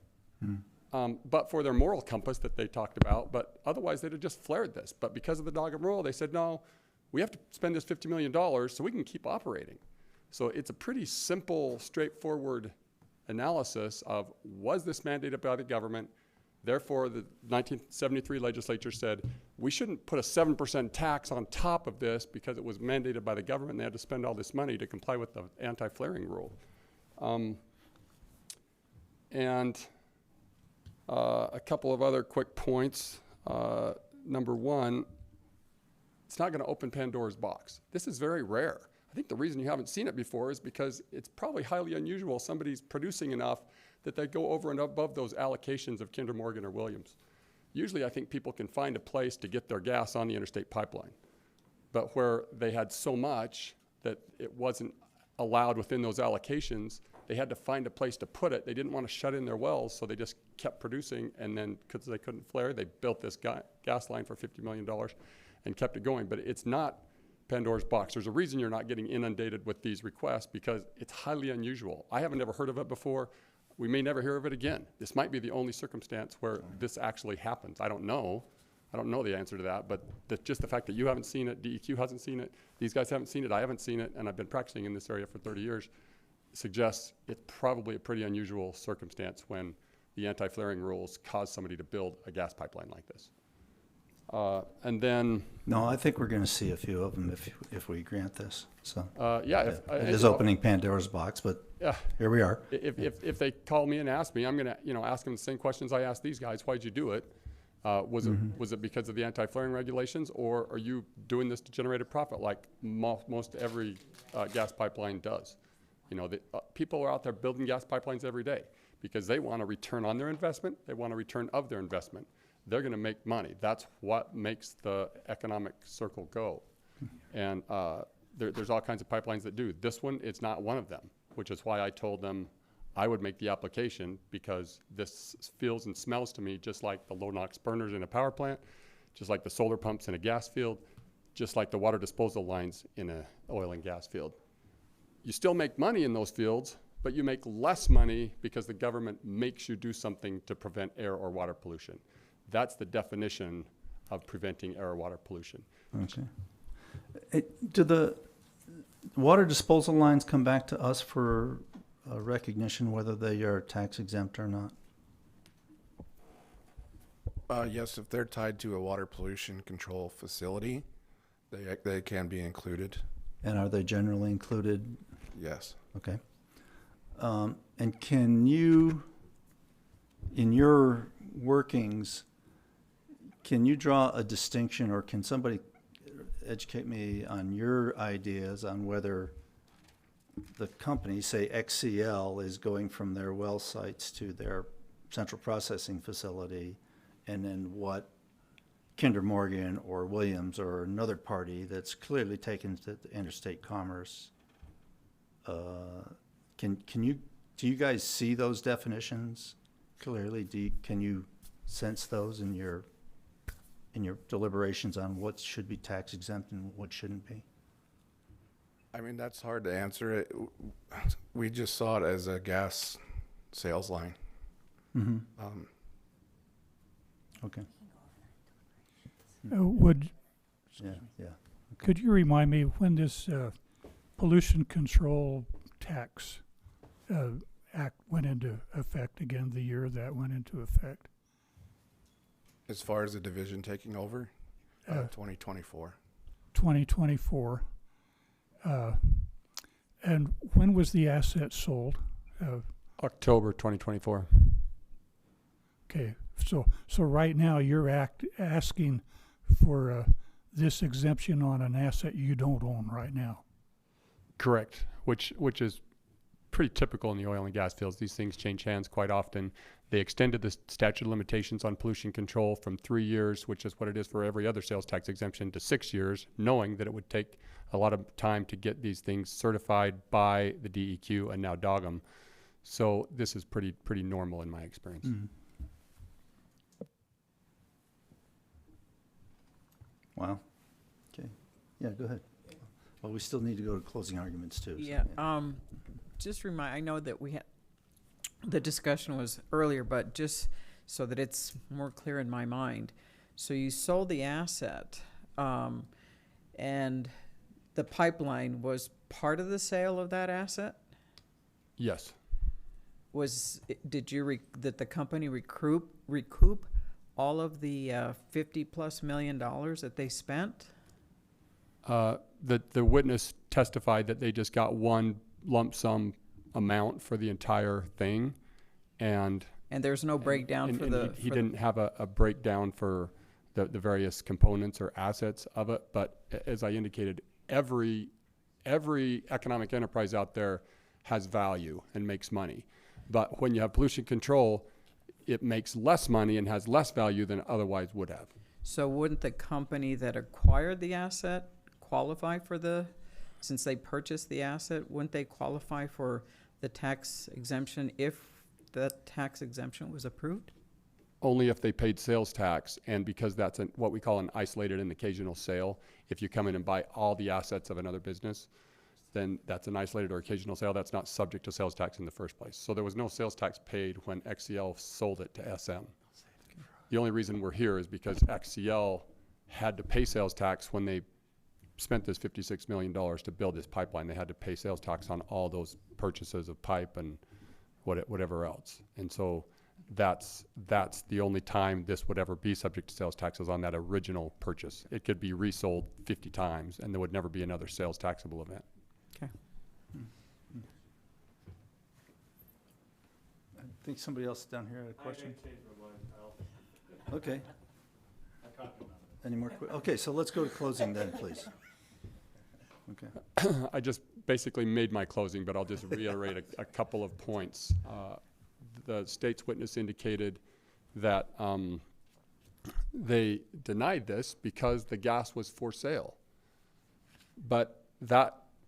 Speaker 11: But for their moral compass that they talked about, but otherwise they'd have just flared this. But because of the DOGM rule, they said, no, we have to spend this $50 million so we can keep operating. So it's a pretty simple, straightforward analysis of, was this mandated by the government? Therefore, the 1973 legislature said, we shouldn't put a 7% tax on top of this because it was mandated by the government and they had to spend all this money to comply with the anti-flaring rule. A couple of other quick points. Number one, it's not going to open Pandora's box. This is very rare. I think the reason you haven't seen it before is because it's probably highly unusual. Somebody's producing enough that they go over and above those allocations of Kinder Morgan or Williams. Usually I think people can find a place to get their gas on the interstate pipeline. But where they had so much that it wasn't allowed within those allocations, they had to find a place to put it. They didn't want to shut in their wells, so they just kept producing, and then because they couldn't flare, they built this gas line for $50 million and kept it going. But it's not Pandora's box. There's a reason you're not getting inundated with these requests because it's highly unusual. I haven't ever heard of it before. We may never hear of it again. This might be the only circumstance where this actually happens. I don't know. I don't know the answer to that, but just the fact that you haven't seen it, DEQ hasn't seen it, these guys haven't seen it, I haven't seen it, and I've been practicing in this area for 30 years, suggests it's probably a pretty unusual circumstance when the anti-flaring rules cause somebody to build a gas pipeline like this. And then...
Speaker 2: No, I think we're going to see a few of them if we grant this. So
Speaker 11: yeah,
Speaker 2: it is opening Pandora's box, but here we are.
Speaker 11: If they call me and ask me, I'm going to ask them the same questions I asked these guys. Why'd you do it? Was it because of the anti-flaring regulations, or are you doing this to generate a profit like most every gas pipeline does? People are out there building gas pipelines every day because they want a return on their investment. They want a return of their investment. They're going to make money. That's what makes the economic circle go. And there's all kinds of pipelines that do. This one, it's not one of them, which is why I told them I would make the application because this feels and smells to me just like the low NOx burners in a power plant, just like the solar pumps in a gas field, just like the water disposal lines in an oil and gas field. You still make money in those fields, but you make less money because the government makes you do something to prevent air or water pollution. That's the definition of preventing air or water pollution.
Speaker 2: Okay. Do the water disposal lines come back to us for recognition whether they are tax exempt or not?
Speaker 20: Yes, if they're tied to a water pollution control facility, they can be included.
Speaker 2: And are they generally included?
Speaker 20: Yes.
Speaker 2: Okay. And can you, in your workings, can you draw a distinction, or can somebody educate me on your ideas on whether the company, say XCL, is going from their well sites to their central processing facility, and then what Kinder Morgan or Williams or another party that's clearly taken to interstate commerce, do you guys see those definitions clearly? Can you sense those in your deliberations on what should be tax exempt and what shouldn't be?
Speaker 20: I mean, that's hard to answer. We just saw it as a gas sales line.
Speaker 2: Mm-hmm. Okay.
Speaker 16: Would
Speaker 2: Yeah.
Speaker 16: could you remind me when this pollution control tax act went into effect again? The year that went into effect?
Speaker 20: As far as the division taking over, 2024.
Speaker 16: 2024. And when was the asset sold?
Speaker 11: October 2024.
Speaker 16: Okay, so right now you're asking for this exemption on an asset you don't own right now.
Speaker 11: Correct, which is pretty typical in the oil and gas fields. These things change hands quite often. They extended the statute of limitations on pollution control from 3 years, which is what it is for every other sales tax exemption, to 6 years, knowing that it would take a lot of time to get these things certified by the DEQ and now DOGM. So this is pretty normal in my experience.
Speaker 2: Mm-hmm. Wow. Okay. Yeah, go ahead. Well, we still need to go to closing arguments too.
Speaker 4: Yeah, just I know that we had, the discussion was earlier, but just so that it's more clear in my mind. So you sold the asset, and the pipeline was part of the sale of that asset?
Speaker 11: Yes.
Speaker 4: Did the company recoup all of the $50+ million that they spent?
Speaker 11: The witness testified that they just got one lump sum amount for the entire thing, and
Speaker 4: there's no breakdown for the.
Speaker 11: He didn't have a breakdown for the various components or assets of it. But as I indicated, every economic enterprise out there has value and makes money. But when you have pollution control, it makes less money and has less value than it otherwise would have.
Speaker 4: So wouldn't the company that acquired the asset qualify for since they purchased the asset, wouldn't they qualify for the tax exemption if the tax exemption was approved?
Speaker 11: Only if they paid sales tax, and because that's what we call an isolated and occasional sale. If you come in and buy all the assets of another business, then that's an isolated or occasional sale. That's not subject to sales tax in the first place. So there was no sales tax paid when XCL sold it to SM. The only reason we're here is because XCL had to pay sales tax when they spent this $56 million to build this pipeline. They had to pay sales tax on all those purchases of pipe and whatever else. And so that's the only time this would ever be subject to sales taxes, on that original purchase. It could be resold 50 times and there would never be another sales taxable event.
Speaker 4: Okay.
Speaker 2: I think somebody else down here had a question. Okay. Any more? Okay, so let's go to closing then, please. Okay.
Speaker 11: I just basically made my closing, but I'll just reiterate a couple of points. The state's witness indicated that they denied this because the gas was for sale. But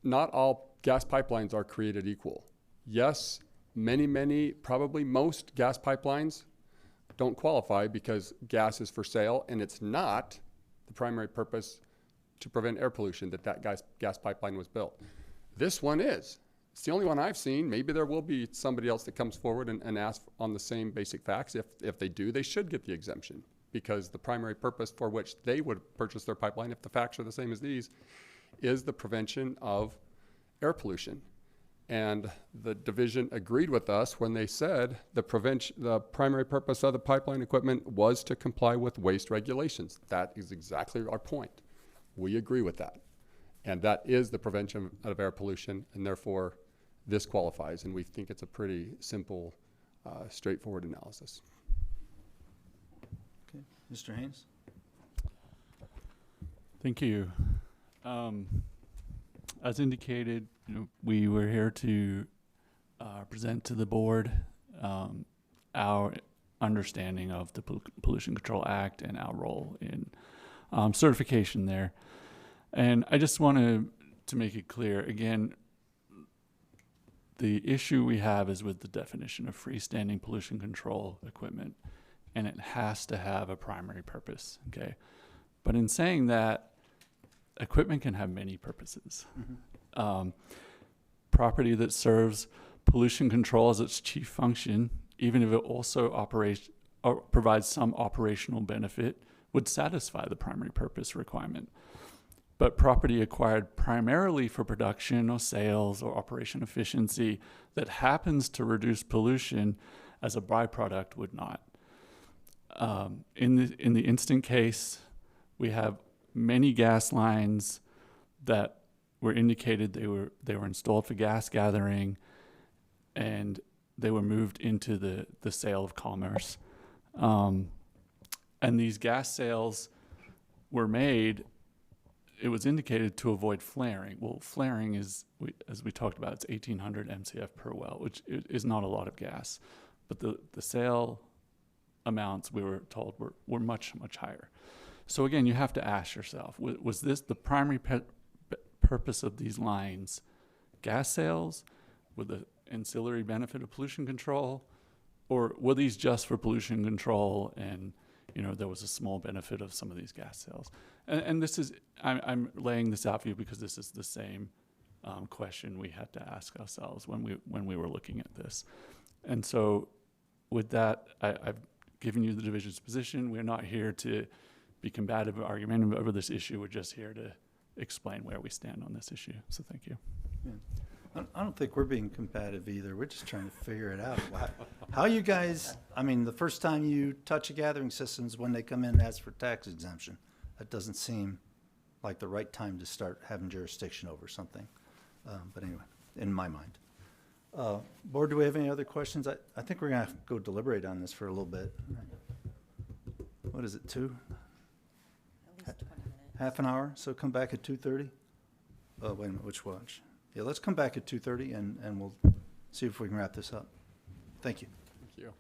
Speaker 11: not all gas pipelines are created equal. Yes, many, probably most gas pipelines don't qualify because gas is for sale, and it's not the primary purpose to prevent air pollution that gas pipeline was built. This one is. It's the only one I've seen. Maybe there will be somebody else that comes forward and asks on the same basic facts. If they do, they should get the exemption, because the primary purpose for which they would purchase their pipeline, if the facts are the same as these, is the prevention of air pollution. And the division agreed with us when they said the primary purpose of the pipeline equipment was to comply with waste regulations. That is exactly our point. We agree with that. And that is the prevention of air pollution, and therefore this qualifies. And we think it's a pretty simple, straightforward analysis.
Speaker 2: Okay, Mr. Haynes?
Speaker 13: Thank you. As indicated, we were here to present to the board our understanding of the Pollution Control Act and our role in certification there. And I just wanted to make it clear, again, the issue we have is with the definition of freestanding pollution control equipment, and it has to have a primary purpose, okay? But in saying that, equipment can have many purposes. Property that serves pollution control as its chief function, even if it also operates or provides some operational benefit, would satisfy the primary purpose requirement. But property acquired primarily for production or sales or operation efficiency that happens to reduce pollution as a byproduct would not. In the instant case, we have many gas lines that were indicated they were installed for gas gathering, and they were moved into the sale of commerce. And these gas sales were made, it was indicated, to avoid flaring. Well, flaring is, as we talked about, it's 1,800 MCF per well, which is not a lot of gas. But the sale amounts, we were told, were much, much higher. So again, you have to ask yourself, was this the primary purpose of these lines? Gas sales with the ancillary benefit of pollution control? Or were these just for pollution control and there was a small benefit of some of these gas sales? And this is, I'm laying this out for you because this is the same question we had to ask ourselves when we were looking at this. And so with that, I've given you the division's position. We're not here to be combative or argumentative over this issue. We're just here to explain where we stand on this issue. So thank you.
Speaker 2: Yeah. I don't think we're being combative either. We're just trying to figure it out. How you guys, the first time you touch a gathering system is when they come in and ask for tax exemption. That doesn't seem like the right time to start having jurisdiction over something. But anyway, in my mind. Board, do we have any other questions? I think we're going to have to go deliberate on this for a little bit. What is it, 2?
Speaker 18: At least 20 minutes.
Speaker 2: Half an hour? So come back at 2:30? Oh, wait a minute, which watch? Yeah, let's come back at 2:30 and we'll see if we can wrap this up. Thank you.
Speaker 11: Thank you.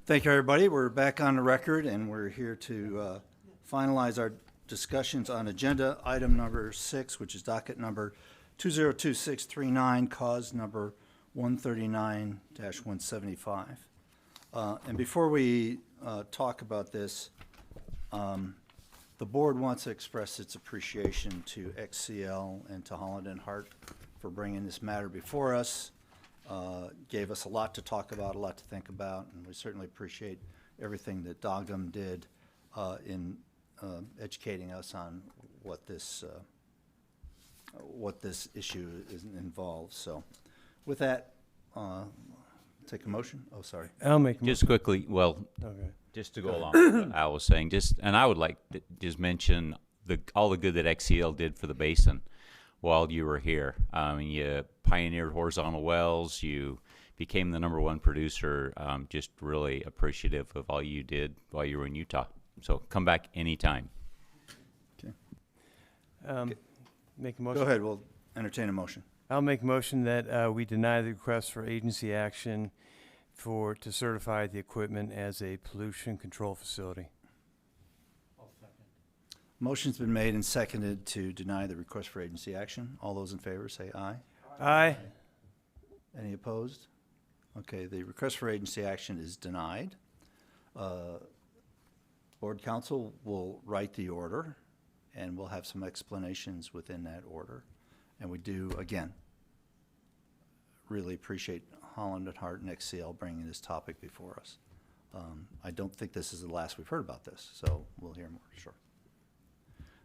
Speaker 2: Thank you, everybody. We're back on the record, and we're here to finalize our discussions on agenda item number 6, which is docket number 202639, cause number 139-175. And before we talk about this, the board wants to express its appreciation to XCL and to Holland and Hart for bringing this matter before us. Gave us a lot to talk about, a lot to think about, and we certainly appreciate everything that Dogum did in educating us on what this issue involves. So with that, take a motion. Oh, sorry.
Speaker 3: I'll make
Speaker 15: just quickly. Well,
Speaker 3: okay.
Speaker 15: Just to go along with what Al was saying, and I would like to just mention all the good that XCL did for the basin while you were here. You pioneered horizontal wells. You became the #1 producer. Just really appreciative of all you did while you were in Utah. So come back anytime.
Speaker 2: Okay.
Speaker 3: Make a motion.
Speaker 2: Go ahead. We'll entertain a motion.
Speaker 3: I'll make a motion that we deny the request for agency action to certify the equipment as a pollution control facility.
Speaker 2: Motion's been made and seconded to deny the request for agency action. All those in favor say aye.
Speaker 3: Aye.
Speaker 2: Any opposed? Okay, the request for agency action is denied. Board counsel will write the order, and we'll have some explanations within that order. And we do, again, really appreciate Holland and Hart and XCL bringing this topic before us. I don't think this is the last we've heard about this, so we'll hear more, sure.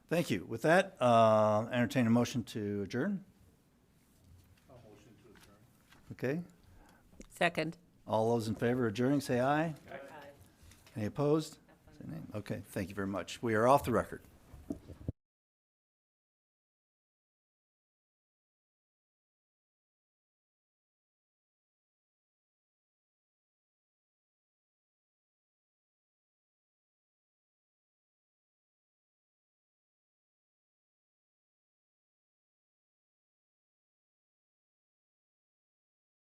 Speaker 2: Thank you. With that, entertain a motion to adjourn.
Speaker 20: Motion to adjourn.
Speaker 2: Okay.
Speaker 6: Second.
Speaker 2: All those in favor of adjourning, say aye. Aye. Any opposed? Say nay. Okay, thank you very much. We are off the record.